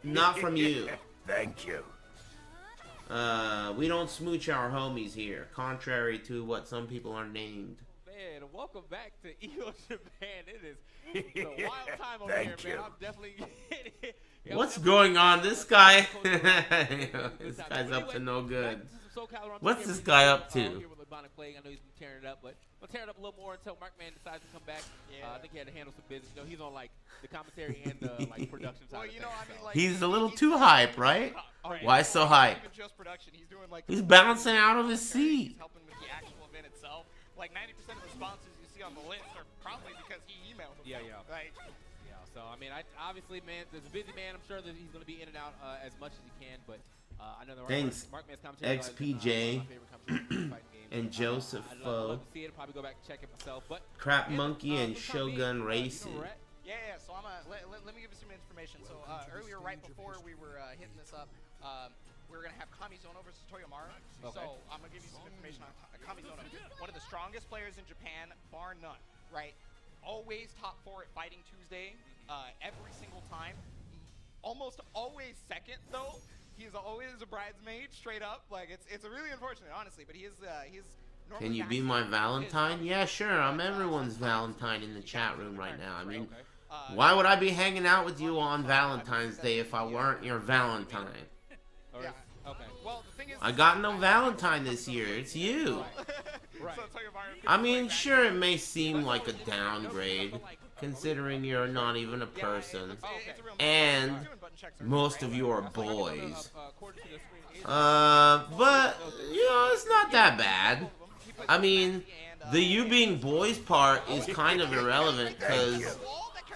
Speaker 1: not from you.
Speaker 2: Thank you.
Speaker 1: We don't smooch our homies here, contrary to what some people are named.
Speaker 10: Man, welcome back to EVO Japan. It is a wild time over
Speaker 2: Thank
Speaker 10: here, man.
Speaker 2: you.
Speaker 10: I'm definitely.
Speaker 1: What's going on? This guy, this guy's up to no good. What's this guy up to?
Speaker 10: I know he's been tearing it up, but we'll tear it up a little more until Markman decides to come back. I think he had to handle some business. You know, he's on like the commentary and the like production side.
Speaker 13: Well, you know, I mean, like
Speaker 1: He's a little too hype, right?
Speaker 13: Right.
Speaker 1: Why so hype?
Speaker 13: Even just production, he's doing like.
Speaker 1: He's bouncing out of his seat.
Speaker 13: He's helping with the actual event itself. Like 90% of the responses you see on the list are probably because he emailed them.
Speaker 10: Yeah, yeah.
Speaker 13: Like,
Speaker 10: Yeah, so I mean, obviously, man, there's a busy man. I'm sure that he's going to be in and out as much as he can, but I know the
Speaker 1: Thanks,
Speaker 10: Markman's commentary
Speaker 1: XPJ and Joseph
Speaker 10: I'd
Speaker 1: Foe,
Speaker 10: love to see it. Probably go back and check it myself, but
Speaker 1: Crap Monkey, and Shogun Racing.
Speaker 13: yeah. So I'm let me give you some information. So earlier, right before we were hitting this up, we were gonna have Kamizono versus Toyomaru.
Speaker 10: Okay.
Speaker 13: So I'm gonna give you some information on Kamizono. One of the strongest players in Japan, bar none. Right? Always top 4 at Fighting Tuesday, every single time. Almost always second though. He's always a bridesmaid, straight up. Like it's really unfortunate, honestly. But he's
Speaker 1: Can you be my Valentine? Yeah, sure. I'm everyone's Valentine in the chat room right now. I mean, why would I be hanging out with you on Valentine's Day if I weren't your Valentine?
Speaker 10: Yeah. Okay.
Speaker 13: Well, the thing is,
Speaker 1: I got no Valentine this year. It's you. I mean, sure, it may seem like a downgrade, considering you're not even a person, and most of you are boys. But, you know, it's not that bad. I mean, the you being boys part is kind of irrelevant, because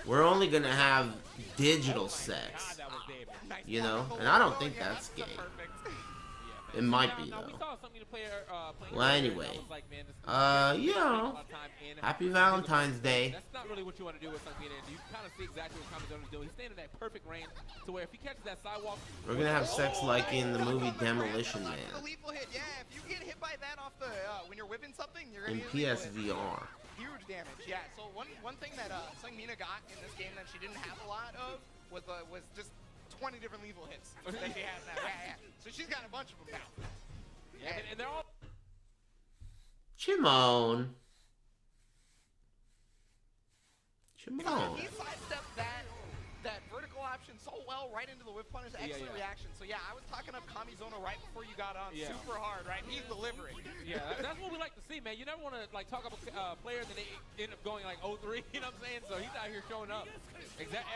Speaker 1: we're only gonna have digital sex, you know, and I don't think that's gay. It might be though. Well, anyway, you know, happy Valentine's Day.
Speaker 10: That's not really what you want to do with something. You kind of see exactly what Kamizono's doing. He's staying in that perfect range to where if he catches that sidewalk,
Speaker 1: we're gonna have sex like in the movie Demolition Man.
Speaker 13: Yeah, if you get hit by that off the when you're whipping something, you're
Speaker 1: In
Speaker 13: gonna
Speaker 1: PSVR.
Speaker 13: huge damage. Yeah. So one thing that Sungmina got in this game that she didn't have a lot of was just 20 different lethal hits that she has now. Yeah. So she's got a bunch of them now.
Speaker 10: Yeah, and they're all.
Speaker 1: Chimone.
Speaker 13: He sidestepped that vertical option so well right into the whip punish. Excellent reaction. So yeah, I was talking up Kamizono right before you got on super hard, right? He's delivering.
Speaker 10: Yeah, that's what we like to see, man. You never want to like talk about players and they end up going like 0-3. You know what I'm saying? So he's out here showing up.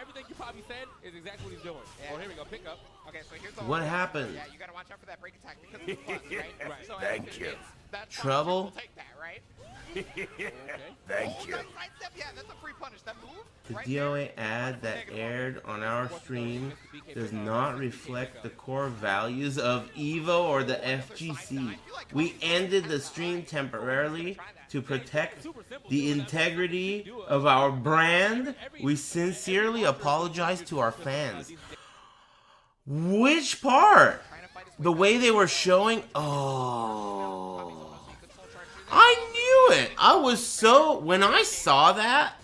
Speaker 10: Everything you probably said is exactly what he's doing. Yeah. Oh, here we go. Pick up.
Speaker 13: Okay, so here's the
Speaker 1: What happened?
Speaker 13: Yeah, you got to watch out for that break attack because of the plus, right? So
Speaker 2: Thank you.
Speaker 1: Trouble?
Speaker 13: Take that, right?
Speaker 2: Thank you.
Speaker 13: Yeah, that's a free punish. That move.
Speaker 1: The DOA ad that aired on our stream does not reflect the core values of EVO or the FGC. We ended the stream temporarily to protect the integrity of our brand. We sincerely apologize to our fans. Which part? The way they were showing? Oh. I knew it. I was so... When I saw that,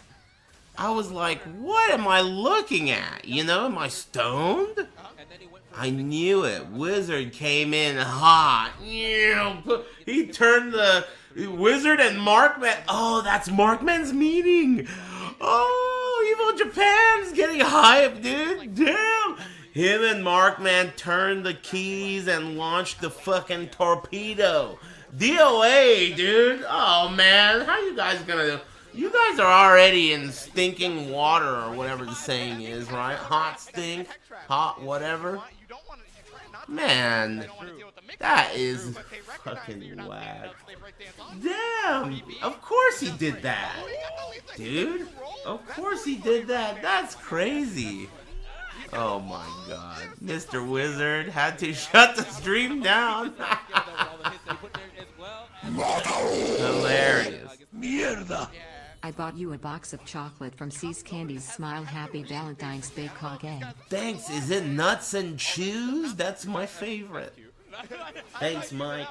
Speaker 1: I was like, what am I looking at? You know, am I stoned? I knew it. Wizard came in hot. He turned the Wizard and Markman. Oh, that's Markman's meeting. Oh, EVO Japan's getting hyped, dude. Damn. Him and Markman turned the keys and launched the fucking torpedo. DOA, dude. Oh, man. How you guys gonna... You guys are already in stinking water or whatever the saying is, right? Hot stink. Hot whatever. Man. That is fucking whack. Damn. Of course he did that. Dude. Of course he did that. That's crazy. Oh my god. Mr. Wizard had to shut the stream down. Hilarious. Mierda.
Speaker 3: I bought you a box of chocolate from C's Candy's Smile Happy Valentine's Day Kage.
Speaker 1: Thanks. Is it nuts and chews? That's my favorite. Thanks, Mike.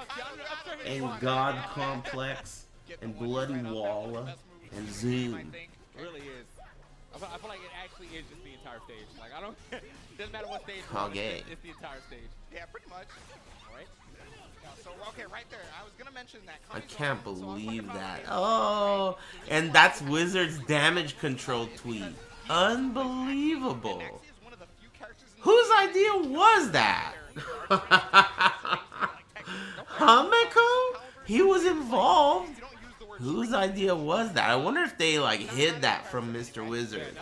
Speaker 1: And God Complex. And Bloody Walla. And Zoom.
Speaker 10: Really is. I feel like it actually is just the entire stage. Like, I don't... doesn't matter what stage
Speaker 1: Kage.
Speaker 10: it's the entire stage.
Speaker 13: Yeah, pretty much. Alright. So, okay, right there. I was going to mention that.
Speaker 1: I can't believe that. Oh, and that's Wizard's damage control tweet. Unbelievable. Whose idea was that? Hameko? He was involved. Whose idea was that? I wonder if they like hid that from Mr. Wizard.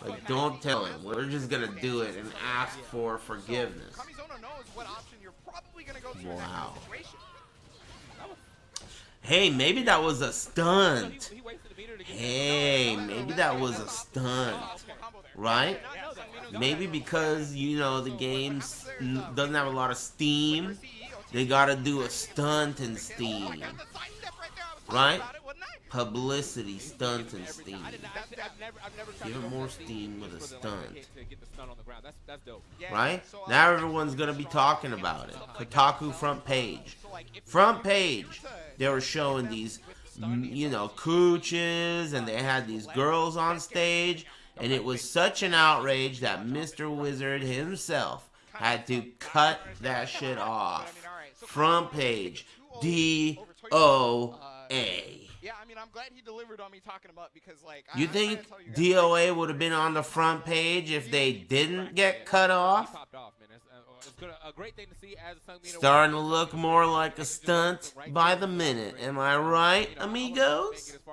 Speaker 1: Like, don't tell him. We're just gonna do it and ask for forgiveness. Wow. Hey, maybe that was a stunt. Hey, maybe that was a stunt. Right? Maybe because, you know, the game doesn't have a lot of steam. They gotta do a stunt in Steam. Right? Publicity, stunt, and steam. Give it more steam with a stunt. Right? Now everyone's gonna be talking about it. Kotaku front page. Front page. They were showing these, you know, cooches, and they had these girls on stage, and it was such an outrage that Mr. Wizard himself had to cut that shit off. Front page. DOA.
Speaker 13: Yeah, I mean, I'm glad he delivered on me talking about because, like...
Speaker 1: You think DOA would have been on the front page if they didn't get cut off?
Speaker 10: A great thing to see as a
Speaker 1: Starting to look more like a stunt by the minute. Am I right, amigos?
Speaker 10: If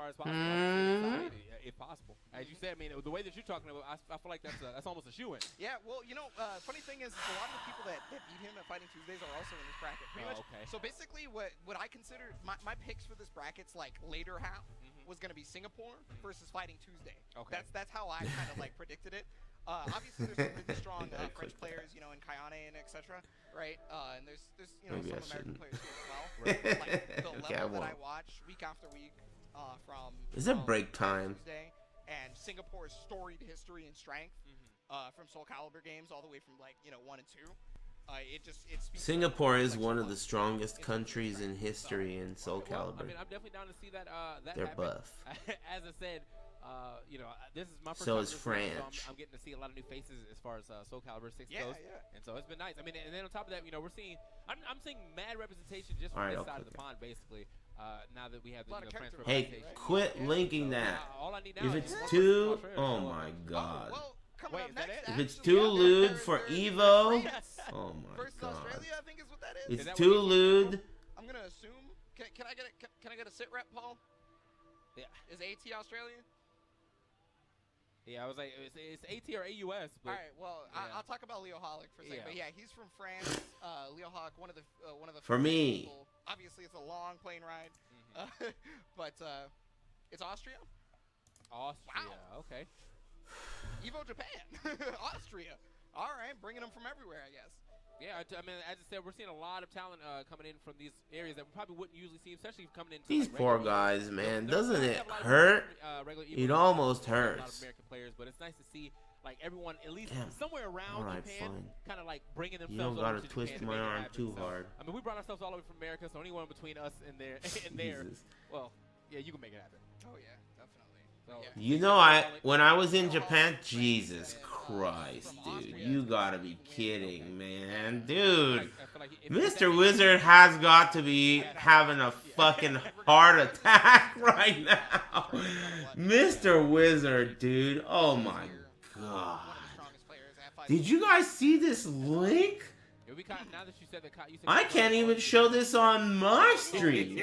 Speaker 10: possible. As you said, I mean, the way that you're talking about, I feel like that's almost a shoe-in.
Speaker 13: Yeah, well, you know, funny thing is a lot of the people that beat him at Fighting Tuesdays are also in this bracket. Pretty much.
Speaker 10: Okay.
Speaker 13: So basically, what I consider my picks for this bracket's like later half was going to be Singapore versus Fighting Tuesday.
Speaker 10: Okay.
Speaker 13: That's how I kind of like predicted it. Obviously, there's some really strong French players, you know, in Kayane and etc. Right? And there's you know
Speaker 1: Maybe
Speaker 13: some
Speaker 1: I
Speaker 13: American
Speaker 1: shouldn't.
Speaker 13: players here as well. Right? Like the
Speaker 1: Okay, I
Speaker 13: level that I
Speaker 1: won't.
Speaker 13: watch week after week from.
Speaker 1: Is it break time?
Speaker 13: Tuesday, and Singapore's storied history and strength from Soul Calibur games all the way from like 1 and 2. It speaks
Speaker 1: Singapore is one of the strongest countries in history in Soul Calibur.
Speaker 10: I mean, I'm definitely down to see that.
Speaker 1: They're
Speaker 10: happen.
Speaker 1: buff.
Speaker 10: As I said, you know, this is my first
Speaker 1: So
Speaker 10: time
Speaker 1: is
Speaker 10: to see it,
Speaker 1: French.
Speaker 10: so I'm getting to see a lot of new faces as far as Soul Calibur 6
Speaker 13: Yeah,
Speaker 10: goes.
Speaker 13: yeah.
Speaker 10: And so it's been nice. I mean, and then on top of that, you know, we're seeing, I'm seeing mad representation just
Speaker 1: All
Speaker 10: from
Speaker 1: right,
Speaker 10: this
Speaker 1: I'll
Speaker 10: side of the
Speaker 1: click
Speaker 10: pond, basically. Now that we have the
Speaker 13: A lot of
Speaker 10: France
Speaker 13: character
Speaker 1: Hey,
Speaker 10: representation.
Speaker 1: quit linking that.
Speaker 10: All I need now
Speaker 1: If
Speaker 10: is
Speaker 1: it's
Speaker 10: one
Speaker 1: too,
Speaker 10: person from
Speaker 1: oh
Speaker 10: Australia.
Speaker 1: my god.
Speaker 13: Well, coming
Speaker 10: Wait,
Speaker 13: up
Speaker 10: is that
Speaker 13: next,
Speaker 10: it?
Speaker 1: If it's
Speaker 13: actually,
Speaker 1: too
Speaker 13: yeah,
Speaker 1: lewd
Speaker 13: there's-
Speaker 1: for
Speaker 13: there's
Speaker 1: EVO,
Speaker 13: France
Speaker 1: oh my
Speaker 13: versus
Speaker 1: god.
Speaker 13: Australia, I think is what that is.
Speaker 1: It's
Speaker 10: that
Speaker 1: too
Speaker 10: what it is?
Speaker 1: lewd.
Speaker 13: I'm gonna assume. Can I get a sit rep, Paul?
Speaker 10: Yeah.
Speaker 13: Is AT Australian?
Speaker 10: Yeah, I was like, it's AT or AUS, but
Speaker 13: All right. Well,
Speaker 10: yeah.
Speaker 13: I'll talk about Leo Holic for a second.
Speaker 10: Yeah.
Speaker 13: But yeah, he's from France. Leo Holic, one of the
Speaker 1: For
Speaker 13: first
Speaker 1: me.
Speaker 13: people- Obviously, it's a long plane ride, but it's Austria.
Speaker 10: Austria. Okay.
Speaker 13: EVO Japan, Austria. All right, bringing them from everywhere, I guess.
Speaker 10: Yeah, I mean, as I said, we're seeing a lot of talent coming in from these areas that we probably wouldn't usually see, especially coming in.
Speaker 1: These
Speaker 10: like,
Speaker 1: poor
Speaker 10: regular-
Speaker 1: guys, man.
Speaker 10: There-
Speaker 1: Doesn't
Speaker 10: we
Speaker 1: it
Speaker 10: have a lot of
Speaker 1: hurt?
Speaker 10: regular
Speaker 1: It
Speaker 10: EVO
Speaker 1: almost
Speaker 10: players, a lot of
Speaker 1: hurts.
Speaker 10: American players, but it's nice to see like everyone at least
Speaker 1: Damn.
Speaker 10: somewhere around
Speaker 1: Alright,
Speaker 10: Japan,
Speaker 1: fine.
Speaker 10: kind of like bringing themselves.
Speaker 1: You don't
Speaker 10: over
Speaker 1: gotta
Speaker 10: to
Speaker 1: twist
Speaker 10: Japan to
Speaker 1: my
Speaker 10: make it
Speaker 1: arm
Speaker 10: happen.
Speaker 1: too
Speaker 10: So,
Speaker 1: hard.
Speaker 10: I mean, we brought ourselves all the way from America, so anyone between us and there, and there,
Speaker 1: Jesus.
Speaker 10: well, yeah, you can make it happen.
Speaker 13: Oh yeah, definitely.
Speaker 10: So,
Speaker 13: Yeah.
Speaker 1: You know, when I was in Japan, Jesus Christ, dude, you gotta be kidding, man, dude.
Speaker 10: I feel like if
Speaker 1: Mr. Wizard has got to be having a fucking heart attack right now. Mr. Wizard, dude, oh my god. Did you guys see this link?
Speaker 10: It would be kind of, now that you said that, you said
Speaker 1: I can't even show this on my stream.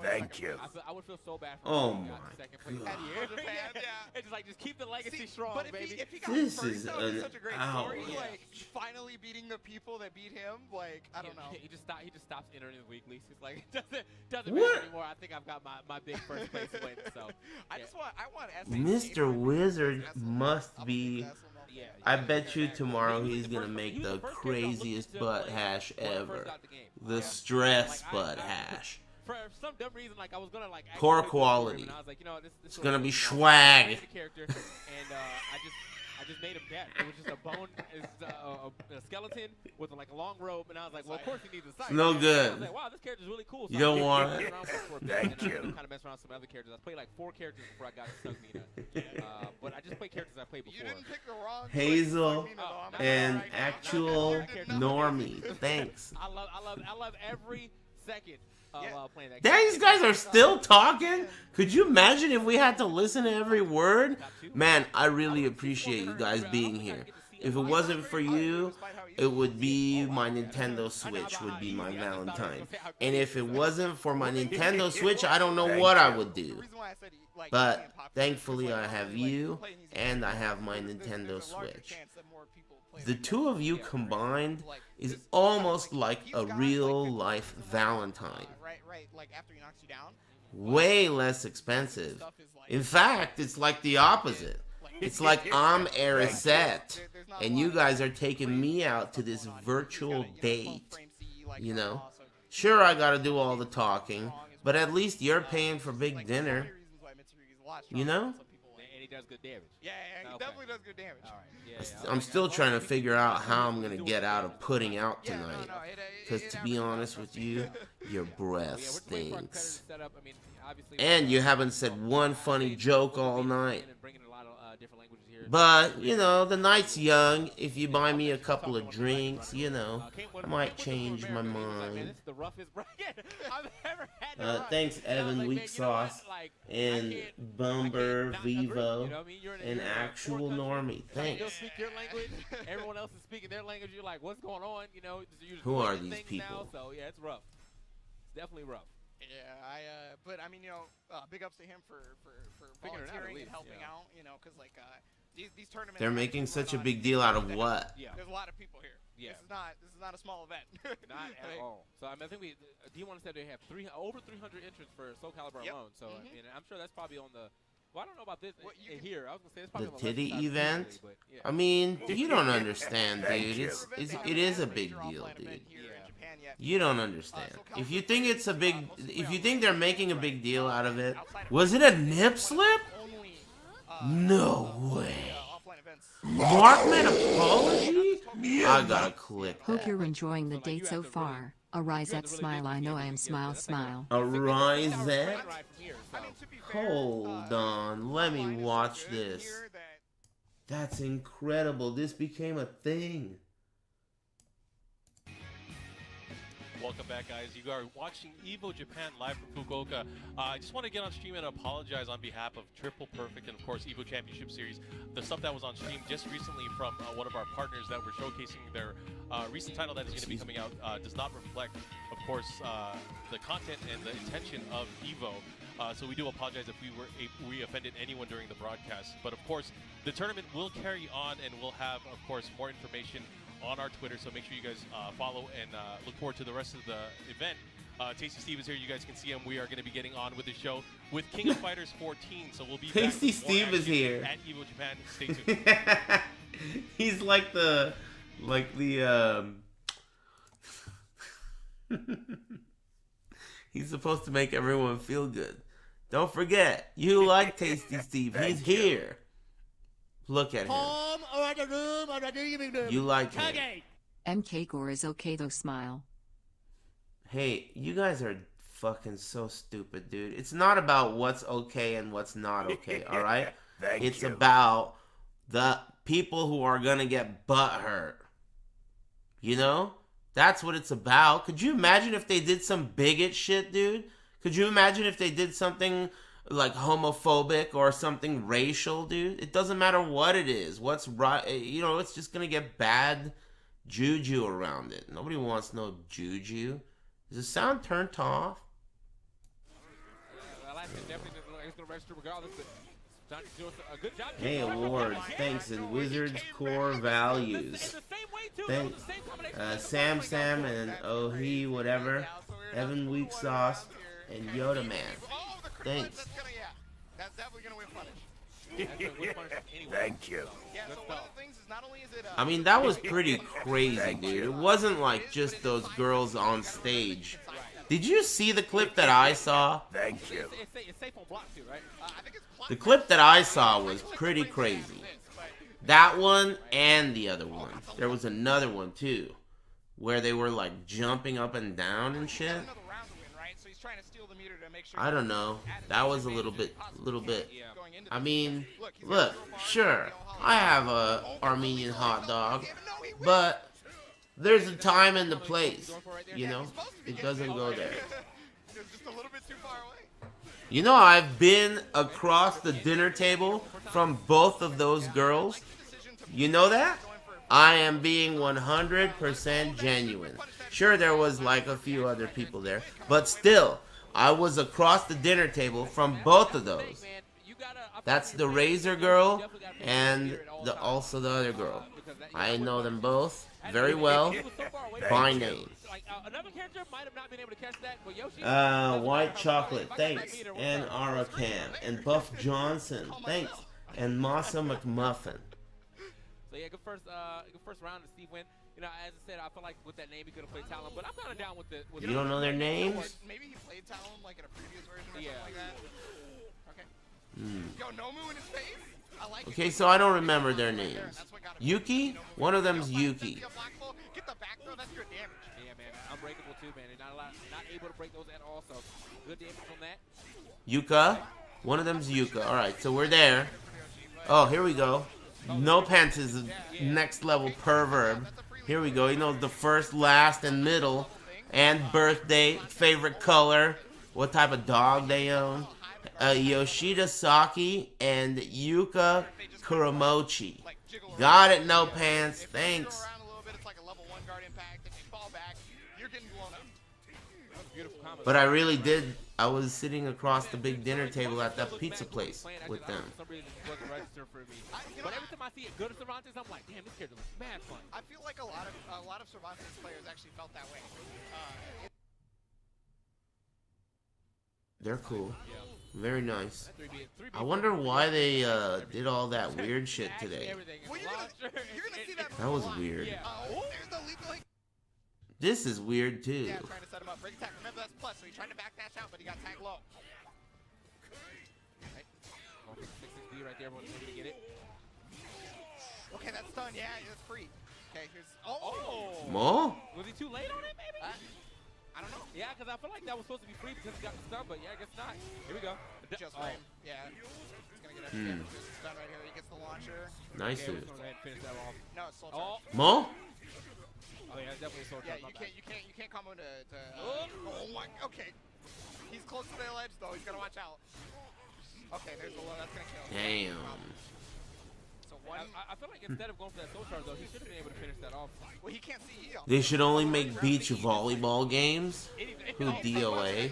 Speaker 2: Thank you.
Speaker 10: I would feel so bad for
Speaker 1: Oh
Speaker 10: him if he got
Speaker 1: my
Speaker 10: to second place
Speaker 1: God.
Speaker 10: at the year.
Speaker 13: Japan, yeah.
Speaker 10: It's just like, just keep the legacy strong,
Speaker 13: But
Speaker 10: baby.
Speaker 13: if he got
Speaker 1: This
Speaker 13: first,
Speaker 1: is
Speaker 13: that would be
Speaker 1: an
Speaker 13: such a great story.
Speaker 1: outrage.
Speaker 13: Like finally beating the people that beat him. Like I don't know.
Speaker 10: He just stops entering the weeklies. He's like, it doesn't
Speaker 1: What?
Speaker 10: matter anymore. I think I've got my big first place win. So
Speaker 13: I want
Speaker 1: Mr. Wizard must be.
Speaker 10: yeah.
Speaker 1: I bet you tomorrow he's gonna make the craziest butt hash ever. The stress butt hash.
Speaker 10: For some dumb reason, like I was gonna like actually
Speaker 1: Poor
Speaker 10: play
Speaker 1: quality.
Speaker 10: and I was like, you know, this
Speaker 1: It's
Speaker 10: sort
Speaker 1: gonna
Speaker 10: of-
Speaker 1: be
Speaker 10: you know,
Speaker 1: swag.
Speaker 10: I made the character, and I just made him dead. It was just a bone, a skeleton with like a long robe, and I was like, well, of course he needs a sight.
Speaker 1: It's no good.
Speaker 10: I was like, wow, this character's really cool.
Speaker 1: You don't
Speaker 10: I
Speaker 1: want
Speaker 10: messed
Speaker 1: it.
Speaker 10: around for a bit,
Speaker 2: Thank
Speaker 10: and
Speaker 2: you.
Speaker 10: I kind of messed around with some other characters. I played like 4 characters before I got to Snugmina. But I just played characters I played before.
Speaker 13: You didn't pick the wrong.
Speaker 1: Hazel
Speaker 10: Oh,
Speaker 1: and
Speaker 10: right.
Speaker 1: actual normie. Thanks.
Speaker 10: I love every second of playing that.
Speaker 1: These guys are still talking? Could you imagine if we had to listen to every word? Man, I really appreciate you guys being here. If it wasn't for you, it would be my Nintendo Switch would be my Valentine. And if it wasn't for my Nintendo Switch, I don't know what I would do. But thankfully I have you, and I have my Nintendo Switch. The two of you combined is almost like a real life Valentine.
Speaker 13: Right. Like after he knocks you down.
Speaker 1: Way less expensive. In fact, it's like the opposite. It's like I'm Arisette, and you guys are taking me out to this virtual date. You know? Sure, I gotta do all the talking, but at least you're paying for big dinner. You know?
Speaker 10: And he does good damage.
Speaker 13: Yeah, he
Speaker 10: Okay.
Speaker 13: definitely does good damage.
Speaker 10: All right. Yeah,
Speaker 1: I'm still trying to figure out how I'm gonna get out of putting out tonight. Because to be honest with you, your breath stinks. And you haven't said one funny joke all night. But, you know, the night's young. If you buy me a couple of drinks, you know, I might change my mind. Thanks, Evan Weak Sauce, and Bumber, Vivo, and Actual Normie. Thanks.
Speaker 10: You'll speak your language. Everyone else is speaking their language. You're like, what's going on? You know, you're just
Speaker 1: Who are
Speaker 10: learning
Speaker 1: these
Speaker 10: things now,
Speaker 1: people?
Speaker 10: so yeah, it's rough. It's definitely rough.
Speaker 13: Yeah, but I mean, big ups to him for volunteering and helping out, because like these tournaments.
Speaker 1: They're making such a big deal out of what?
Speaker 13: Yeah. There's a lot of people here.
Speaker 10: Yeah.
Speaker 13: This is not a small event.
Speaker 10: Not at all. So I think D1 said they have over 300 entrants for Soul Calibur alone. So I mean, I'm sure that's probably on the. Well, I don't know about this here. I was gonna say it's probably
Speaker 1: the
Speaker 10: on
Speaker 1: titty
Speaker 10: left side
Speaker 1: event.
Speaker 10: usually, but, yeah.
Speaker 1: I mean, you don't understand, dude. It is a big deal, dude. You don't understand. If you think it's a big, if you think they're making a big deal out of it, was it a nip slip? No way. Markman apology? I gotta click
Speaker 3: Hope
Speaker 1: that.
Speaker 3: you're enjoying the date so far. Arise at smile, I know I am smile, smile.
Speaker 1: Arise at? Hold on, let me watch this. That's incredible. This became a thing.
Speaker 12: Welcome back, guys. You are watching EVO Japan live from Fukuoka. I just want to get on stream and apologize on behalf of Triple Perfect and, of course, EVO Championship Series. The stuff that was on stream just recently from one of our partners that were showcasing their recent title that is going to be coming out does not reflect, of course, the content and the intention of EVO. So we do apologize if we offended anyone during the broadcast. But, of course, the tournament will carry on, and we'll have, of course, more information on our Twitter, so make sure you guys follow and look forward to the rest of the event. Tasty Steve is here. You guys can see him. We are going to be getting on with the show with King of Fighters 14. So we'll be
Speaker 1: Tasty
Speaker 12: back with more
Speaker 1: Steve is here
Speaker 12: at EVO Japan. Stay tuned.
Speaker 1: He's like the he's supposed to make everyone feel good. Don't forget, you like Tasty Steve. He's here. Look at him. You like him.
Speaker 3: MK Gore is okay though, smile.
Speaker 1: Hey, you guys are fucking so stupid, dude. It's not about what's okay and what's not okay, alright? It's about the people who are gonna get butthurt. You know? That's what it's about. Could you imagine if they did some bigot shit, dude? Could you imagine if they did something like homophobic or something racial, dude? It doesn't matter what it is. What's right, it's just gonna get bad juju around it. Nobody wants no juju. Is the sound turned off? Hey, awards. Thanks, and Wizards Core Values. Thanks, Sam and Ohi, whatever. Evan Weak Sauce and Yoda Man. Thanks.
Speaker 13: That's definitely gonna win punish.
Speaker 2: Thank you.
Speaker 13: Yeah, so one of the things is not only is it
Speaker 1: I mean, that was pretty crazy, dude. It wasn't like just those girls on stage. Did you see the clip that I saw?
Speaker 2: Thank you.
Speaker 10: It's safe on block too, right?
Speaker 1: The clip that I saw was pretty crazy. That one and the other one. There was another one too, where they were like jumping up and down and shit. I don't know. That was a little bit. I mean, look, sure, I have a Armenian hot dog, but there's a time and the place, you know? It doesn't go there. You know, I've been across the dinner table from both of those girls. You know that? I am being 100% genuine. Sure, there was like a few other people there, but still, I was across the dinner table from both of those. That's the Razor girl and also the other girl. I know them both very well by name. White Chocolate, thanks. And Aracam. And Buff Johnson, thanks. And Massa McMuffin.
Speaker 10: So yeah, good first round to Steve win. You know, as I said, I feel like with that name he could have played Talon, but I'm kind of down with the.
Speaker 1: You don't know their names?
Speaker 13: Maybe he played Talon like in a previous version or something like that. Okay. Yo, Nomu in his face. I like
Speaker 1: Okay, so I don't remember their names. Yuki? One of them's Yuki.
Speaker 13: Get the back throw, that's good damage.
Speaker 10: Yeah, man, unbreakable too, man. They're not able to break those at all, so good damage on that.
Speaker 1: Yuka? One of them's Yuka. Alright, so we're there. Oh, here we go. No Pants is a next level pervert. Here we go. He knows the first, last, and middle. And birthday, favorite color, what type of dog they own. Yoshida Saki and Yuka Kuramochi. Got it, No Pants. Thanks.
Speaker 10: beautiful combos.
Speaker 1: But I really did. I was sitting across the big dinner table at that pizza place with them.
Speaker 10: For some reason, it doesn't register for me. But every time I see it good at Cervantes, I'm like, damn, this character looks mad fun.
Speaker 13: I feel like a lot of Cervantes players actually felt that way.
Speaker 1: They're cool. Very nice. I wonder why they did all that weird shit today.
Speaker 13: Well, you're gonna see that.
Speaker 1: That was weird.
Speaker 13: There's the leap link.
Speaker 1: This is weird too.
Speaker 13: Yeah, trying to set him up. Break attack. Remember that's plus, so he tried to backdash out, but he got tagged low.
Speaker 10: Right. 6-6D right there. Everyone's able to get it.
Speaker 13: Okay, that's done. Yeah, that's free. Okay, here's. Oh.
Speaker 1: Mo?
Speaker 10: Was he too late on it, maybe?
Speaker 13: I don't know.
Speaker 10: Yeah, because I feel like that was supposed to be free because he got the stun, but yeah, I guess not. Here we go.
Speaker 13: Just frame. Yeah. He's gonna get everything. Just done right here. He gets the launcher.
Speaker 1: Nice.
Speaker 10: Okay, let's go ahead and finish that off.
Speaker 13: No, it's slow charge.
Speaker 1: Mo?
Speaker 10: Oh yeah, definitely a soul charge.
Speaker 13: Yeah, you can't combo to oh my. Okay. He's close to the ledge though. He's gonna watch out. Okay, there's the low. That's gonna kill.
Speaker 1: Damn.
Speaker 13: So one.
Speaker 10: I feel like instead of going for that soul charge though, he should have been able to finish that off.
Speaker 13: Well, he can't see you.
Speaker 1: They should only make beach volleyball games. Who DOA?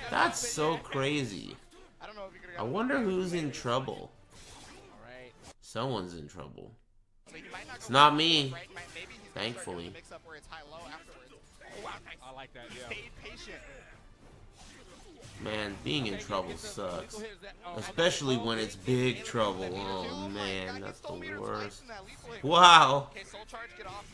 Speaker 1: That's so crazy.
Speaker 13: I don't know if you're gonna.
Speaker 1: I wonder who's in trouble.
Speaker 10: All right.
Speaker 1: Someone's in trouble.
Speaker 13: So he might not
Speaker 1: It's not me.
Speaker 13: Maybe he's
Speaker 1: Thankfully.
Speaker 13: mix up where it's high-low afterwards. Oh wow, nice.
Speaker 10: I like that. Yeah.
Speaker 13: Stayed patient.
Speaker 1: Man, being in trouble sucks. Especially when it's big trouble. Oh man, that's the worst. Wow.
Speaker 13: Okay, soul charge, get off.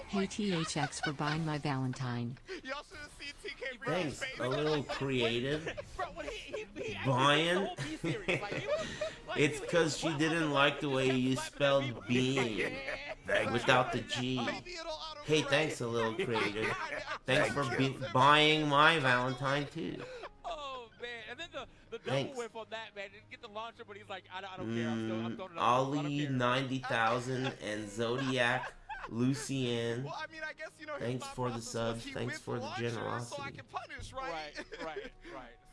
Speaker 3: Hey THX for buying my Valentine.
Speaker 13: You also see TK
Speaker 1: Thanks. A little creative. Buying. It's because she didn't like the way you spelled being without the G. Hey, thanks, a little creative. Thanks for buying my Valentine too.
Speaker 10: Oh man, and then the double
Speaker 1: Thanks.
Speaker 10: whip on that man. Didn't get the launcher, but he's like, I don't care. I'm throwing it up.
Speaker 1: Ali 90,000 and Zodiac Lucian.
Speaker 13: Well, I mean, I guess, you know,
Speaker 1: Thanks for the subs. Thanks for the generosity.
Speaker 13: So I can punish, right?
Speaker 10: Right.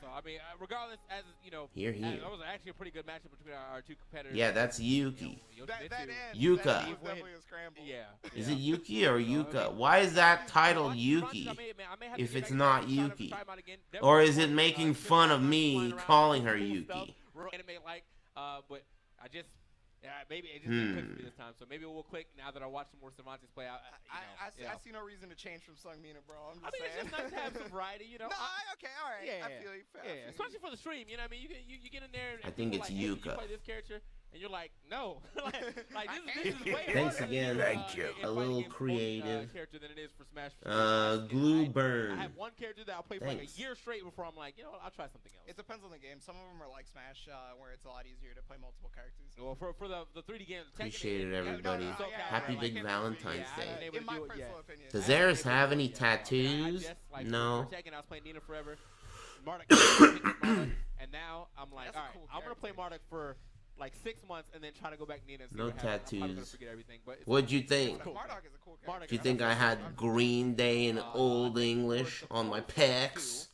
Speaker 10: So I mean, regardless, as you know,
Speaker 1: Here.
Speaker 10: that was actually a pretty good matchup between our two competitors.
Speaker 1: Yeah, that's Yuki.
Speaker 13: That
Speaker 1: Yuka.
Speaker 13: That was definitely a scramble.
Speaker 10: Yeah.
Speaker 1: Is it Yuki or Yuka? Why is that titled Yuki if it's not Yuki? Or is it making fun of me calling her Yuki?
Speaker 10: Anime like, but I just. Yeah, maybe it just didn't click for me this time. So maybe it will click now that I watch some more Cervantes play out.
Speaker 13: I see no reason to change from Sung Mina, bro. I'm just
Speaker 10: saying.
Speaker 13: saying.
Speaker 10: It's just nice to have some variety, you know.
Speaker 13: No, okay, all right.
Speaker 10: Yeah,
Speaker 13: I feel you.
Speaker 10: Yeah, especially for the stream. You know what I mean? You get in there. And
Speaker 1: I think it's
Speaker 10: like, hey,
Speaker 1: Yuka.
Speaker 10: you play this character, and you're like, no. like this is way
Speaker 1: Thanks
Speaker 10: harder
Speaker 1: again.
Speaker 2: Thank you.
Speaker 1: A little creative.
Speaker 10: character than it is for Smash.
Speaker 1: Glue burn.
Speaker 10: I have one character that I'll play for like a year straight before I'm like, you know what, I'll try something else.
Speaker 13: It depends on the game. Some of them are like Smash, where it's a lot easier to play multiple characters.
Speaker 10: Well, for the 3D game,
Speaker 1: Appreciate it, everybody. Happy Big Valentine's Day.
Speaker 13: In my personal opinion.
Speaker 1: Does Eris have any tattoos? No.
Speaker 10: I was playing Nina forever. Marduk, and now I'm like, all right, I'm gonna play Marduk for like 6 months and then try to go back to Nina. And see
Speaker 1: No
Speaker 10: what happens. I'm probably gonna
Speaker 1: tattoos.
Speaker 10: forget everything, but
Speaker 1: What'd you think?
Speaker 10: Cool.
Speaker 13: Marduk is a cool character.
Speaker 1: Do you think I had Green Day in Old English on my pecs?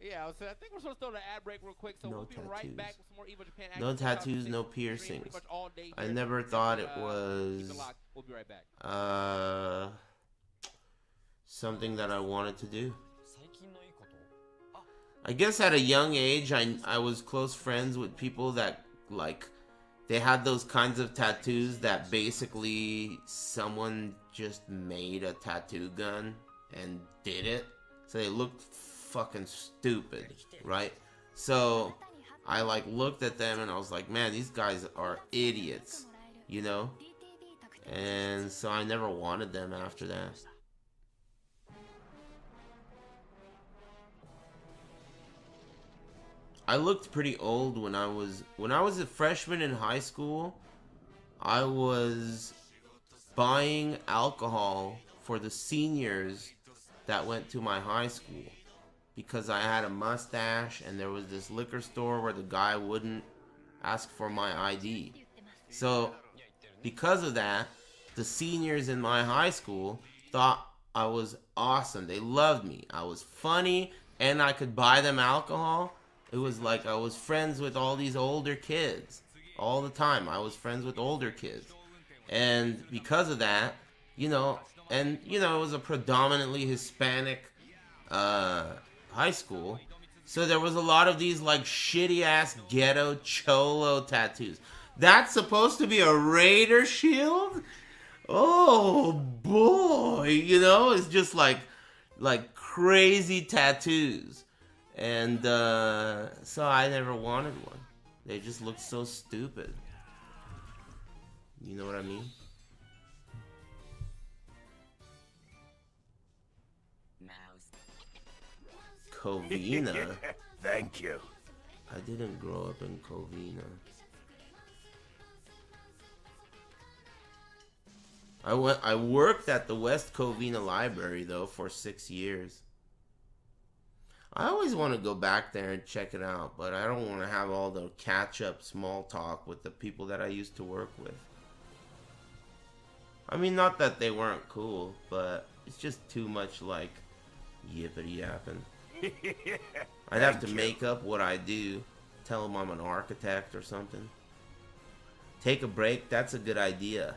Speaker 10: Yeah, so I think we're supposed to throw the ad break real quick, so
Speaker 1: No
Speaker 10: we'll be right
Speaker 1: tattoos.
Speaker 10: back with some more EVO Japan
Speaker 1: No
Speaker 10: action.
Speaker 1: tattoos, no piercings. I never thought it was
Speaker 10: We'll be right back.
Speaker 1: something that I wanted to do. I guess at a young age, I was close friends with people that, like, they had those kinds of tattoos that basically someone just made a tattoo gun and did it. So they looked fucking stupid, right? So I, like, looked at them and I was like, man, these guys are idiots, you know? And so I never wanted them after that. I looked pretty old when I was a freshman in high school. I was buying alcohol for the seniors that went to my high school because I had a mustache and there was this liquor store where the guy wouldn't ask for my ID. So because of that, the seniors in my high school thought I was awesome. They loved me. I was funny and I could buy them alcohol. It was like I was friends with all these older kids all the time. I was friends with older kids. And because of that, you know, and you know, it was a predominantly Hispanic high school, so there was a lot of these like shitty ass ghetto cholo tattoos. That's supposed to be a Raider shield? Oh boy, you know, it's just like crazy tattoos. And so I never wanted one. They just looked so stupid. You know what I mean? Covina?
Speaker 2: Thank you.
Speaker 1: I didn't grow up in Covina. I worked at the West Covina Library though for 6 years. I always want to go back there and check it out, but I don't want to have all the catch-up small talk with the people that I used to work with. I mean, not that they weren't cool, but it's just too much like yippity yapping. I'd have to make up what I do, tell them I'm an architect or something. Take a break, that's a good idea.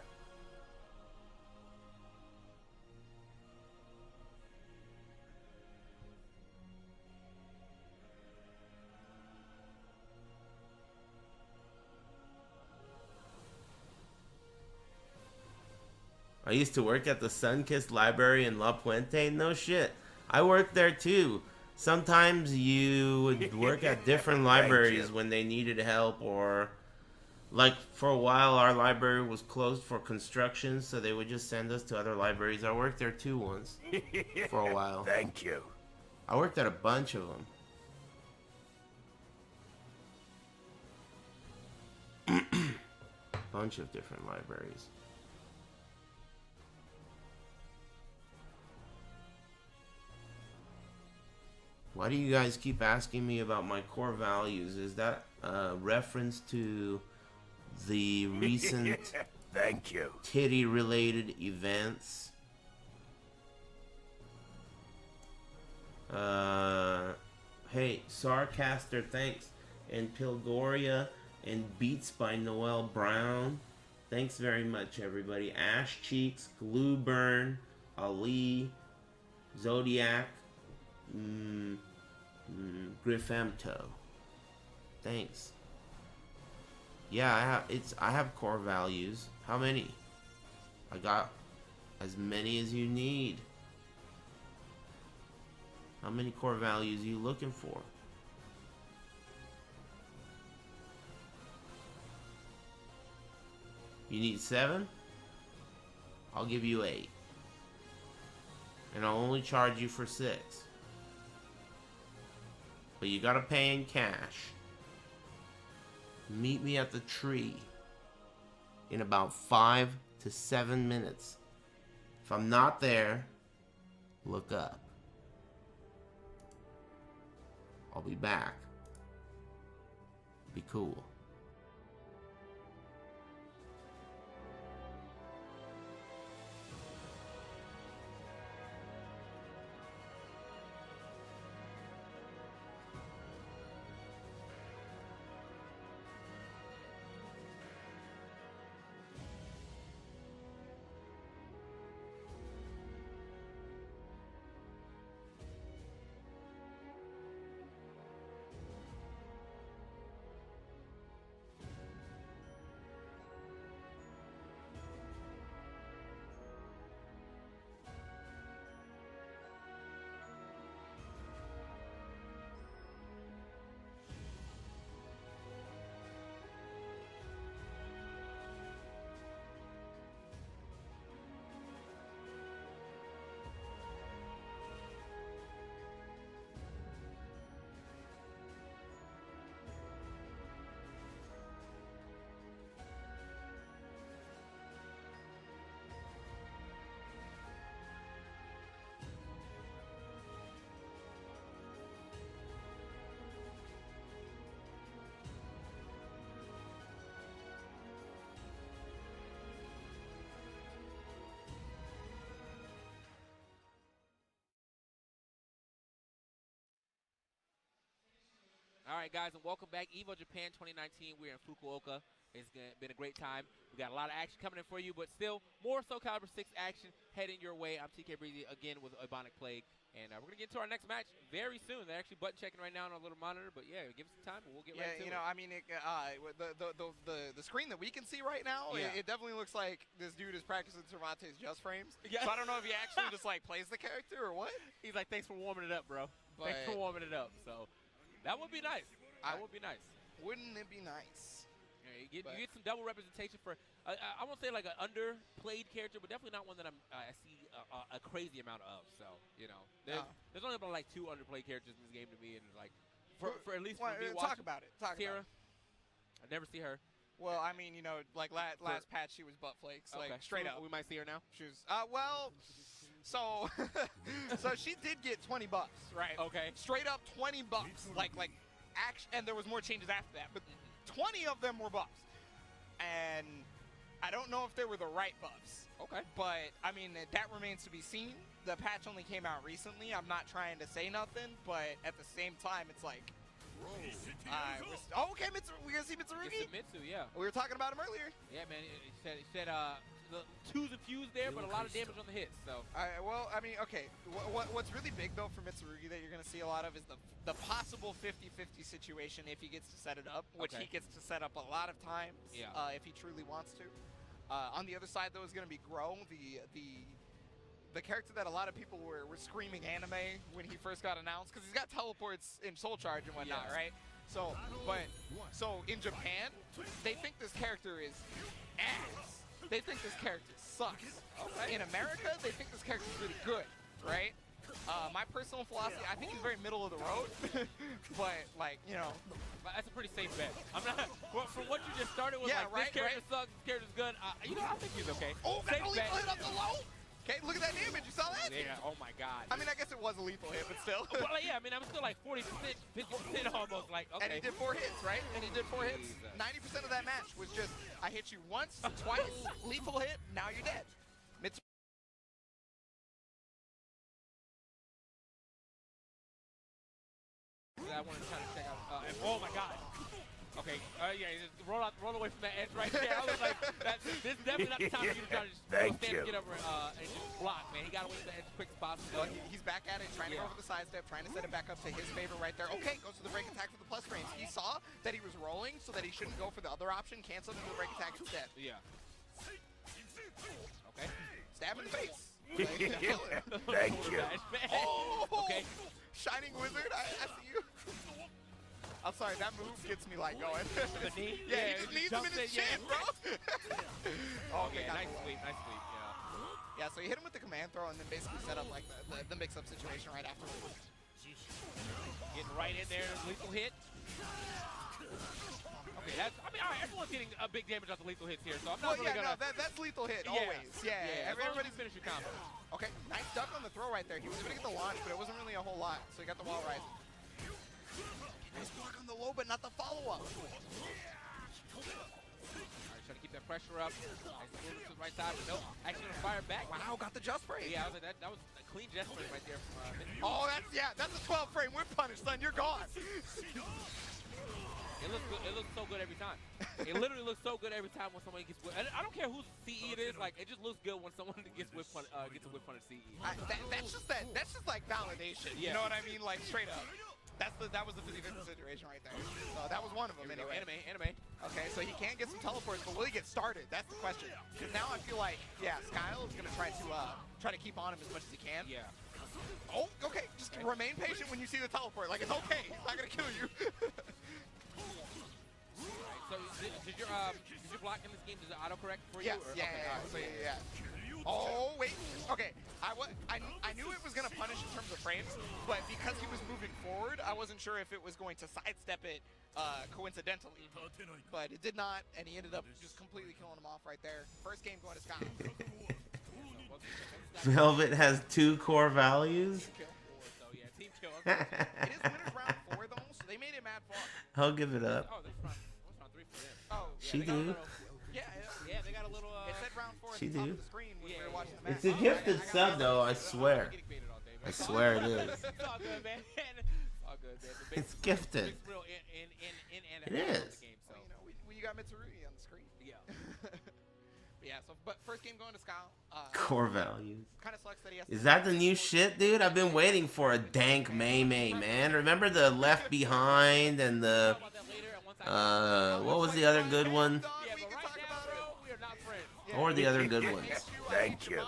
Speaker 1: I used to work at the Sunkissed Library in La Puente. No shit. I worked there too. Sometimes you would work at different libraries when they needed help, or like for a while our library was closed for construction, so they would just send us to other libraries. I worked there too once for a while.
Speaker 2: Thank you.
Speaker 1: I worked at a bunch of them. Bunch of different libraries. Why do you guys keep asking me about my core values? Is that a reference to the recent
Speaker 2: Thank you.
Speaker 1: titty-related events? Hey, Sarcaster, thanks. And Pilgoria and Beats by Noel Brown. Thanks very much, everybody. Ash Cheeks, Glue Burn, Ali, Zodiac, Griffamto. Thanks. Yeah, I have core values. How many? I got as many as you need. How many core values are you looking for? You need 7? I'll give you 8. And I'll only charge you for 6. But you gotta pay in cash. Meet me at the tree in about 5 to 7 minutes. If I'm not there, look up. I'll be back. Be cool.
Speaker 10: All right, guys, and welcome back. EVO Japan 2019. We're in Fukuoka. It's been a great time. We got a lot of action coming in for you, but still more Soul Calibur 6 action heading your way. I'm TK Breezy again with Ebonic Plague, and we're gonna get to our next match very soon. They're actually button checking right now on our little monitor, but yeah, give us some time and we'll get right to it.
Speaker 13: You know, I mean, the screen that we can see right now, it definitely looks like this dude is practicing Cervantes just frames. Yeah. So I don't know if he actually just like plays the character or what.
Speaker 10: He's like, thanks for warming it up, bro. Thanks for warming it up. So that would be nice. That would be nice.
Speaker 13: Wouldn't it be nice?
Speaker 10: Yeah, you get some double representation for, I won't say like an underplayed character, but definitely not one that I see a crazy amount of. So, you know, there's only about like 2 underplayed characters in this game to me, and like, for at least for me watching.
Speaker 13: Talk about it.
Speaker 10: Tierra, I never see her.
Speaker 13: Well, I mean, you know, like last patch she was butt flakes, like straight up.
Speaker 10: We might see her now.
Speaker 13: She was, well, so she did get 20 buffs, right?
Speaker 10: Okay.
Speaker 13: Straight up 20 buffs, like action, and there was more changes after that, but 20 of them were buffs, and I don't know if they were the right buffs.
Speaker 10: Okay.
Speaker 13: But I mean, that remains to be seen. The patch only came out recently. I'm not trying to say nothing, but at the same time, it's like, okay, we're gonna see Mitsurugi.
Speaker 10: Mitsu, yeah.
Speaker 13: We were talking about him earlier.
Speaker 10: Yeah, man. He said the 2's infused there, but a lot of damage on the hits. So.
Speaker 13: Well, I mean, okay. What's really big though for Mitsurugi that you're gonna see a lot of is the possible 50-50 situation if he gets to set it up, which he gets to set up a lot of times.
Speaker 10: Yeah.
Speaker 13: If he truly wants to. On the other side though is gonna be Grow, the character that a lot of people were screaming anime when he first got announced, because he's got teleports in Soul Charge and whatnot, right? So in Japan, they think this character is ass. They think this character sucks. Okay. In America, they think this character is really good, right? My personal philosophy, I think he's very middle of the road, but like, you know.
Speaker 10: That's a pretty safe bet. I'm not, from what you just started with, this character sucks, this character's good, you know, I think he's okay.
Speaker 13: Oh, that only hit up the low? Okay, look at that damage. You saw that?
Speaker 10: Yeah, oh my god.
Speaker 13: I mean, I guess it was a lethal hit, but still.
Speaker 10: Well, yeah, I mean, I'm still like 40%, 50% almost, like, okay.
Speaker 13: And he did 4 hits, right? And he did 4 hits. 90% of that match was just, I hit you once, twice, lethal hit, now you're dead.
Speaker 10: I wanted to try to check out, oh my god. Okay, yeah, just roll away from that edge right there. I was like, this is definitely not the time for you to try to just stand, get over and just block, man. He got away from the edge quick as possible.
Speaker 13: He's back at it, trying to go for the sidestep, trying to set it back up to his favor right there. Okay, goes to the break attack for the plus frames. He saw that he was rolling, so that he shouldn't go for the other option, canceled into the break attack instead.
Speaker 10: Yeah. Okay.
Speaker 13: Stab in the face.
Speaker 2: Thank you.
Speaker 13: Oh!
Speaker 10: Okay.
Speaker 13: Shining Wizard, I see you. I'm sorry, that move gets me like going.
Speaker 10: The knee?
Speaker 13: Yeah, he just needs him in his chin, bro.
Speaker 10: Okay, nice sweep, yeah.
Speaker 13: Yeah, so you hit him with the command throw and then basically set up like the mix-up situation right afterwards.
Speaker 10: Getting right in there, lethal hit. Okay, that's, I mean, all right, everyone's getting a big damage off the lethal hits here, so I'm not really gonna...
Speaker 13: No, that's lethal hit, always. Yeah,
Speaker 10: everybody's finish your combo.
Speaker 13: Okay, nice duck on the throw right there. He was gonna get the launch, but it wasn't really a whole lot, so he got the wall rise. Nice block on the low, but not the follow-up.
Speaker 10: All right, trying to keep that pressure up. Nice move to the right side, but nope. Actually gonna fire back.
Speaker 13: Wow, got the just frame.
Speaker 10: Yeah, that was a clean just frame right there from
Speaker 13: oh, that's a 12 frame whip punish, son. You're gone.
Speaker 10: It looks good. It looks so good every time. It literally looks so good every time when somebody gets whip. I don't care whose CE it is. Like, it just looks good when someone gets a whip punish CE.
Speaker 13: That's just like validation.
Speaker 10: Yeah.
Speaker 13: You know what I mean? Like straight up. That was the 50-50 situation right there. So that was one of them anyway.
Speaker 10: Anime.
Speaker 13: Okay, so he can't get some teleports, but will he get started? That's the question. Because now I feel like, yeah, Skyle is gonna try to keep on him as much as he can.
Speaker 10: Yeah.
Speaker 13: Oh, okay. Just remain patient when you see the teleport. Like, it's okay. He's not gonna kill you.
Speaker 10: So did your block in this game, does it autocorrect for you?
Speaker 13: Yeah. Oh, wait. Okay. I knew it was going to punish in terms of frames, but because he was moving forward, I wasn't sure if it was going to sidestep it coincidentally. But it did not, and he ended up just completely killing him off right there. First game going to Scott.
Speaker 1: Velvet has 2 core values.
Speaker 10: Team kill.
Speaker 13: It is winners round 4 though, so they made it mad far.
Speaker 1: I'll give it up.
Speaker 10: Oh, that's round 3 for them.
Speaker 13: Oh,
Speaker 1: She do.
Speaker 13: Yeah, they got a little. It said round 4 at
Speaker 1: She
Speaker 13: the top
Speaker 1: do.
Speaker 13: of the screen when we were watching the match.
Speaker 1: It's a gifted sub though, I swear. I swear it is.
Speaker 10: It's all good, man. It's all good, man.
Speaker 1: It's gifted.
Speaker 10: It's real in
Speaker 1: It is.
Speaker 10: the game, so.
Speaker 13: Well, you know, you got Mitsurugi on the screen. Yeah, so but first game going to Skal.
Speaker 1: Core values.
Speaker 13: Kind of sucks that he has
Speaker 1: Is that the new shit, dude? I've been waiting for a dank May, man. Remember the Left Behind and the what was the other good one? Or the other good ones?
Speaker 2: Thank you.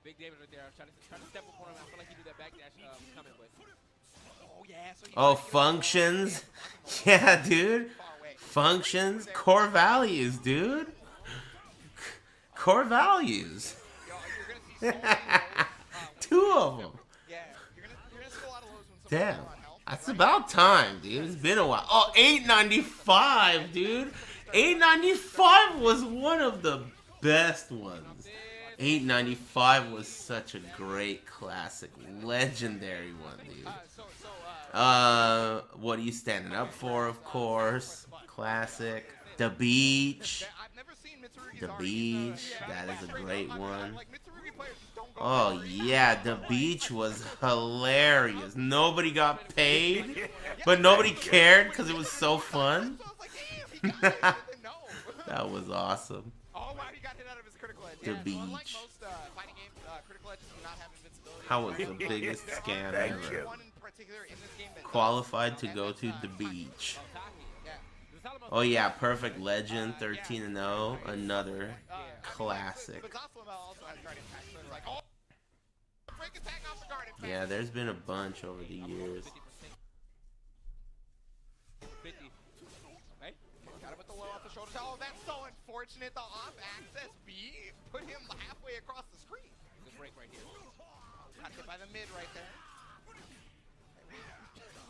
Speaker 10: Big David right there. Trying to step up on him. I feel like he did that backdash coming, but. Oh yeah. So
Speaker 1: Oh, functions. Yeah, dude. Functions. Core values, dude. Core values. Two of them. Damn. That's about time, dude. It's been a while. Oh, 895, dude. 895 was one of the best ones. 895 was such a great classic, legendary one, dude. What are you standing up for, of course. Classic. The Beach. The Beach. That is a great one. Oh, yeah. The Beach was hilarious. Nobody got paid, but nobody cared because it was so fun. That was awesome. The Beach. How was the biggest scam ever? Qualified to go to the beach. Oh yeah, Perfect Legend, 13-0, another classic. Yeah, there's been a bunch over the years.
Speaker 13: Got him with the low off the shoulders. Oh, that's so unfortunate. The off access B put him halfway across the screen. Good break right here. Got hit by the mid right there.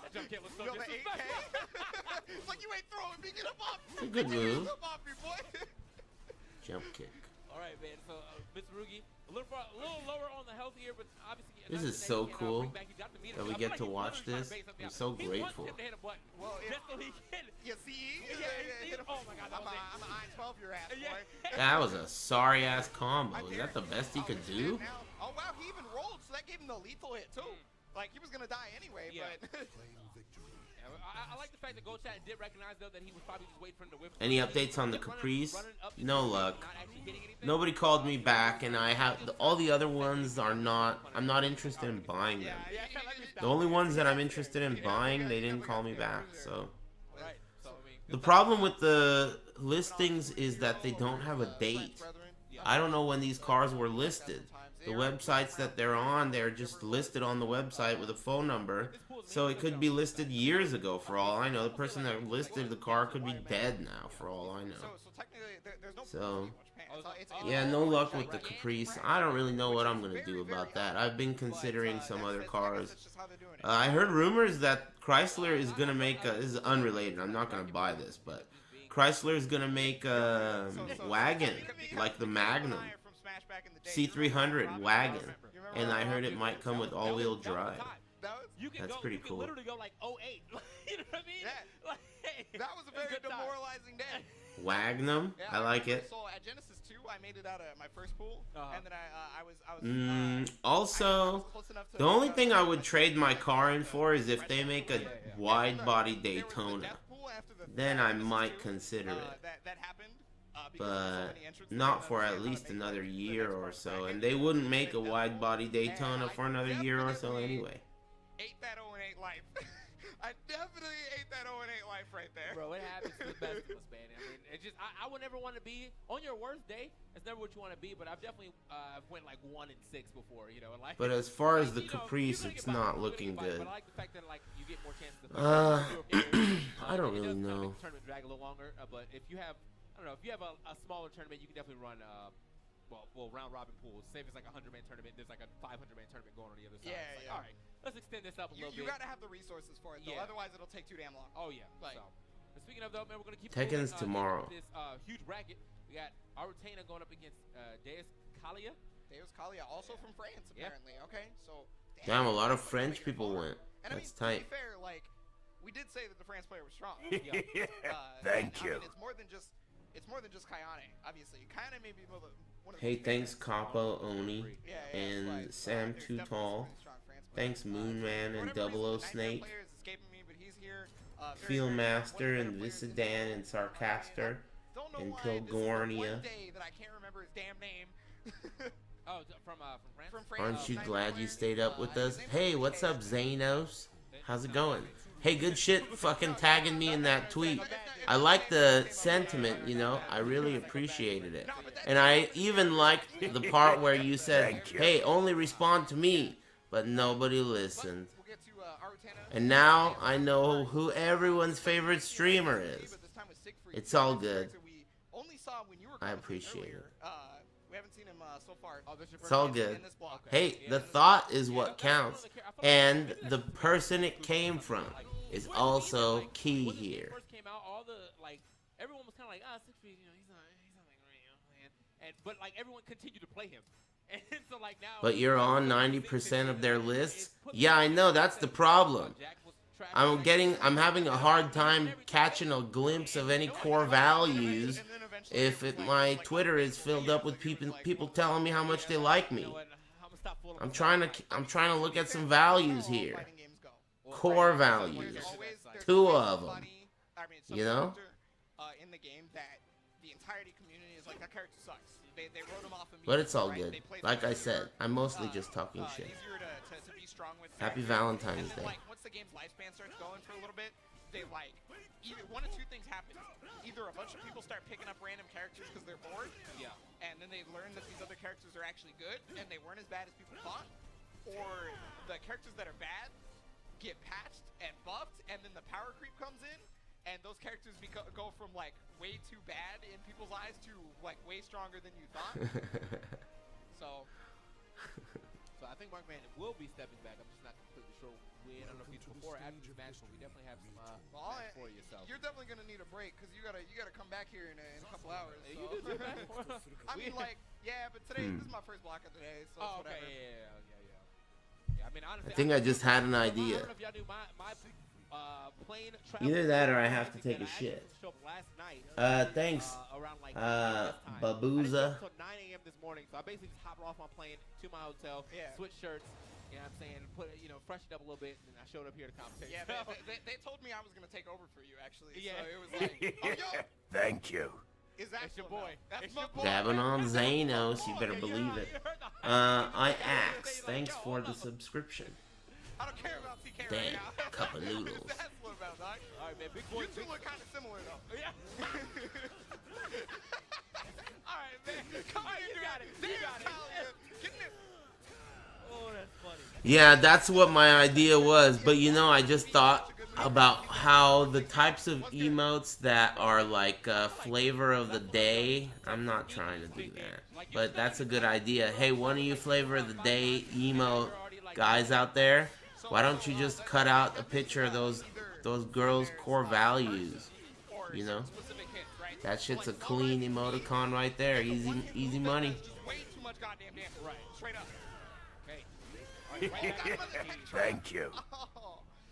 Speaker 10: That jump kick was so
Speaker 13: Yo, the 8K. It's like you ain't throwing me. Get up off.
Speaker 1: It's a good move.
Speaker 13: Get up off me, boy.
Speaker 1: Jump kick.
Speaker 10: All right, man. So, Mr. Rugi, a little lower on the health here, but obviously.
Speaker 1: This is so cool that we get to watch this. I'm so grateful.
Speaker 13: Well, just so he can. You see? Oh my God, I'm a I-12 your ass, boy.
Speaker 1: That was a sorry ass combo. Is that the best he could do?
Speaker 13: Oh wow, he even rolled, so that gave him the lethal hit too. Like he was gonna die anyway, but.
Speaker 10: I like the fact that Gold Chat did recognize though that he was probably just waiting for him to whip.
Speaker 1: Any updates on the Caprice? No luck. Nobody called me back, and I have all the other ones are not. I'm not interested in buying them. The only ones that I'm interested in buying, they didn't call me back. So the problem with the listings is that they don't have a date. I don't know when these cars were listed. The websites that they're on, they're just listed on the website with a phone number. So it could be listed years ago for all I know. The person that listed the car could be dead now for all I know. So, yeah, no luck with the Caprice. I don't really know what I'm going to do about that. I've been considering some other cars. I heard rumors that Chrysler is going to make a... This is unrelated. I'm not going to buy this, but Chrysler is going to make a wagon like the Magnum. C300 wagon. And I heard it might come with all-wheel drive. That's pretty cool.
Speaker 10: Literally go like 08. You know what I mean?
Speaker 13: Yeah. Like, that was a very demoralizing day.
Speaker 1: Wagnum, I like it.
Speaker 13: So at Genesis 2, I made it out of my first pool, and then I was
Speaker 1: also, the only thing I would trade my car in for is if they make a wide body Daytona. Then I might consider it. But not for at least another year or so. And they wouldn't make a wide body Daytona for another year or so anyway.
Speaker 13: Ate that 0-8 life. I definitely ate that 0-8 life right there.
Speaker 10: Bro, it happens to the best of us, man. I mean, it's just I would never want to be on your worst day. That's never what you want to be. But I've definitely went like 1 and 6 before, you know. Like,
Speaker 1: but as far as the Caprice, it's not looking good.
Speaker 10: But I like the fact that like you get more chances.
Speaker 1: I don't really know.
Speaker 10: Tournament drag a little longer, but if you have, I don't know, if you have a smaller tournament, you can definitely run. Well, round robin pools. Say if it's like a 100-man tournament, there's like a 500-man tournament going on the other side.
Speaker 13: Yeah,
Speaker 10: it's like, all right, let's extend this up a little bit.
Speaker 13: You gotta have the resources for it, though. Otherwise, it'll take too damn long.
Speaker 10: Oh yeah. Like, so, but speaking of though, man, we're gonna keep
Speaker 1: Tekken's tomorrow.
Speaker 10: This huge bracket. We got Arutana going up against Deus Kalia.
Speaker 13: Deus Kalia, also from France, apparently. Okay, so.
Speaker 1: Damn, a lot of French people went.
Speaker 13: And
Speaker 1: That's
Speaker 13: I
Speaker 1: tight.
Speaker 13: mean, to be fair, like, we did say that the France player was strong.
Speaker 2: Thank you.
Speaker 13: I mean, it's more than just Kayane. Obviously, Kayane may be one of the.
Speaker 1: Hey, thanks Capo Oni and Sam Too Tall. Thanks Moonman and 00 Snake.
Speaker 13: Is escaping me, but he's here.
Speaker 1: Fieldmaster and Visidan and Sarcaster and Pilgornia.
Speaker 13: That I can't remember his damn name.
Speaker 10: Oh, from France?
Speaker 1: Aren't you glad you stayed up with us? Hey, what's up, Zanos? How's it going? Hey, good shit fucking tagging me in that tweet. I like the sentiment, you know. I really appreciated it. And I even liked the part where you said, hey, only respond to me. But nobody listened. And now I know who everyone's favorite streamer is. It's all good. I appreciate it.
Speaker 13: We haven't seen him so far.
Speaker 1: It's all good. Hey, the thought is what counts. And the person it came from is also key here.
Speaker 10: Everyone was kind of like, 6 feet, you know, he's not that great, you know, but like everyone continued to play him. And so like now,
Speaker 1: but you're on 90% of their lists? Yeah, I know, that's the problem. I'm having a hard time catching a glimpse of any core values if my Twitter is filled up with people telling me how much they like me. I'm trying to look at some values here. Core values. 2 of them. You know?
Speaker 13: In the game that the entirety community is like, that character sucks. They wrote him off immediately.
Speaker 1: But it's all good. Like I said, I'm mostly just talking shit.
Speaker 13: To be strong with
Speaker 1: Happy Valentine's Day.
Speaker 13: Like, once the game's lifespan starts going for a little bit, they like, either one of two things happen. Either a bunch of people start picking up random characters because they're bored, and then they learn that these other characters are actually good, and they weren't as bad as people thought, or the characters that are bad get patched and buffed, and then the power creep comes in, and those characters go from like way too bad in people's eyes to like way stronger than you thought. So
Speaker 10: I think Mark Man will be stepping back. I'm just not completely sure when. I don't know if he's before or after the match, but we definitely have some for yourself.
Speaker 13: You're definitely gonna need a break because you gotta come back here in a couple hours.
Speaker 10: Hey,
Speaker 13: so.
Speaker 10: you do too, man.
Speaker 13: I mean, like, yeah, but today this is my first block of the day, so it's whatever.
Speaker 10: Yeah. I mean, honestly,
Speaker 1: I think I just had an idea.
Speaker 10: I don't know if y'all knew my plane
Speaker 1: Either that or I have to take a shit. Thanks, Babuza.
Speaker 10: Until 9 a.m. this morning, so I basically just hopped off my plane to my hotel, switched shirts, you know what I'm saying, freshened up a little bit, and I showed up here to commentate.
Speaker 13: Yeah, they told me I was gonna take over for you, actually. Yeah. So it was like, oh, yo.
Speaker 2: Thank you.
Speaker 13: Is that your boy? That's my boy.
Speaker 1: Dabbing on Zanos, you better believe it. I axe. Thanks for the subscription.
Speaker 13: I don't care about TK
Speaker 1: Damn,
Speaker 13: right now.
Speaker 1: cup of noodles.
Speaker 13: That's what about, dog. All right, man. Big boy. You two look kind of similar, though. Yeah. All right, man. Come on, you got it. You got it. Get in there.
Speaker 10: Oh, that's funny.
Speaker 1: Yeah, that's what my idea was. But you know, I just thought about how the types of emotes that are like flavor of the day. I'm not trying to do that, but that's a good idea. Hey, one of you flavor of the day emote guys out there, why don't you just cut out a picture of those girls' core values? You know, that shit's a clean emoticon right there. Easy money.
Speaker 2: Thank you.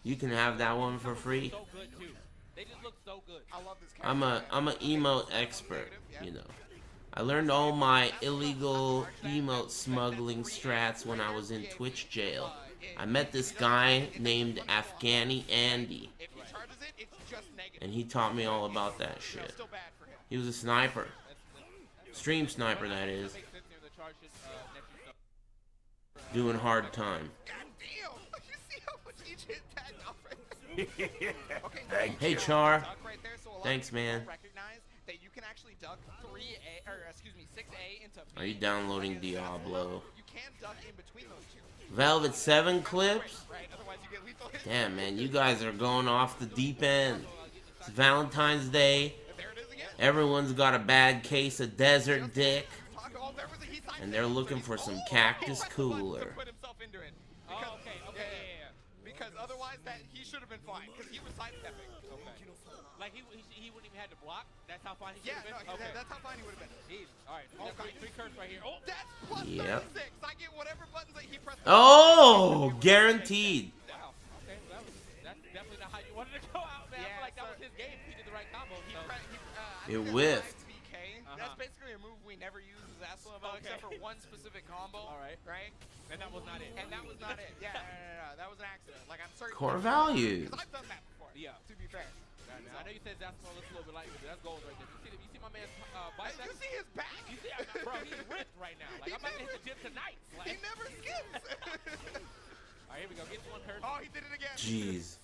Speaker 1: You can have that one for free.
Speaker 10: They just look so good. I love this
Speaker 1: I'm a emote expert, you know. I learned all my illegal emote smuggling strats when I was in Twitch jail. I met this guy named Afghani Andy, and he taught me all about that shit. He was a sniper. Stream sniper, that is. Doing hard time. Hey, Char. Thanks, man.
Speaker 13: That you can actually duck 3A, or excuse me, 6A into
Speaker 1: Are you downloading Diablo?
Speaker 13: You can duck in between those two.
Speaker 1: Velvet 7 clips? Damn, man, you guys are going off the deep end. It's Valentine's Day. Everyone's got a bad case of desert dick. And they're looking for some cactus cooler.
Speaker 13: Because otherwise he should have been fine, because he was sidestepping.
Speaker 10: Like he wouldn't even have to block. That's how fine he should have been.
Speaker 13: No, that's how fine he would have been.
Speaker 10: Jeez. All right. Okay. 3 curves right here. Oh,
Speaker 13: that's plus 36. I get whatever buttons that he pressed.
Speaker 1: Oh, guaranteed.
Speaker 10: Wow. Okay. That's definitely not how you wanted to go out, man. I feel like that was his game. He did the right combo.
Speaker 1: It whiffed.
Speaker 13: That's basically a move we never use as Aslan about, except for one specific combo. All right. Right.
Speaker 10: And that was not it.
Speaker 13: Yeah. No. That was an accident. Like, I'm certain.
Speaker 1: Core values.
Speaker 13: Because I've done that before.
Speaker 10: Yeah.
Speaker 13: To be fair.
Speaker 10: I know you said that's a little bit light, but that's gold right there. You see my man's bicep?
Speaker 13: You see his back?
Speaker 10: You see, bro, he's ripped right now. Like, I'm about to hit the gym tonight. Like,
Speaker 13: He never skips.
Speaker 10: All right, here we go. Get one curse.
Speaker 13: Oh, he did it again.
Speaker 1: Jeez.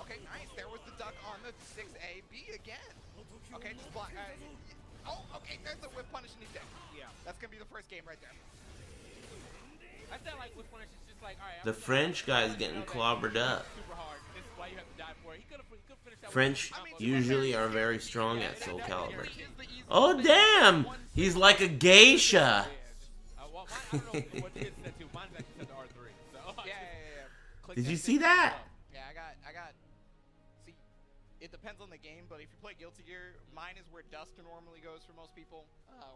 Speaker 13: Okay, nice. There was the duck on the 6AB again. Okay, just block. Oh, okay. There's the whip punish and he's dead.
Speaker 10: Yeah.
Speaker 13: That's gonna be the first game right there.
Speaker 10: I feel like whip punish is just like, all right.
Speaker 1: The French guy's getting clobbered up.
Speaker 10: Super hard. This is why you have to die for it. He could have finished that.
Speaker 1: French usually are very strong at Soul Calibur. Oh damn! He's like a geisha.
Speaker 10: Well, I don't know what his said too. Mine's actually set to R3. So.
Speaker 13: Yeah.
Speaker 1: Did you see that?
Speaker 13: Yeah, I got. See, it depends on the game, but if you play Guilty Gear, mine is where Duster normally goes for most people,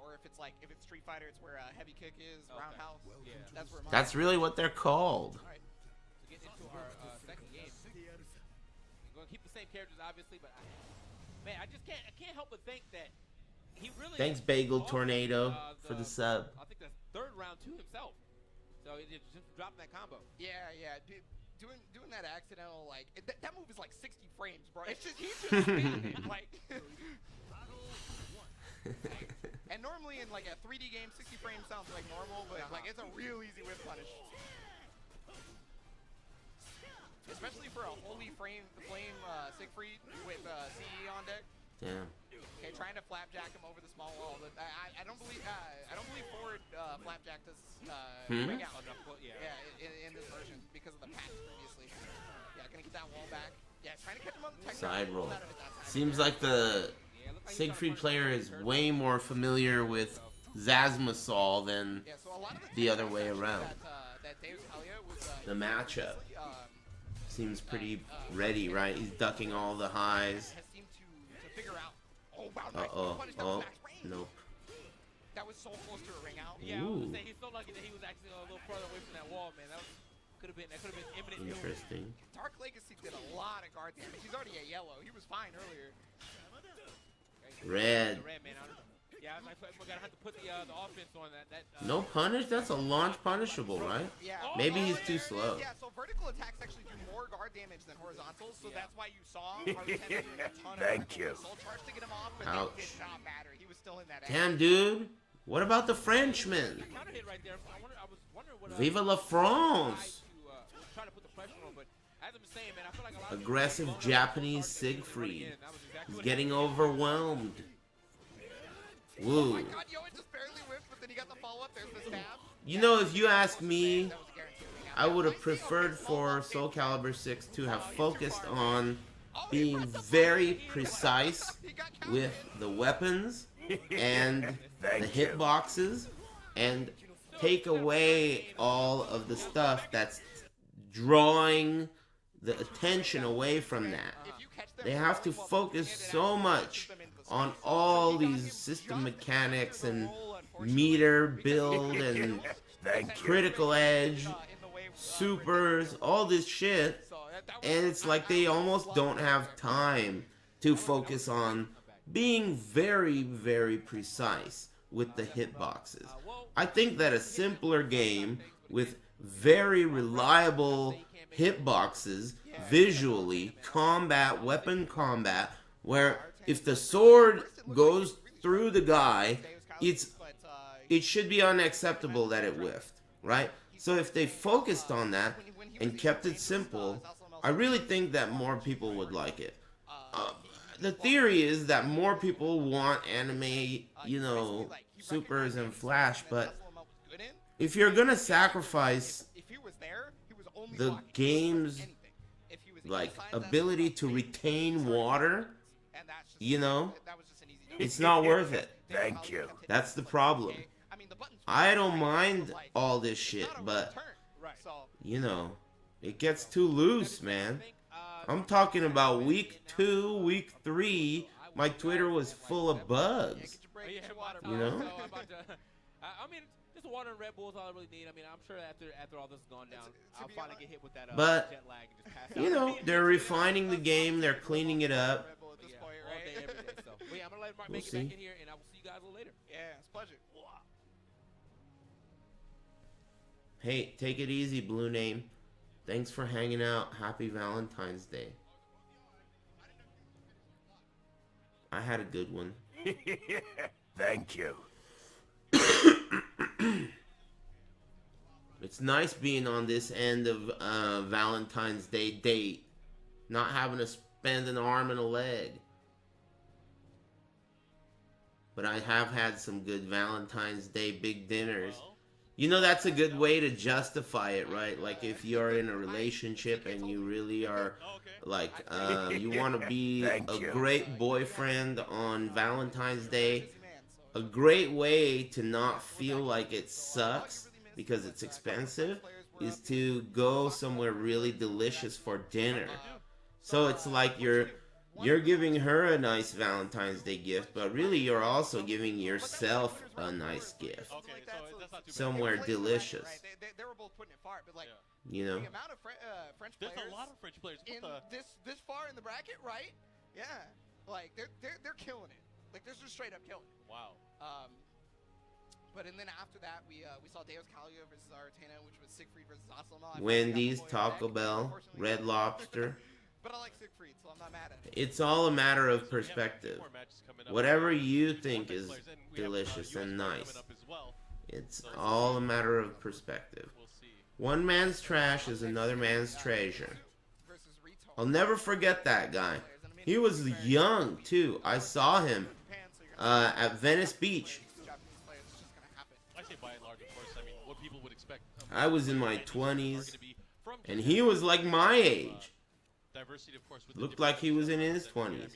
Speaker 13: or if it's Street Fighter, it's where Heavy Kick is, Roundhouse. Yeah. That's where.
Speaker 1: That's really what they're called.
Speaker 10: All right. So getting into our second game. We're gonna keep the same characters, obviously, but man, I can't help but think that he really.
Speaker 1: Thanks, Bagel Tornado, for the sub.
Speaker 10: I think that's third round to himself. So he just dropping that combo.
Speaker 13: Yeah. Doing that accidental that move is like 60 frames, bro. It's just he's just spinning it, like. And normally in like a 3D game, 60 frames sounds like normal, but like it's a real easy whip punish. Especially for a holy flame Siegfried with CE on deck.
Speaker 1: Damn.
Speaker 13: Okay, trying to flapjack him over the small wall. But I don't believe forward flapjack does ring out. Yeah, in this version because of the patch previously. Yeah, gonna get that wall back. Yeah, trying to catch him on the tech
Speaker 1: Side roll. Seems like the Siegfried player is way more familiar with Zazmasol than the other way around. The matchup seems pretty ready, right? He's ducking all the highs. Uh-oh. Oh, nope.
Speaker 13: That was so close to a ring out.
Speaker 10: Yeah, I was gonna say he's so lucky that he was actually a little further away from that wall, man. That could have been imminent.
Speaker 1: Interesting.
Speaker 13: Dark Legacy did a lot of guard damage. He's already at yellow. He was fine earlier.
Speaker 1: Red.
Speaker 10: Man. Yeah, I gotta have to put the offense on that.
Speaker 1: No punish? That's a launch punishable, right?
Speaker 13: Yeah.
Speaker 1: Maybe he's too slow.
Speaker 13: Yeah, so vertical attacks actually do more guard damage than horizontal, so that's why you saw Hard 10 doing a ton of
Speaker 2: Thank you.
Speaker 13: soul charge to get him off, but
Speaker 1: Ouch.
Speaker 13: it did not matter. He was still in that
Speaker 1: Damn, dude. What about the Frenchman?
Speaker 10: Counter hit right there. I was wondering what.
Speaker 1: Viva la France!
Speaker 10: Try to put the pressure on, but as I'm saying, man, I feel like a lot
Speaker 1: Aggressive Japanese Siegfried. He's getting overwhelmed. Woo.
Speaker 13: Oh my god, yo, it just barely whipped, but then he got the follow-up. There's the stab.
Speaker 1: You know, if you ask me, I would have preferred for Soul Calibur 6 to have focused on being very precise with the weapons and the hitboxes and take away all of the stuff that's drawing the attention away from that. They have to focus so much on all these system mechanics and meter build and critical edge, supers, all this shit, and it's like they almost don't have time to focus on being very, very precise with the hitboxes. I think that a simpler game with very reliable hitboxes, visually, weapon combat, where if the sword goes through the guy, it should be unacceptable that it whiffed, right? So if they focused on that and kept it simple, I really think that more people would like it. The theory is that more people want anime, supers and flash, but if you're gonna sacrifice the game's ability to retain water, it's not worth it.
Speaker 2: Thank you.
Speaker 1: That's the problem. I don't mind all this shit, but it gets too loose, man. I'm talking about week 2, week 3. My Twitter was full of bugs.
Speaker 10: I mean, just water and Red Bull is all I really need. I mean, I'm sure after all this is gone down, I'll finally get hit with that jet lag and just pass out.
Speaker 1: They're refining the game. They're cleaning it up.
Speaker 10: All day, every day. So, I'm gonna let Mark make it back in here, and I will see you guys a little later.
Speaker 13: Yeah, it's a pleasure.
Speaker 1: Hey, take it easy, Blue Name. Thanks for hanging out. Happy Valentine's Day. I had a good one.
Speaker 2: Thank you.
Speaker 1: It's nice being on this end of Valentine's Day date. Not having to spend an arm and a leg. But I have had some good Valentine's Day big dinners. You know, that's a good way to justify it, right? Like if you're in a relationship and you really are like, you want to be a great boyfriend on Valentine's Day. A great way to not feel like it sucks because it's expensive is to go somewhere really delicious for dinner. So it's like you're giving her a nice Valentine's Day gift, but really you're also giving yourself a nice gift. Somewhere delicious.
Speaker 13: They were both putting it far, but like,
Speaker 1: you know?
Speaker 13: the amount of French players.
Speaker 12: There's a lot of French players.
Speaker 13: In this far in the bracket, right? Yeah, like they're killing it. Like they're just straight up killing it.
Speaker 12: Wow.
Speaker 13: But and then after that, we saw Deus Calio versus Aratena, which was Siegfried versus Aslama.
Speaker 1: Wendy's, Taco Bell, Red Lobster.
Speaker 13: But I like Siegfried, so I'm not mad at it.
Speaker 1: It's all a matter of perspective. Whatever you think is delicious and nice, it's all a matter of perspective. One man's trash is another man's treasure. I'll never forget that guy. He was young, too. I saw him at Venice Beach. I was in my 20s, and he was like my age. Looked like he was in his 20s.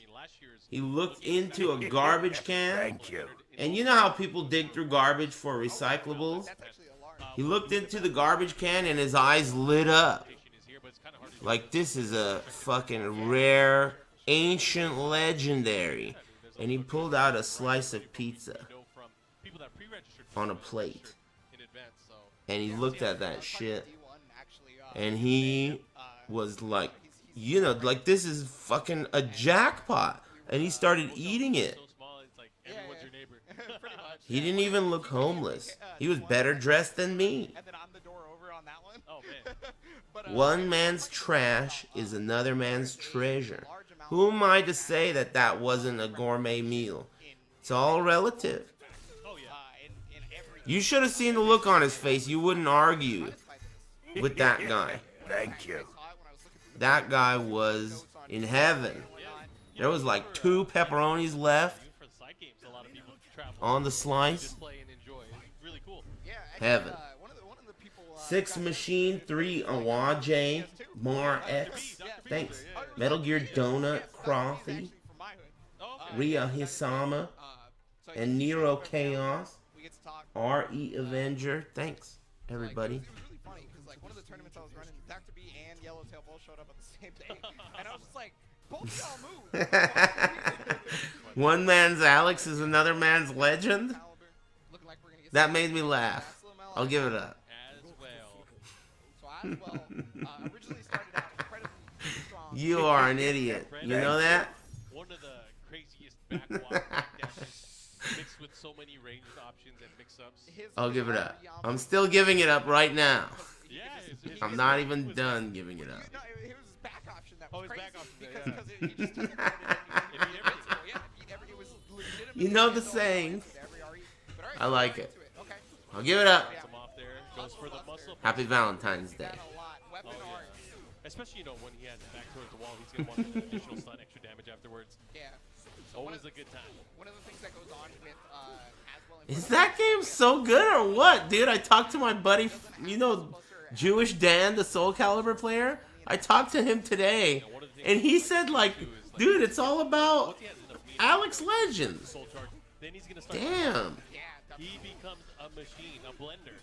Speaker 1: He looked into a garbage can.
Speaker 2: Thank you.
Speaker 1: And you know how people dig through garbage for recyclables? He looked into the garbage can and his eyes lit up. Like this is a fucking rare, ancient legendary. And he pulled out a slice of pizza on a plate. And he looked at that shit. And he was like, you know, like this is fucking a jackpot. And he started eating it. He didn't even look homeless. He was better dressed than me. One man's trash is another man's treasure. Who am I to say that that wasn't a gourmet meal? It's all relative. You should have seen the look on his face. You wouldn't argue with that guy.
Speaker 2: Thank you.
Speaker 1: That guy was in heaven. There was like 2 pepperonis left on the slice. Heaven. 6 Machine, 3 Awaje, Mar X. Thanks. Metal Gear Donut, Crothy, Rhea Hisama, and Nero Chaos. RE Avenger. Thanks, everybody.
Speaker 13: Like one of the tournaments I was running, Dr. B and Yellowtail both showed up on the same day, and I was just like, both y'all move.
Speaker 1: One man's Alex is another man's legend. That made me laugh. I'll give it up. You are an idiot. You know that?
Speaker 12: One of the craziest backwater mixed with so many ranged options and mix-ups.
Speaker 1: I'll give it up. I'm still giving it up right now. I'm not even done giving it up.
Speaker 13: It was his back option that was
Speaker 12: crazy.
Speaker 13: Because he just took it.
Speaker 1: You know the saying. I like it. I'll give it up. Happy Valentine's Day.
Speaker 12: Oh, yeah. Especially, you know, when he has it back towards the wall, he's going to want an additional stun, extra damage afterwards.
Speaker 13: Yeah.
Speaker 12: Always a good time.
Speaker 13: One of the things that goes on with Aswell and
Speaker 1: Is that game so good or what, dude? I talked to my buddy, you know, Jewish Dan, the Soul Calibur player. I talked to him today, and he said, like, dude, it's all about Alex Legends. Damn.
Speaker 12: He becomes a machine, a blender.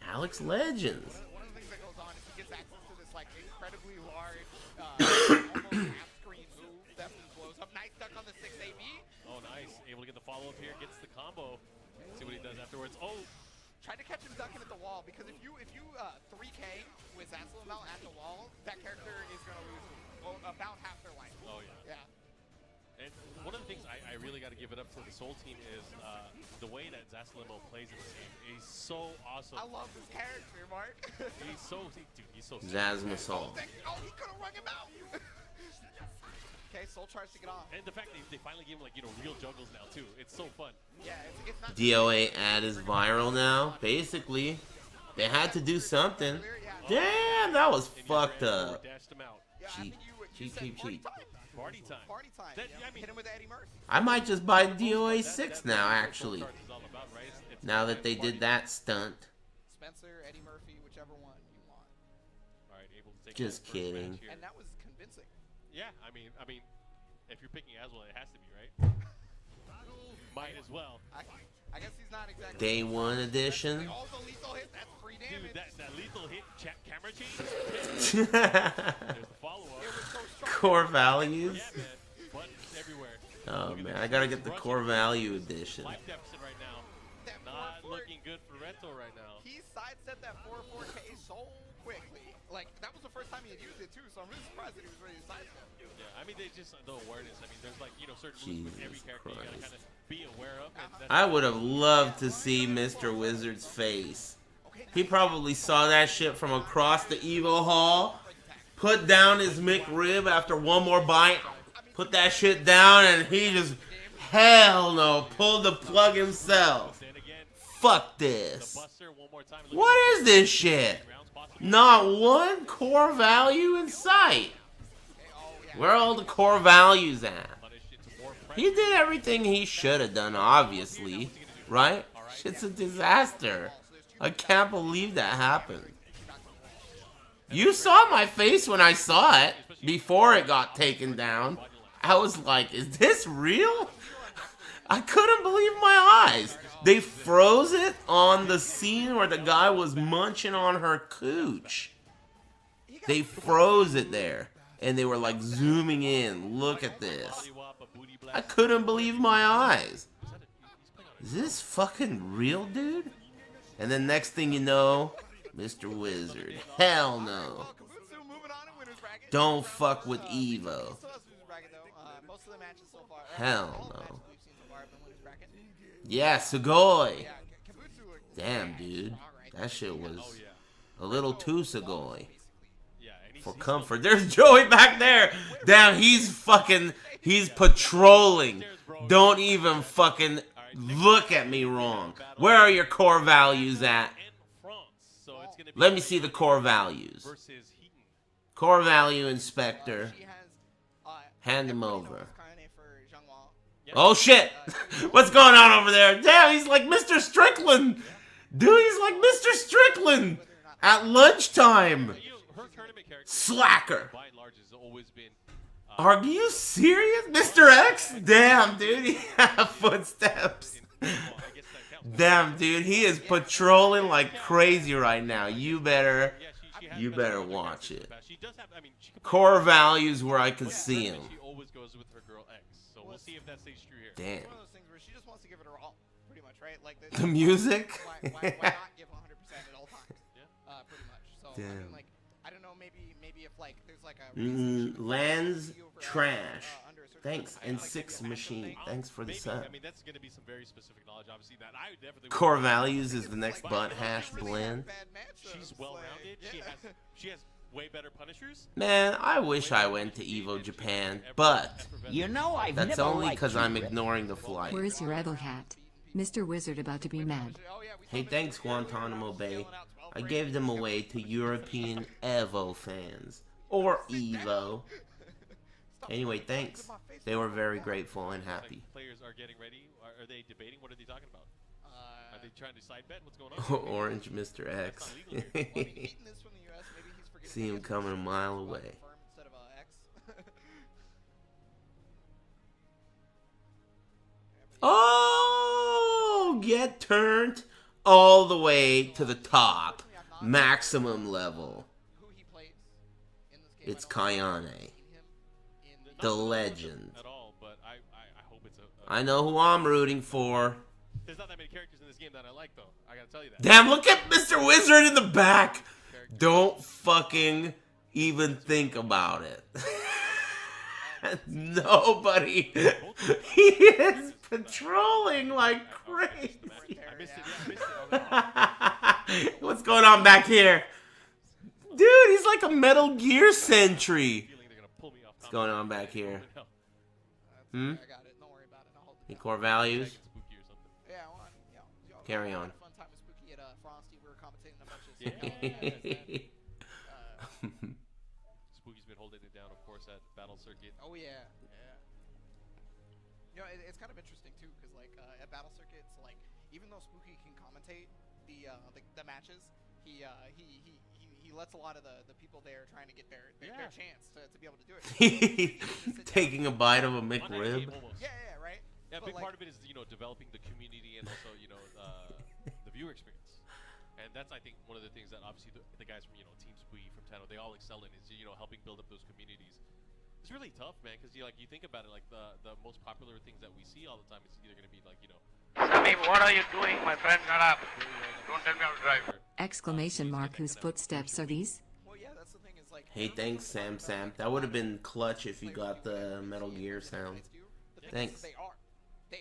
Speaker 1: Alex Legends.
Speaker 13: One of the things that goes on is he gets access to this like incredibly large, almost half-screen move that blows up. Nice duck on the 6AB.
Speaker 12: Oh, nice. Able to get the follow-up here. Gets the combo. See what he does afterwards. Oh.
Speaker 13: Tried to catch him ducking at the wall because if you 3K with Zaslamel at the wall, that character is going to lose about half their life.
Speaker 12: Oh, yeah.
Speaker 13: Yeah.
Speaker 12: And one of the things I really got to give it up to the Soul team is the way that Zasalimo plays in this game. He's so awesome.
Speaker 13: I love this character, Mark.
Speaker 12: He's so, dude, he's so
Speaker 1: Zasmasol.
Speaker 13: Oh, he could have rung him out. Okay, Soul tries to get on.
Speaker 12: And the fact that they finally give him, like, real juggles now, too. It's so fun.
Speaker 13: Yeah, it's not
Speaker 1: DOA ad is viral now. Basically, they had to do something. Damn, that was fucked up. Cheat.
Speaker 12: Party time.
Speaker 13: Party time. Hit him with Eddie Murphy.
Speaker 1: I might just buy DOA 6 now, actually. Now that they did that stunt.
Speaker 13: Spencer, Eddie Murphy, whichever one you want.
Speaker 12: All right, able to take
Speaker 1: Just kidding.
Speaker 13: And that was convincing.
Speaker 12: Yeah, I mean, if you're picking Aswell, it has to be, right? Might as well.
Speaker 13: I guess he's not exactly.
Speaker 1: Day 1 edition.
Speaker 13: Also lethal hit, that's free damage.
Speaker 12: Dude, that lethal hit camera change. There's the follow-up.
Speaker 1: Core values.
Speaker 12: Yeah, man. Buttons everywhere.
Speaker 1: Oh man, I gotta get the core value edition.
Speaker 12: Life deficit right now. Not looking good for Reto right now.
Speaker 13: He sidestepped that 4-4K so quickly. Like, that was the first time he had used it too, so I'm really surprised that he was ready to sidestep.
Speaker 12: Yeah, I mean, they just, the awareness. I mean, there's like, certain moves with every character you gotta kind of be aware of. And
Speaker 1: I would have loved to see Mr. Wizard's face. He probably saw that shit from across the EVO hall, put down his McRib after one more bite, put that shit down, and he just, hell no, pulled the plug himself. Fuck this. What is this shit? Not one core value in sight. Where are all the core values at? He did everything he should have done, obviously. Right? Shit's a disaster. I can't believe that happened. You saw my face when I saw it, before it got taken down. I was like, is this real? I couldn't believe my eyes. They froze it on the scene where the guy was munching on her cooch. They froze it there. And they were like zooming in. Look at this. I couldn't believe my eyes. Is this fucking real, dude? And then next thing you know, Mr. Wizard. Hell no. Don't fuck with EVO. Hell no. Yeah, Sugoi. Damn, dude. That shit was a little too Sugoi. For comfort. There's Joey back there. Damn, he's patrolling. Don't even fucking look at me wrong. Where are your core values at? Let me see the core values. Core value inspector. Hand him over. Oh shit! What's going on over there? Damn, he's like Mr. Strickland! Dude, he's like Mr. Strickland! At lunchtime! Slacker! Are you serious? Mr. X? Damn, dude, he had footsteps. Damn, dude, he is patrolling like crazy right now. You better watch it. Core values where I can see him.
Speaker 12: We'll see if that stays true here.
Speaker 1: Damn.
Speaker 13: It's one of those things where she just wants to give it her all, pretty much, right? Like
Speaker 1: the music?
Speaker 13: Why not give 100% at all times? Yeah. Pretty much. So
Speaker 1: damn.
Speaker 13: I mean, like, I don't know, maybe if like there's like a
Speaker 1: Lands trash. Thanks, and sc6 machine. Thanks for the sub.
Speaker 12: I mean, that's going to be some very specific knowledge, obviously. That I definitely.
Speaker 1: Core values is the next butt hash blend.
Speaker 12: She's well-rounded. She has way better punishers.
Speaker 1: Man, I wish I went to EVO Japan, but that's only because I'm ignoring the flight.
Speaker 3: Where's your Evo hat? Mr. Wizard about to be mad.
Speaker 1: Hey, thanks Guantanamo Bay. I gave them away to European EVO fans. Or EVO. Anyway, thanks. They were very grateful and happy.
Speaker 12: Players are getting ready. Are they debating? What are they talking about? Are they trying to side bet? What's going on?
Speaker 1: Orange Mr. X. See him coming a mile away. Oh, get turned all the way to the top. Maximum level. It's Kayane. The legend. I know who I'm rooting for.
Speaker 12: There's not that many characters in this game that I like, though. I gotta tell you that.
Speaker 1: Damn, look at Mr. Wizard in the back. Don't fucking even think about it. Nobody. He is patrolling like crazy. What's going on back here? Dude, he's like a Metal Gear sentry. What's going on back here? Hmm? Any core values? Carry on.
Speaker 12: Spooky's been holding it down, of course, at Battle Circuit.
Speaker 13: Oh yeah, yeah. You know, it's kind of interesting too, because like at Battle Circuit, it's like even though Spooky can commentate the matches, he lets a lot of the people there trying to get their chance to be able to do it.
Speaker 1: Taking a bite of a McRib.
Speaker 13: Yeah, right.
Speaker 12: Yeah, a big part of it is developing the community and also the viewer experience. And that's, I think, one of the things that obviously the guys from Team Spooky from Tano, they all excel in is helping build up those communities. It's really tough, man, because you think about it, like the most popular things that we see all the time is either going to be like
Speaker 9: Sammy, what are you doing, my friend? Shut up. Don't tell me how to drive.
Speaker 3: Exclamation mark, whose footsteps are these?
Speaker 13: Well, yeah, that's the thing is like.
Speaker 1: Hey, thanks, Sam. That would have been clutch if you got the Metal Gear sound. Thanks.
Speaker 13: They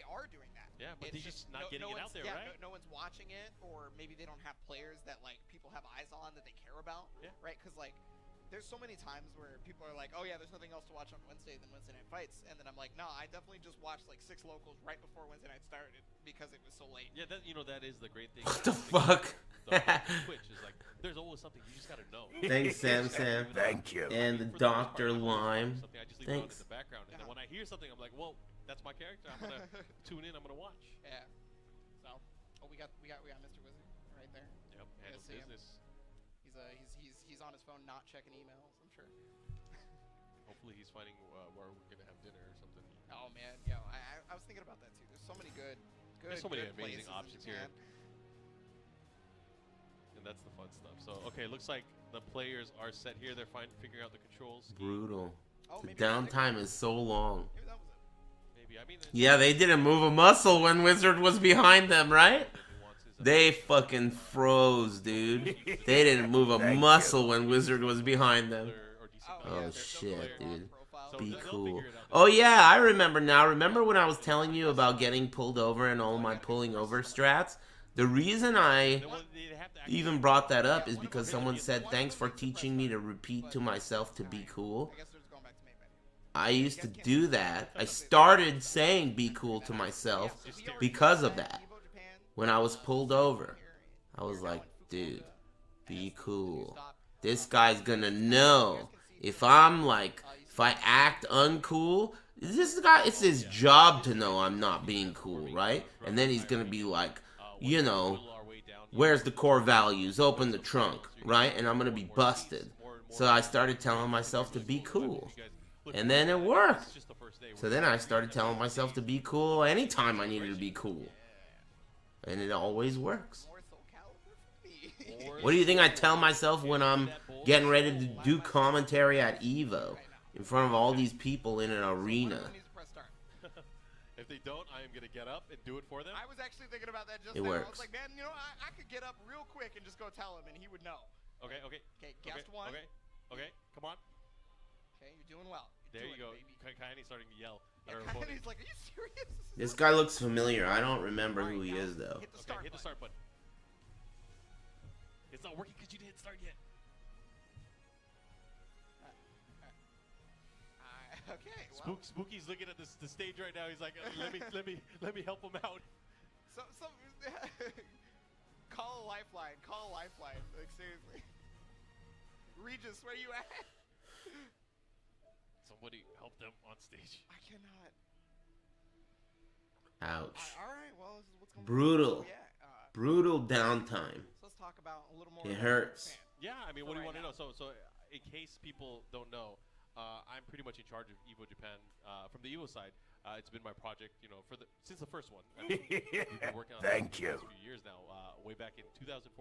Speaker 13: are doing that.
Speaker 12: Yeah, but they're just not getting it out there, right?
Speaker 13: No one's watching it, or maybe they don't have players that like people have eyes on that they care about, right? Because like, there's so many times where people are like, oh yeah, there's nothing else to watch on Wednesday than Wednesday Night Fights, and then I'm like, no, I definitely just watched like 6 locals right before Wednesday night started because it was so late.
Speaker 12: Yeah, that that is the great thing.
Speaker 1: What the fuck?
Speaker 12: Twitch is like, there's always something you just gotta know.
Speaker 1: Thanks, Sam.
Speaker 2: Thank you.
Speaker 1: And the Dr. Lime.
Speaker 12: I just leave
Speaker 1: Thanks.
Speaker 12: it on in the background, and then when I hear something, I'm like, well, that's my character. I'm gonna tune in. I'm gonna watch.
Speaker 13: Yeah. So, we got Mr. Wizard right there.
Speaker 12: Yep. Handles business.
Speaker 13: He's on his phone, not checking emails. I'm sure.
Speaker 12: Hopefully, he's finding where we're gonna have dinner or something.
Speaker 13: Oh man, yo, I was thinking about that too. There's so many good.
Speaker 12: There's so many
Speaker 13: good
Speaker 12: amazing
Speaker 13: places
Speaker 12: options
Speaker 13: in
Speaker 12: here.
Speaker 13: Japan.
Speaker 12: And that's the fun stuff. So, okay, looks like the players are set here. They're figuring out the controls.
Speaker 1: Brutal.
Speaker 13: Oh,
Speaker 1: The downtime is so long.
Speaker 13: Maybe that was it.
Speaker 12: Maybe. I mean,
Speaker 1: Yeah, they didn't move a muscle when Wizard was behind them, right? They fucking froze, dude. They didn't move a muscle when Wizard was behind them. Oh shit, dude. Be cool. Oh yeah, I remember now. Remember when I was telling you about getting pulled over and all my pulling over strats? The reason I even brought that up is because someone said, thanks for teaching me to repeat to myself to be cool. I used to do that. I started saying be cool to myself because of that. When I was pulled over, I was like, dude, be cool. This guy's gonna know. If I act uncool, this guy, it's his job to know I'm not being cool, right? And then he's gonna be like, where's the core values? Open the trunk, right? And I'm gonna be busted. So I started telling myself to be cool. And then it worked. So then I started telling myself to be cool anytime I needed to be cool. And it always works. What do you think I tell myself when I'm getting ready to do commentary at EVO in front of all these people in an arena?
Speaker 12: If they don't, I am going to get up and do it for them.
Speaker 13: I was actually thinking about that just
Speaker 1: It
Speaker 13: now.
Speaker 1: works.
Speaker 13: I was like, man, I could get up real quick and just go tell him, and he would know.
Speaker 12: Okay.
Speaker 13: Okay, guest one.
Speaker 12: Okay, come on.
Speaker 13: Okay, you're doing well.
Speaker 12: There you go. Kayani's starting to yell.
Speaker 13: He's like, are you serious?
Speaker 1: This guy looks familiar. I don't remember who he is, though.
Speaker 13: Hit the start
Speaker 12: hit the start button. It's not working because you didn't start yet.
Speaker 13: Okay. Well.
Speaker 12: Spooky's looking at the stage right now. He's like, let me help him out.
Speaker 13: So call a lifeline. Call a lifeline. Like seriously. Regis, where you at?
Speaker 12: Somebody help them on stage.
Speaker 13: I cannot.
Speaker 1: Ouch.
Speaker 13: All right. Well, this is what's going on.
Speaker 1: Brutal.
Speaker 13: Yeah.
Speaker 1: Brutal downtime.
Speaker 13: So let's talk about a little more.
Speaker 1: It hurts.
Speaker 12: Yeah, I mean, what do you want to know? So in case people don't know, I'm pretty much in charge of EVO Japan from the EVO side. It's been my project, since the first one. I mean, we've been working on
Speaker 2: Thank
Speaker 12: it
Speaker 2: you.
Speaker 12: for a few years now. Way back in 2014,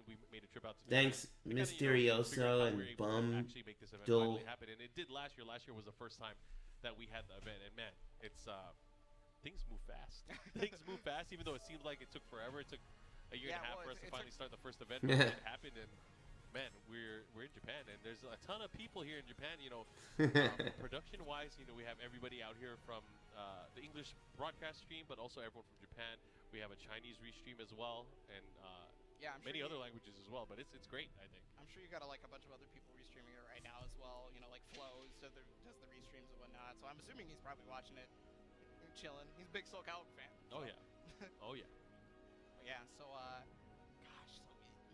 Speaker 12: we made a trip out to.
Speaker 1: Thanks,
Speaker 12: Japan.
Speaker 1: Mysterioso and Bum
Speaker 12: actually make this event
Speaker 1: Dull.
Speaker 12: finally happen, and it did last year. Last year was the first time that we had the event, and man, it's things move fast. Things move fast, even though it seemed like it took forever. It took a year and a half for us to finally start the first event. It happened, and man, we're in Japan, and there's a ton of people here in Japan. You know, production-wise, you know, we have everybody out here from the English broadcast stream, but also everyone from Japan. We have a Chinese restream as well, and
Speaker 13: yeah, I'm
Speaker 12: many
Speaker 13: sure
Speaker 12: other languages as well. But it's great, I think.
Speaker 13: I'm sure you got like a bunch of other people restreaming it right now as well. You know, like Flows does the restreams and whatnot. So I'm assuming he's probably watching it, chilling. He's a big Soul Calibur fan.
Speaker 12: Oh yeah, oh yeah.
Speaker 13: But yeah, so gosh, so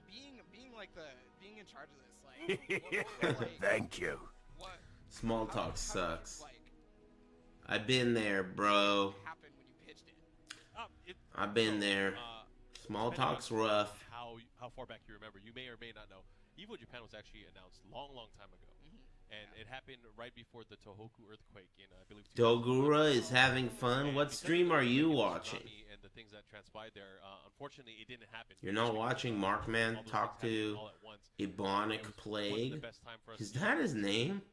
Speaker 13: being in charge of this, like,
Speaker 2: Thank you.
Speaker 13: What
Speaker 1: Small talk sucks. I've been there, bro.
Speaker 13: happened when you pitched it?
Speaker 1: I've been there. Small talk's rough.
Speaker 12: How far back you remember? You may or may not know. EVO Japan was actually announced long time ago, and it happened right before the Tohoku earthquake in I believe.
Speaker 1: Dogura is having fun. What stream are you watching?
Speaker 12: And the things that transpired there, unfortunately, it didn't happen.
Speaker 1: You're not watching Markman talk to Ebonic Plague? Is that his name?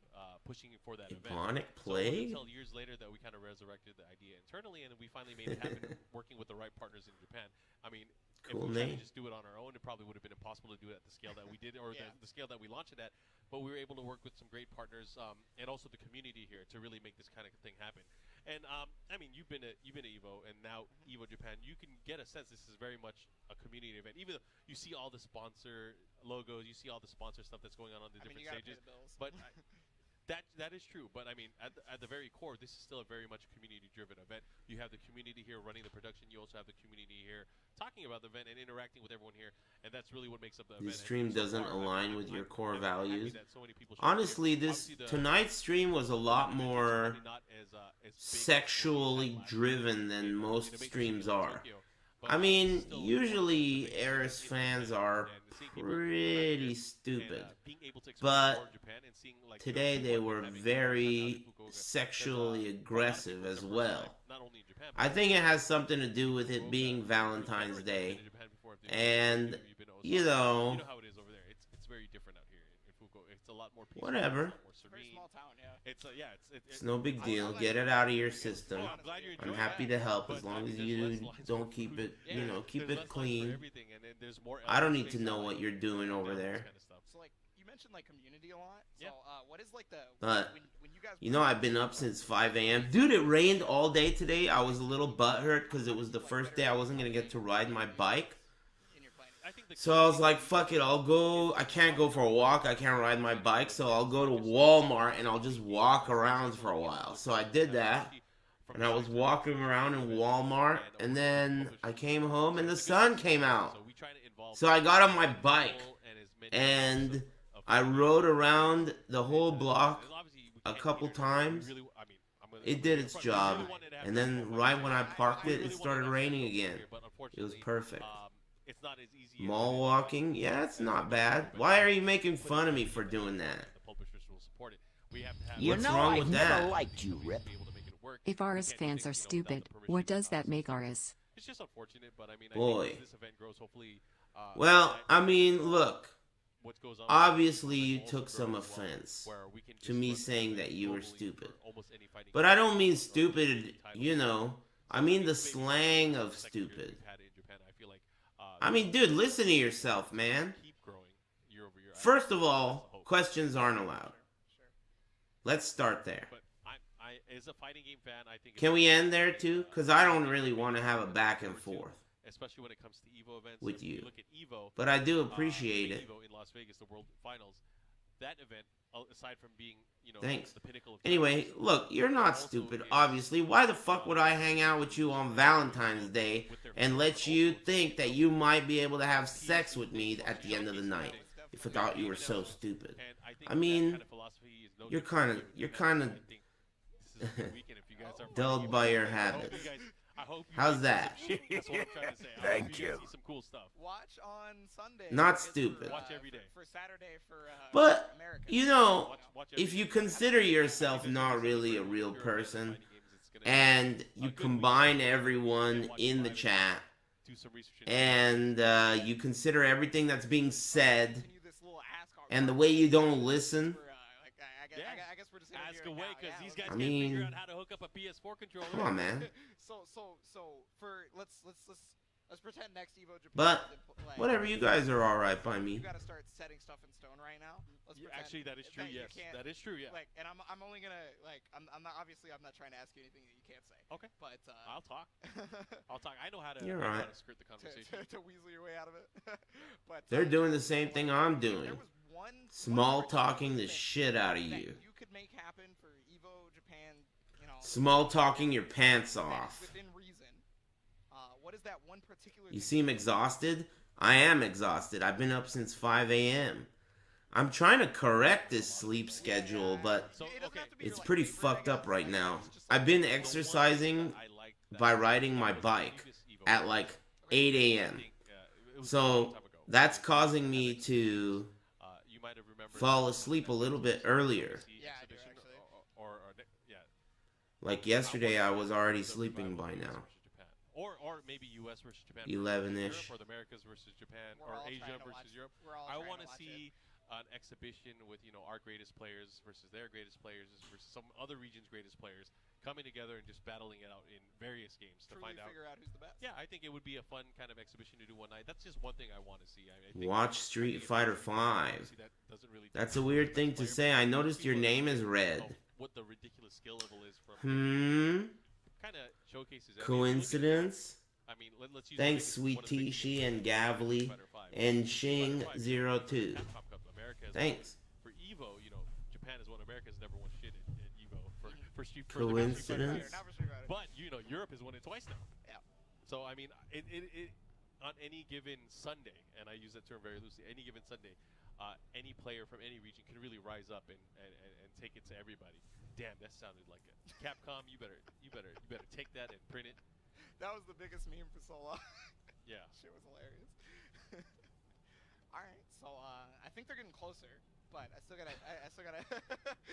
Speaker 12: Pushing for that
Speaker 1: Ebonic
Speaker 12: event.
Speaker 1: Plague?
Speaker 12: So until years later that we kind of resurrected the idea internally, and we finally made it happen, working with the right partners in Japan. I mean,
Speaker 1: Cool
Speaker 12: if we tried
Speaker 1: name.
Speaker 12: to just do it on our own, it probably would have been impossible to do it at the scale that we did, or the scale that we launched it at. But we were able to work with some great partners, and also the community here to really make this kind of thing happen. And I mean, you've been at EVO, and now EVO Japan. You can get a sense this is very much a community event. Even though you see all the sponsor logos, you see all the sponsor stuff that's going on the different stages. But that is true. But I mean, at the very core, this is still a very much community-driven event. You have the community here running the production. You also have the community here talking about the event and interacting with everyone here, and that's really what makes up the event.
Speaker 1: This stream doesn't align with your core values.
Speaker 12: So
Speaker 1: Honestly, tonight's stream was a lot more sexually driven than most streams are. I mean, usually Eris fans are pretty stupid, but today they were very sexually aggressive as well. I think it has something to do with it being Valentine's Day, and you know,
Speaker 12: how it is over there. It's very different out here in Fukuoka. It's a lot more peaceful.
Speaker 1: whatever.
Speaker 12: It's a very small town, yeah.
Speaker 1: It's no big deal. Get it out of your system. I'm happy to help as long as you don't keep it, you know, keep it clean. I don't need to know what you're doing over there.
Speaker 13: So like you mentioned like community a lot. So what is like the
Speaker 1: But
Speaker 13: when you guys
Speaker 1: you know, I've been up since 5 a.m. Dude, it rained all day today. I was a little butthurt because it was the first day I wasn't gonna get to ride my bike. So I was like, fuck it, I'll go. I can't go for a walk. I can't ride my bike. So I'll go to Walmart and I'll just walk around for a while. So I did that. And I was walking around in Walmart. And then I came home and the sun came out. So I got on my bike. And I rode around the whole block a couple times. It did its job. And then right when I parked it, it started raining again. It was perfect.
Speaker 12: It's not as easy.
Speaker 1: Mall walking? Yeah, it's not bad. Why are you making fun of me for doing that? What's wrong with that?
Speaker 7: Liked you, Rip.
Speaker 3: If RS fans are stupid, what does that make RS?
Speaker 12: It's just unfortunate, but I mean,
Speaker 1: Boy.
Speaker 12: I think as this event grows, hopefully.
Speaker 1: Well, I mean, look. Obviously, you took some offense to me saying that you were stupid. But I don't mean stupid, you know. I mean the slang of stupid. I mean, dude, listen to yourself, man. First of all, questions aren't allowed. Let's start there.
Speaker 12: As a fighting game fan, I think
Speaker 1: Can we end there too? Because I don't really want to have a back and forth,
Speaker 12: especially when it comes to EVO events
Speaker 1: with you.
Speaker 12: Look at EVO,
Speaker 1: but I do appreciate it.
Speaker 12: EVO in Las Vegas, the World Finals, that event, aside from being, you know,
Speaker 1: Thanks.
Speaker 12: the pinnacle of
Speaker 1: Anyway, look, you're not stupid, obviously. Why the fuck would I hang out with you on Valentine's Day and let you think that you might be able to have sex with me at the end of the night if I thought you were so stupid? I mean, you're kind of dulled by your habits. How's that?
Speaker 2: Thank you.
Speaker 12: Some cool stuff.
Speaker 13: Watch on Sunday.
Speaker 1: Not stupid.
Speaker 12: Watch every day.
Speaker 13: For Saturday for
Speaker 1: But,
Speaker 13: Americans.
Speaker 1: you know, if you consider yourself not really a real person, and you combine everyone in the chat, and you consider everything that's being said, and the way you don't listen,
Speaker 13: I guess we're just gonna
Speaker 12: ask away because these guys
Speaker 1: I
Speaker 12: can't
Speaker 1: mean,
Speaker 12: figure out how to hook up a PS4 controller.
Speaker 1: come on, man.
Speaker 13: So for let's Let's pretend next EVO Japan.
Speaker 1: But whatever, you guys are all right by me.
Speaker 13: You gotta start setting stuff in stone right now. Let's pretend
Speaker 12: Actually, that is true. Yes, that is true. Yeah.
Speaker 13: Like, and I'm only gonna like I'm not obviously I'm not trying to ask you anything that you can't say.
Speaker 12: Okay.
Speaker 13: But
Speaker 12: I'll talk. I'll talk. I know how to.
Speaker 1: You're
Speaker 12: I know
Speaker 1: right.
Speaker 12: how to skirt the conversation.
Speaker 13: to weasel your way out of it. But
Speaker 1: They're doing the same thing I'm doing.
Speaker 13: there was one
Speaker 1: Small talking the shit out of
Speaker 13: that
Speaker 1: you.
Speaker 13: you could make happen for EVO Japan, you know.
Speaker 1: Small talking your pants off.
Speaker 13: Within reason. What is that one particular?
Speaker 1: You seem exhausted? I am exhausted. I've been up since 5 a.m. I'm trying to correct this sleep schedule, but it's pretty fucked up right now. I've been exercising by riding my bike at like 8 a.m. So that's causing me to fall asleep a little bit earlier. Like yesterday, I was already sleeping by now.
Speaker 12: Or maybe U.S. versus Japan.
Speaker 1: 11-ish.
Speaker 12: Or the Americas versus Japan. Or Asia versus Europe. I want to see an exhibition with, you know, our greatest players versus their greatest players versus some other region's greatest players coming together and just battling it out in various games to find out.
Speaker 13: Figure out who's the best.
Speaker 12: Yeah, I think it would be a fun kind of exhibition to do one night. That's just one thing I want to see. I think
Speaker 1: Watch Street Fighter 5. That's a weird thing to say. I noticed your name is red.
Speaker 12: What the ridiculous skill level is from. Kind of showcases.
Speaker 1: Coincidence?
Speaker 12: I mean, let's use
Speaker 1: Thanks, Sweet Tishi and Gavli and Shing02. Thanks.
Speaker 12: For EVO, you know, Japan is one. America's never won shit at EVO for Street Fighter.
Speaker 1: Coincidence?
Speaker 12: But you know, Europe has won it twice now.
Speaker 13: Yeah.
Speaker 12: So I mean, it on any given Sunday, and I use that term very loosely, any given Sunday, any player from any region can really rise up and take it to everybody. Damn, that sounded like it. Capcom, you better take that and print it.
Speaker 13: That was the biggest meme for so long.
Speaker 12: Yeah.
Speaker 13: Shit was hilarious. All right, so I think they're getting closer, but I still gotta.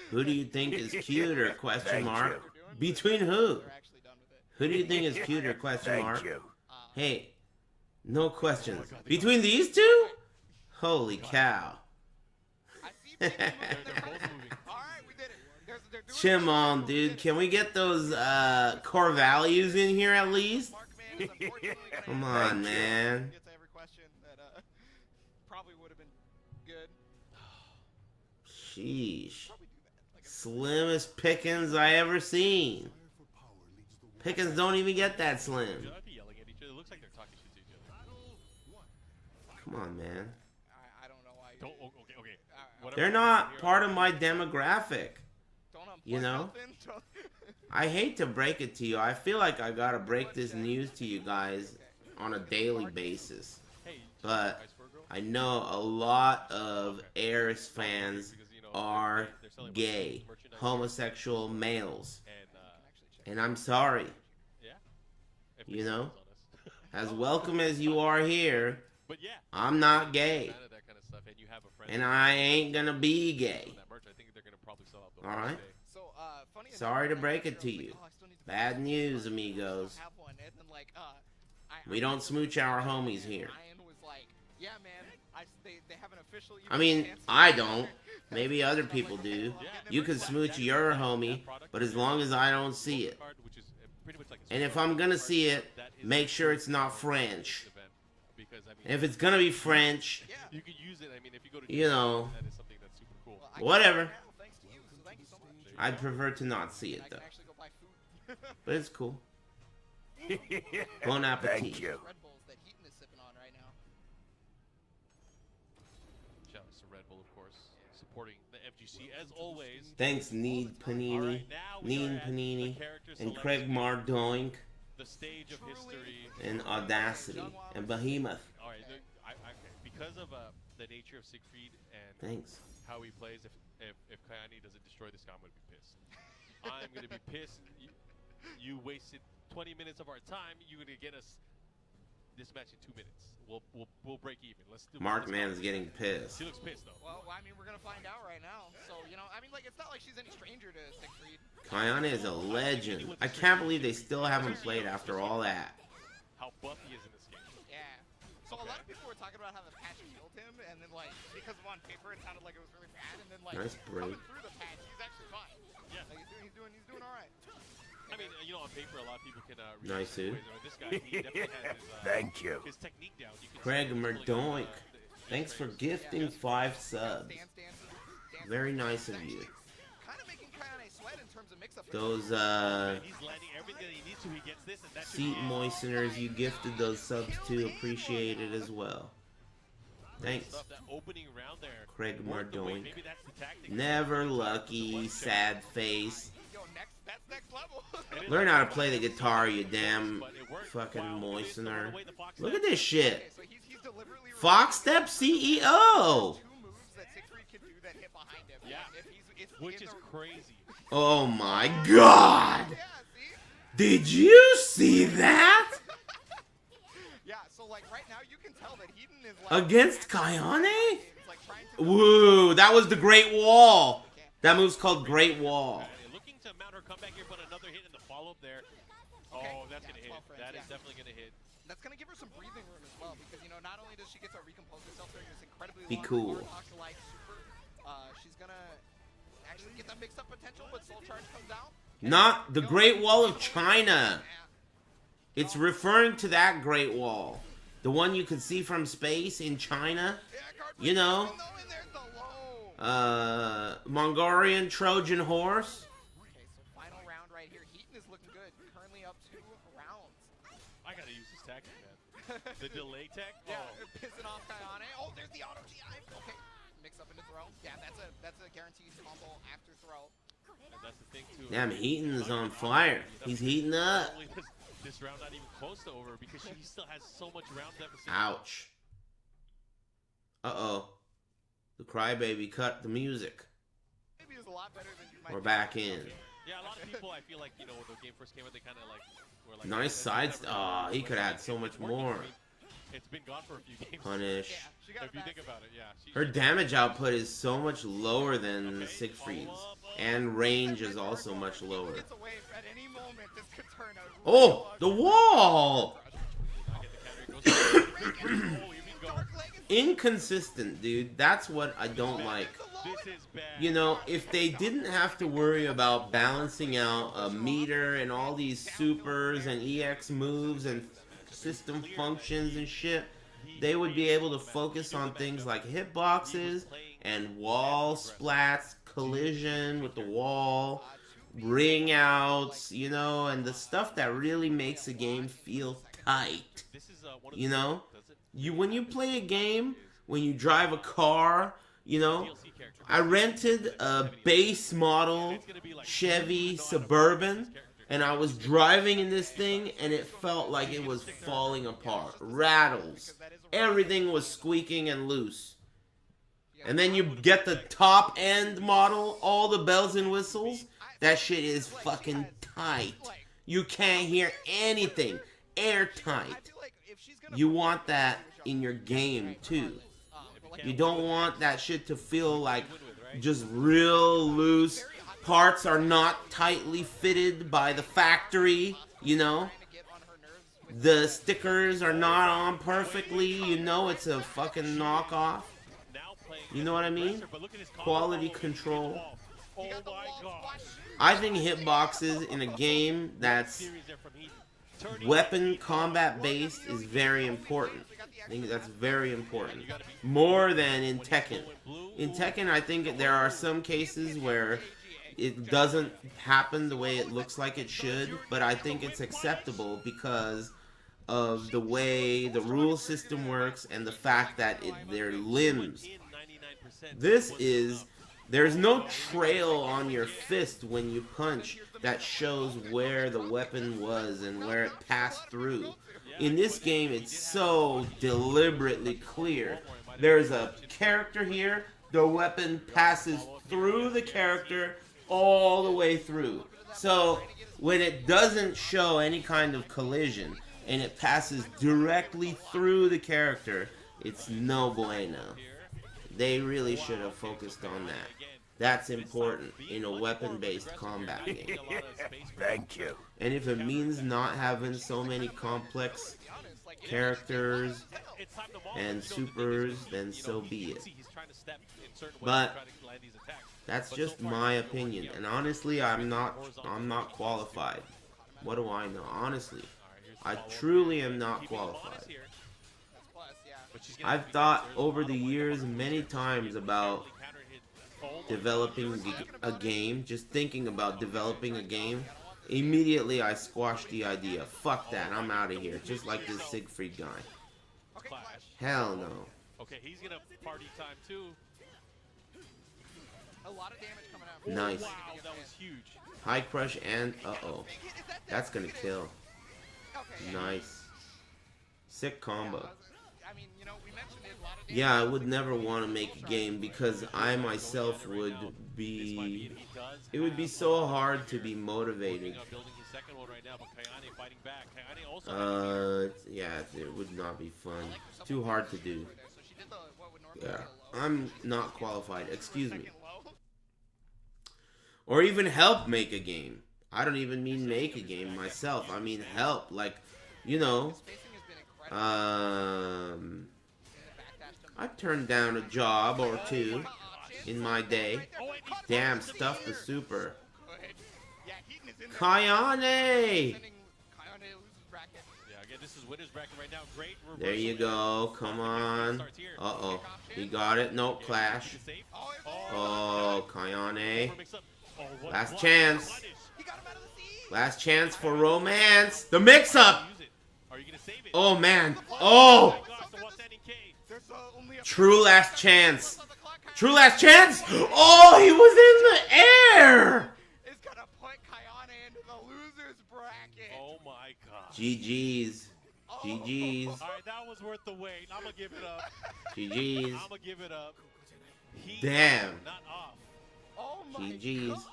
Speaker 1: Who do you think is cuter? Question mark. Between who? Who do you think is cuter? Question mark. Hey, no questions. Between these two? Holy cow. Chimon, dude, can we get those core values in here at least? Come on, man. Sheesh. Slimmest pickings I ever seen. Pickings don't even get that slim. Come on, man.
Speaker 13: I don't know why.
Speaker 12: Okay.
Speaker 1: They're not part of my demographic. You know? I hate to break it to you. I feel like I gotta break this news to you guys on a daily basis. But I know a lot of Aris fans are gay, homosexual males. And I'm sorry. You know? As welcome as you are here, I'm not gay. And I ain't gonna be gay. Alright? Sorry to break it to you. Bad news, amigos. We don't smooch our homies here. I mean, I don't. Maybe other people do. You can smooch your homie, but as long as I don't see it. And if I'm gonna see it, make sure it's not French. And if it's gonna be French, you know, whatever. I'd prefer to not see it though. But it's cool. Bon appetit.
Speaker 12: Thank you. Shout out to Red Bull, of course, supporting the FGC as always.
Speaker 1: Thanks, Need Panini, Neen Panini, and Craig Mardoink,
Speaker 12: The stage of history,
Speaker 1: and Audacity, and Behemoth.
Speaker 12: All right, because of the nature of Siegfried and
Speaker 1: Thanks.
Speaker 12: how he plays, if Kayani doesn't destroy this guy, I'm gonna be pissed. I'm gonna be pissed. You wasted 20 minutes of our time. You're gonna get us this match in 2 minutes. We'll break even. Let's do.
Speaker 1: Mark Man's getting pissed.
Speaker 12: She looks pissed though.
Speaker 13: Well, I mean, we're gonna find out right now. So you know, I mean, like, it's not like she's any stranger to Siegfried.
Speaker 1: Kayane is a legend. I can't believe they still haven't played after all that.
Speaker 12: How buff he is in this game.
Speaker 13: Yeah. So a lot of people were talking about how the patch killed him, and then like because on paper it sounded like it was really bad, and then like
Speaker 1: Nice break.
Speaker 13: coming through the patch, he's actually fine.
Speaker 12: Yeah.
Speaker 13: Like, he's doing all right.
Speaker 12: I mean, you know, on paper, a lot of people can
Speaker 1: Nice, dude.
Speaker 12: this guy, he definitely has his,
Speaker 8: Thank you.
Speaker 12: his technique down. You can
Speaker 1: Craig
Speaker 12: see
Speaker 1: Merdoink, thanks for gifting 5 subs. Very nice of you.
Speaker 13: Kind of making Kayane sweat in terms of mix-up.
Speaker 1: Those
Speaker 12: he's landing everything he needs to. He gets this, and that's
Speaker 1: seat moisteners you gifted those subs to, appreciate it as well. Thanks.
Speaker 12: that opening round there.
Speaker 1: Craig Merdoink.
Speaker 12: Maybe that's the tactic.
Speaker 1: Never lucky, sad face.
Speaker 13: That's next level.
Speaker 1: Learn how to play the guitar, you damn fucking moistener. Look at this shit. Fox Step CEO.
Speaker 12: Yeah, which is crazy.
Speaker 1: Oh my god. Did you see that?
Speaker 13: Yeah, so like right now you can tell that Heaton is like
Speaker 1: Against Kayane? Woo, that was the Great Wall. That move's called Great Wall.
Speaker 12: Looking to mount her comeback here, but another hit in the follow-up there. Oh, that's going to hit. That is definitely going to hit.
Speaker 13: That's going to give her some breathing room as well, because, you know, not only does she get to recompose herself during this incredibly
Speaker 1: Be
Speaker 13: long
Speaker 1: cool.
Speaker 13: Oxalite super, she's going to actually get that mix-up potential when Soul Charge comes out.
Speaker 1: Not the Great Wall of China. It's referring to that Great Wall. The one you can see from space in China. You know. Mongolian Trojan horse.
Speaker 13: Okay, so final round right here. Heaton is looking good. Currently up 2 rounds.
Speaker 12: I got to use this tactic, man. The delay tech?
Speaker 13: Yeah, pissing off Kayane. Oh, there's the auto GI. Okay, mix up into throw. Yeah, that's a guaranteed combo after throw.
Speaker 12: And that's the thing, too.
Speaker 1: Damn, Heaton's on fire. He's heating up.
Speaker 12: This round not even close to over because she still has so much round deficit.
Speaker 1: Ouch. Uh-oh. The crybaby cut the music.
Speaker 13: Maybe it's a lot better than you might
Speaker 1: We're back in.
Speaker 12: Yeah, a lot of people, I feel like, you know, when the game first came out, they kind of like were like...
Speaker 1: Nice side. Oh, he could add so much more.
Speaker 12: It's been gone for a few games.
Speaker 1: Punish.
Speaker 12: If you think about it, yeah.
Speaker 1: Her damage output is so much lower than Siegfried's. And range is also much lower. Oh, the wall! Inconsistent, dude. That's what I don't like. You know, if they didn't have to worry about balancing out a meter and all these supers and EX moves and system functions and shit, they would be able to focus on things like hitboxes and wall splats, collision with the wall, ring outs, you know, and the stuff that really makes a game feel tight. You know? When you play a game, when you drive a car, you know, I rented a base model Chevy Suburban, and I was driving in this thing, and it felt like it was falling apart. Rattles. Everything was squeaking and loose. And then you get the top end model, all the bells and whistles. That shit is fucking tight. You can't hear anything. Airtight. You want that in your game too. You don't want that shit to feel like just real loose. Parts are not tightly fitted by the factory, you know. The stickers are not on perfectly, you know it's a fucking knockoff. You know what I mean? Quality control. I think hitboxes in a game that's weapon combat based is very important. I think that's very important. More than in Tekken. In Tekken, I think there are some cases where it doesn't happen the way it looks like it should, but I think it's acceptable because of the way the rule system works and the fact that they're limbs. There's no trail on your fist when you punch that shows where the weapon was and where it passed through. In this game, it's so deliberately clear. There's a character here, the weapon passes through the character all the way through. So when it doesn't show any kind of collision and it passes directly through the character, it's no bueno. They really should have focused on that. That's important in a weapon-based combat game.
Speaker 8: Thank you.
Speaker 1: And if it means not having so many complex characters and supers, then so be it. But that's just my opinion, and honestly, I'm not qualified. What do I know? Honestly, I truly am not qualified. I've thought over the years many times about developing a game, just thinking about developing a game. Immediately I squashed the idea. Fuck that, I'm out of here. Just like this Siegfried guy. Hell no.
Speaker 12: Okay, he's gonna party time too.
Speaker 13: A lot of damage coming out.
Speaker 1: Nice.
Speaker 12: Wow, that was huge.
Speaker 1: High crush and that's gonna kill. Nice. Sick combo. Yeah, I would never want to make a game because I myself would be... It would be so hard to be motivated. Yeah, it would not be fun. Too hard to do. Yeah, I'm not qualified. Excuse me. Or even help make a game. I don't even mean make a game myself. I mean help. Like, you know... I've turned down a job or two in my day. Damn, stuff the super. Kayane! There you go. Come on. Uh-oh. He got it. No, clash. Oh, Kayane. Last chance. Last chance for romance. The mix-up! Oh, man. Oh! True last chance. True last chance! Oh, he was in the air!
Speaker 12: Oh my god.
Speaker 1: GG's. GG's.
Speaker 12: Alright, that was worth the wait. I'm gonna give it up.
Speaker 1: GG's.
Speaker 12: I'm gonna give it up.
Speaker 1: Damn.
Speaker 12: Not off.
Speaker 13: Oh my
Speaker 1: GG's.
Speaker 13: god.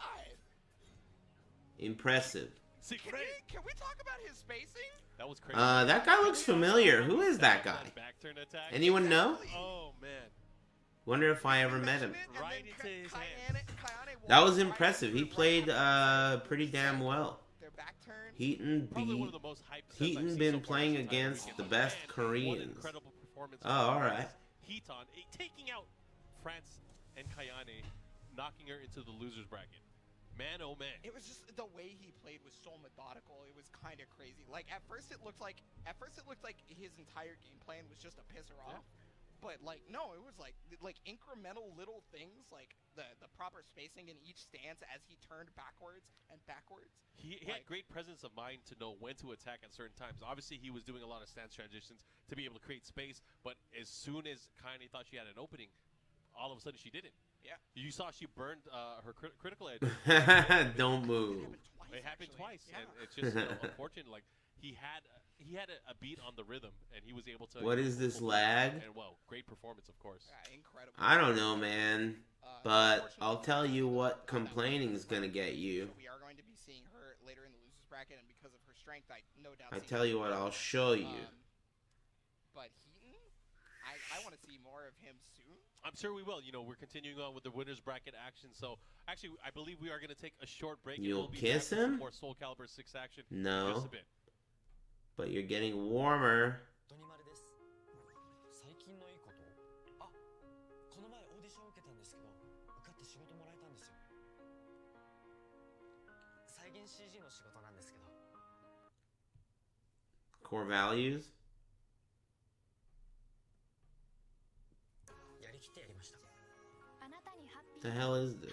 Speaker 1: Impressive.
Speaker 13: Can we talk about his spacing?
Speaker 12: That was crazy.
Speaker 1: That guy looks familiar. Who is that guy? Anyone know?
Speaker 12: Oh man.
Speaker 1: Wonder if I ever met him.
Speaker 12: Right into his hands.
Speaker 1: That was impressive. He played pretty damn well. Heaton been playing against the best Koreans. Oh, alright.
Speaker 12: Heaton taking out France and Kayane, knocking her into the losers bracket. Man, oh man.
Speaker 13: It was just the way he played was so methodical. It was kind of crazy. Like at first it looked like his entire game plan was just to piss her off. But like no, it was like incremental little things, like the proper spacing in each stance as he turned backwards and backwards.
Speaker 12: He had great presence of mind to know when to attack at certain times. Obviously, he was doing a lot of stance transitions to be able to create space. But as soon as Kayane thought she had an opening, all of a sudden she didn't.
Speaker 13: Yeah.
Speaker 12: You saw she burned her critical edge.
Speaker 1: Don't move.
Speaker 12: It happened twice, and it's just unfortunate. Like he had a beat on the rhythm, and he was able to.
Speaker 1: What is this lag?
Speaker 12: And well, great performance, of course.
Speaker 13: Yeah, incredible.
Speaker 1: I don't know, man. But I'll tell you what complaining is gonna get you.
Speaker 13: We are going to be seeing her later in the losers bracket, and because of her strength, I no doubt.
Speaker 1: I tell you what, I'll show you.
Speaker 13: But Heaton, I want to see more of him soon.
Speaker 12: I'm sure we will. You know, we're continuing on with the winners bracket action. So, actually, I believe we are going to take a short break.
Speaker 1: You'll
Speaker 12: we'll
Speaker 1: kiss
Speaker 12: him?
Speaker 1: him?
Speaker 12: More Soul Calibur 6 action.
Speaker 1: No.
Speaker 12: Just a bit.
Speaker 1: But you're getting warmer. Core values? The hell is this?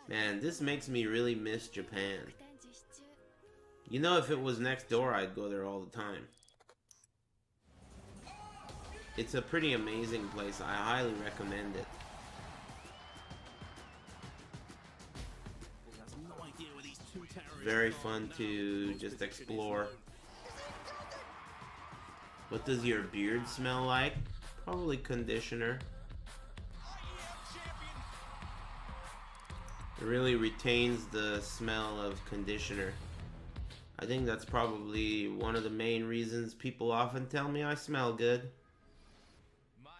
Speaker 1: Man, this makes me really miss Japan. You know, if it was next door, I'd go there all the time. It's a pretty amazing place. I highly recommend it. Very fun to just explore. What does your beard smell like? Probably conditioner. It really retains the smell of conditioner. I think that's probably one of the main reasons people often tell me I smell good.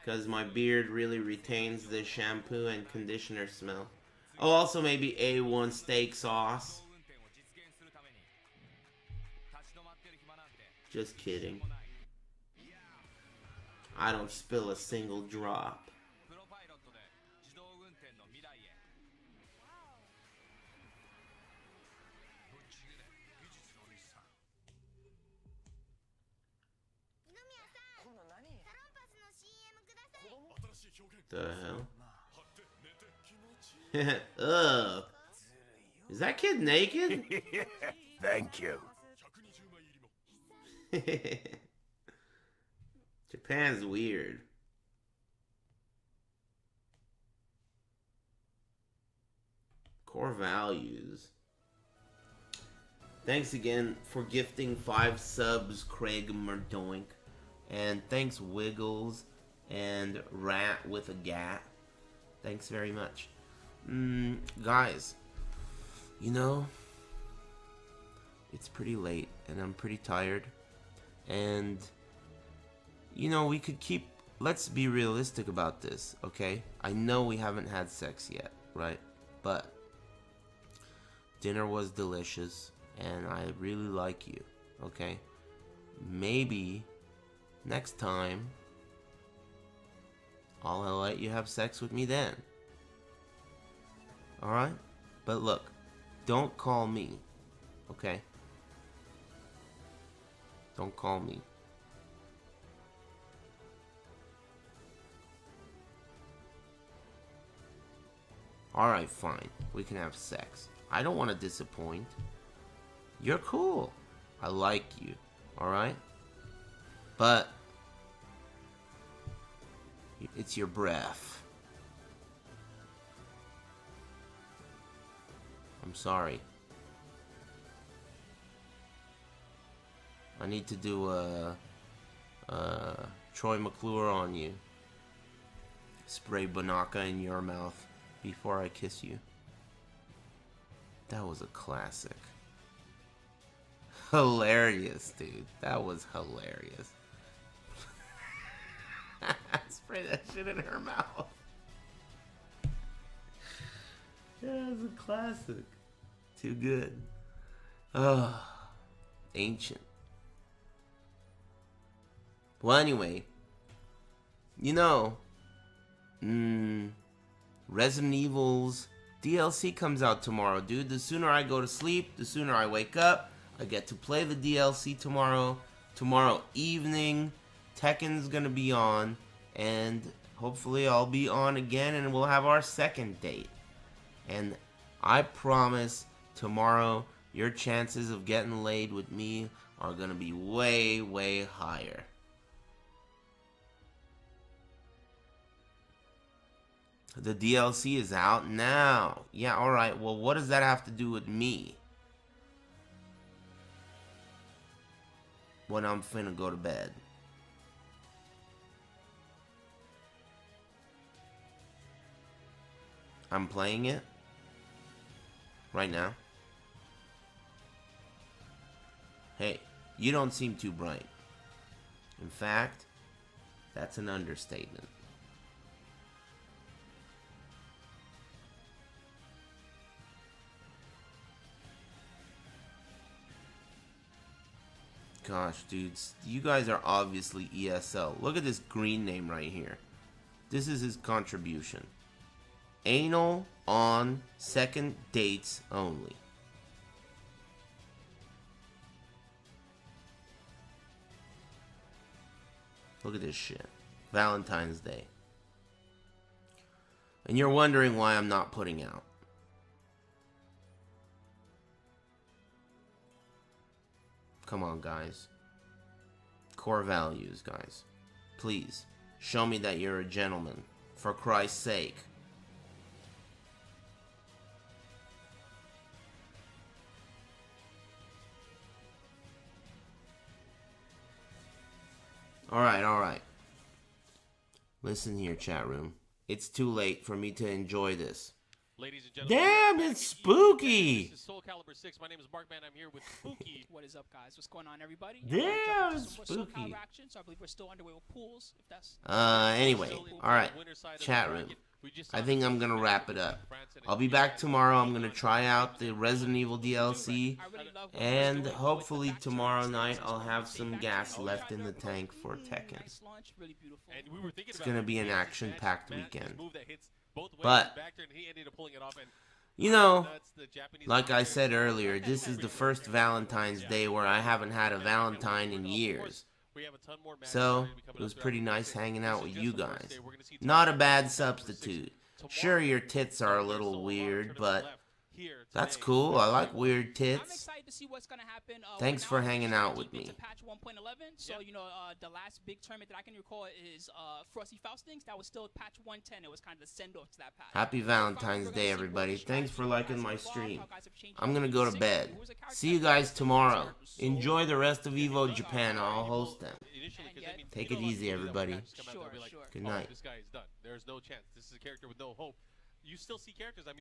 Speaker 1: Because my beard really retains the shampoo and conditioner smell. Oh, also maybe A1 steak sauce. Just kidding. I don't spill a single drop. The hell? Ugh. Is that kid naked?
Speaker 16: Thank you.
Speaker 1: Japan's weird. Core values. Thanks again for gifting 5 subs, Craig Merdoink. And thanks Wiggles and Rat with a Gat. Thanks very much. Guys, you know, it's pretty late and I'm pretty tired. And, you know, we could keep, let's be realistic about this, okay? I know we haven't had sex yet, right? But dinner was delicious and I really like you, okay? Maybe next time I'll let you have sex with me then. Alright? But look, don't call me, okay? Don't call me. Alright, fine. We can have sex. I don't want to disappoint. You're cool. I like you. Alright? But it's your breath. I'm sorry. I need to do a Troy McClure on you. Spray Banaka in your mouth before I kiss you. That was a classic. Hilarious, dude. That was hilarious. Spray that shit in her mouth. Yeah, it's a classic. Too good. Ugh. Ancient. Well, anyway. You know. Resident Evil's DLC comes out tomorrow, dude. The sooner I go to sleep, the sooner I wake up. I get to play the DLC tomorrow. Tomorrow evening, Tekken's gonna be on. And hopefully I'll be on again and we'll have our second date. And I promise tomorrow your chances of getting laid with me are gonna be way, way higher. The DLC is out now. Yeah, alright. Well, what does that have to do with me? When I'm finna go to bed. I'm playing it right now. Hey, you don't seem too bright. In fact, that's an understatement. Gosh, dudes, you guys are obviously ESL. Look at this green name right here. This is his contribution. Anal on second dates only. Look at this shit. Valentine's Day. And you're wondering why I'm not putting out. Come on, guys. Core values, guys. Please, show me that you're a gentleman. For Christ's sake. Alright, alright. Listen here, chat room. It's too late for me to enjoy this.
Speaker 12: Ladies and gentlemen,
Speaker 1: damn, it's spooky.
Speaker 12: This is Soul Calibur 6. My name is Markman. I'm here with Spooky.
Speaker 17: What is up, guys? What's going on, everybody?
Speaker 1: Damn,
Speaker 17: it's
Speaker 1: spooky.
Speaker 17: Soul Calibur action, so I believe we're still underway with pools. If that's
Speaker 1: Anyway, alright. Chat room. I think I'm gonna wrap it up. I'll be back tomorrow. I'm gonna try out the Resident Evil DLC, and hopefully tomorrow night I'll have some gas left in the tank for Tekken. It's gonna be an action-packed weekend. But, you know, like I said earlier, this is the first Valentine's Day where I haven't had a Valentine in years. So, it was pretty nice hanging out with you guys. Not a bad substitute. Sure, your tits are a little weird, but that's cool. I like weird tits. Thanks for hanging out with me.
Speaker 17: Patch 1.11, so you know the last big tournament that I can recall is Frosty Faustings. That was still patch 110. It was kind of the send off to that patch.
Speaker 1: Happy Valentine's Day, everybody. Thanks for liking my stream. I'm gonna go to bed. See you guys tomorrow. Enjoy the rest of EVO Japan. I'll host them. Take it easy, everybody. Good night.
Speaker 12: This guy is done. There's no chance. This is a character with no hope. You still see characters. I mean.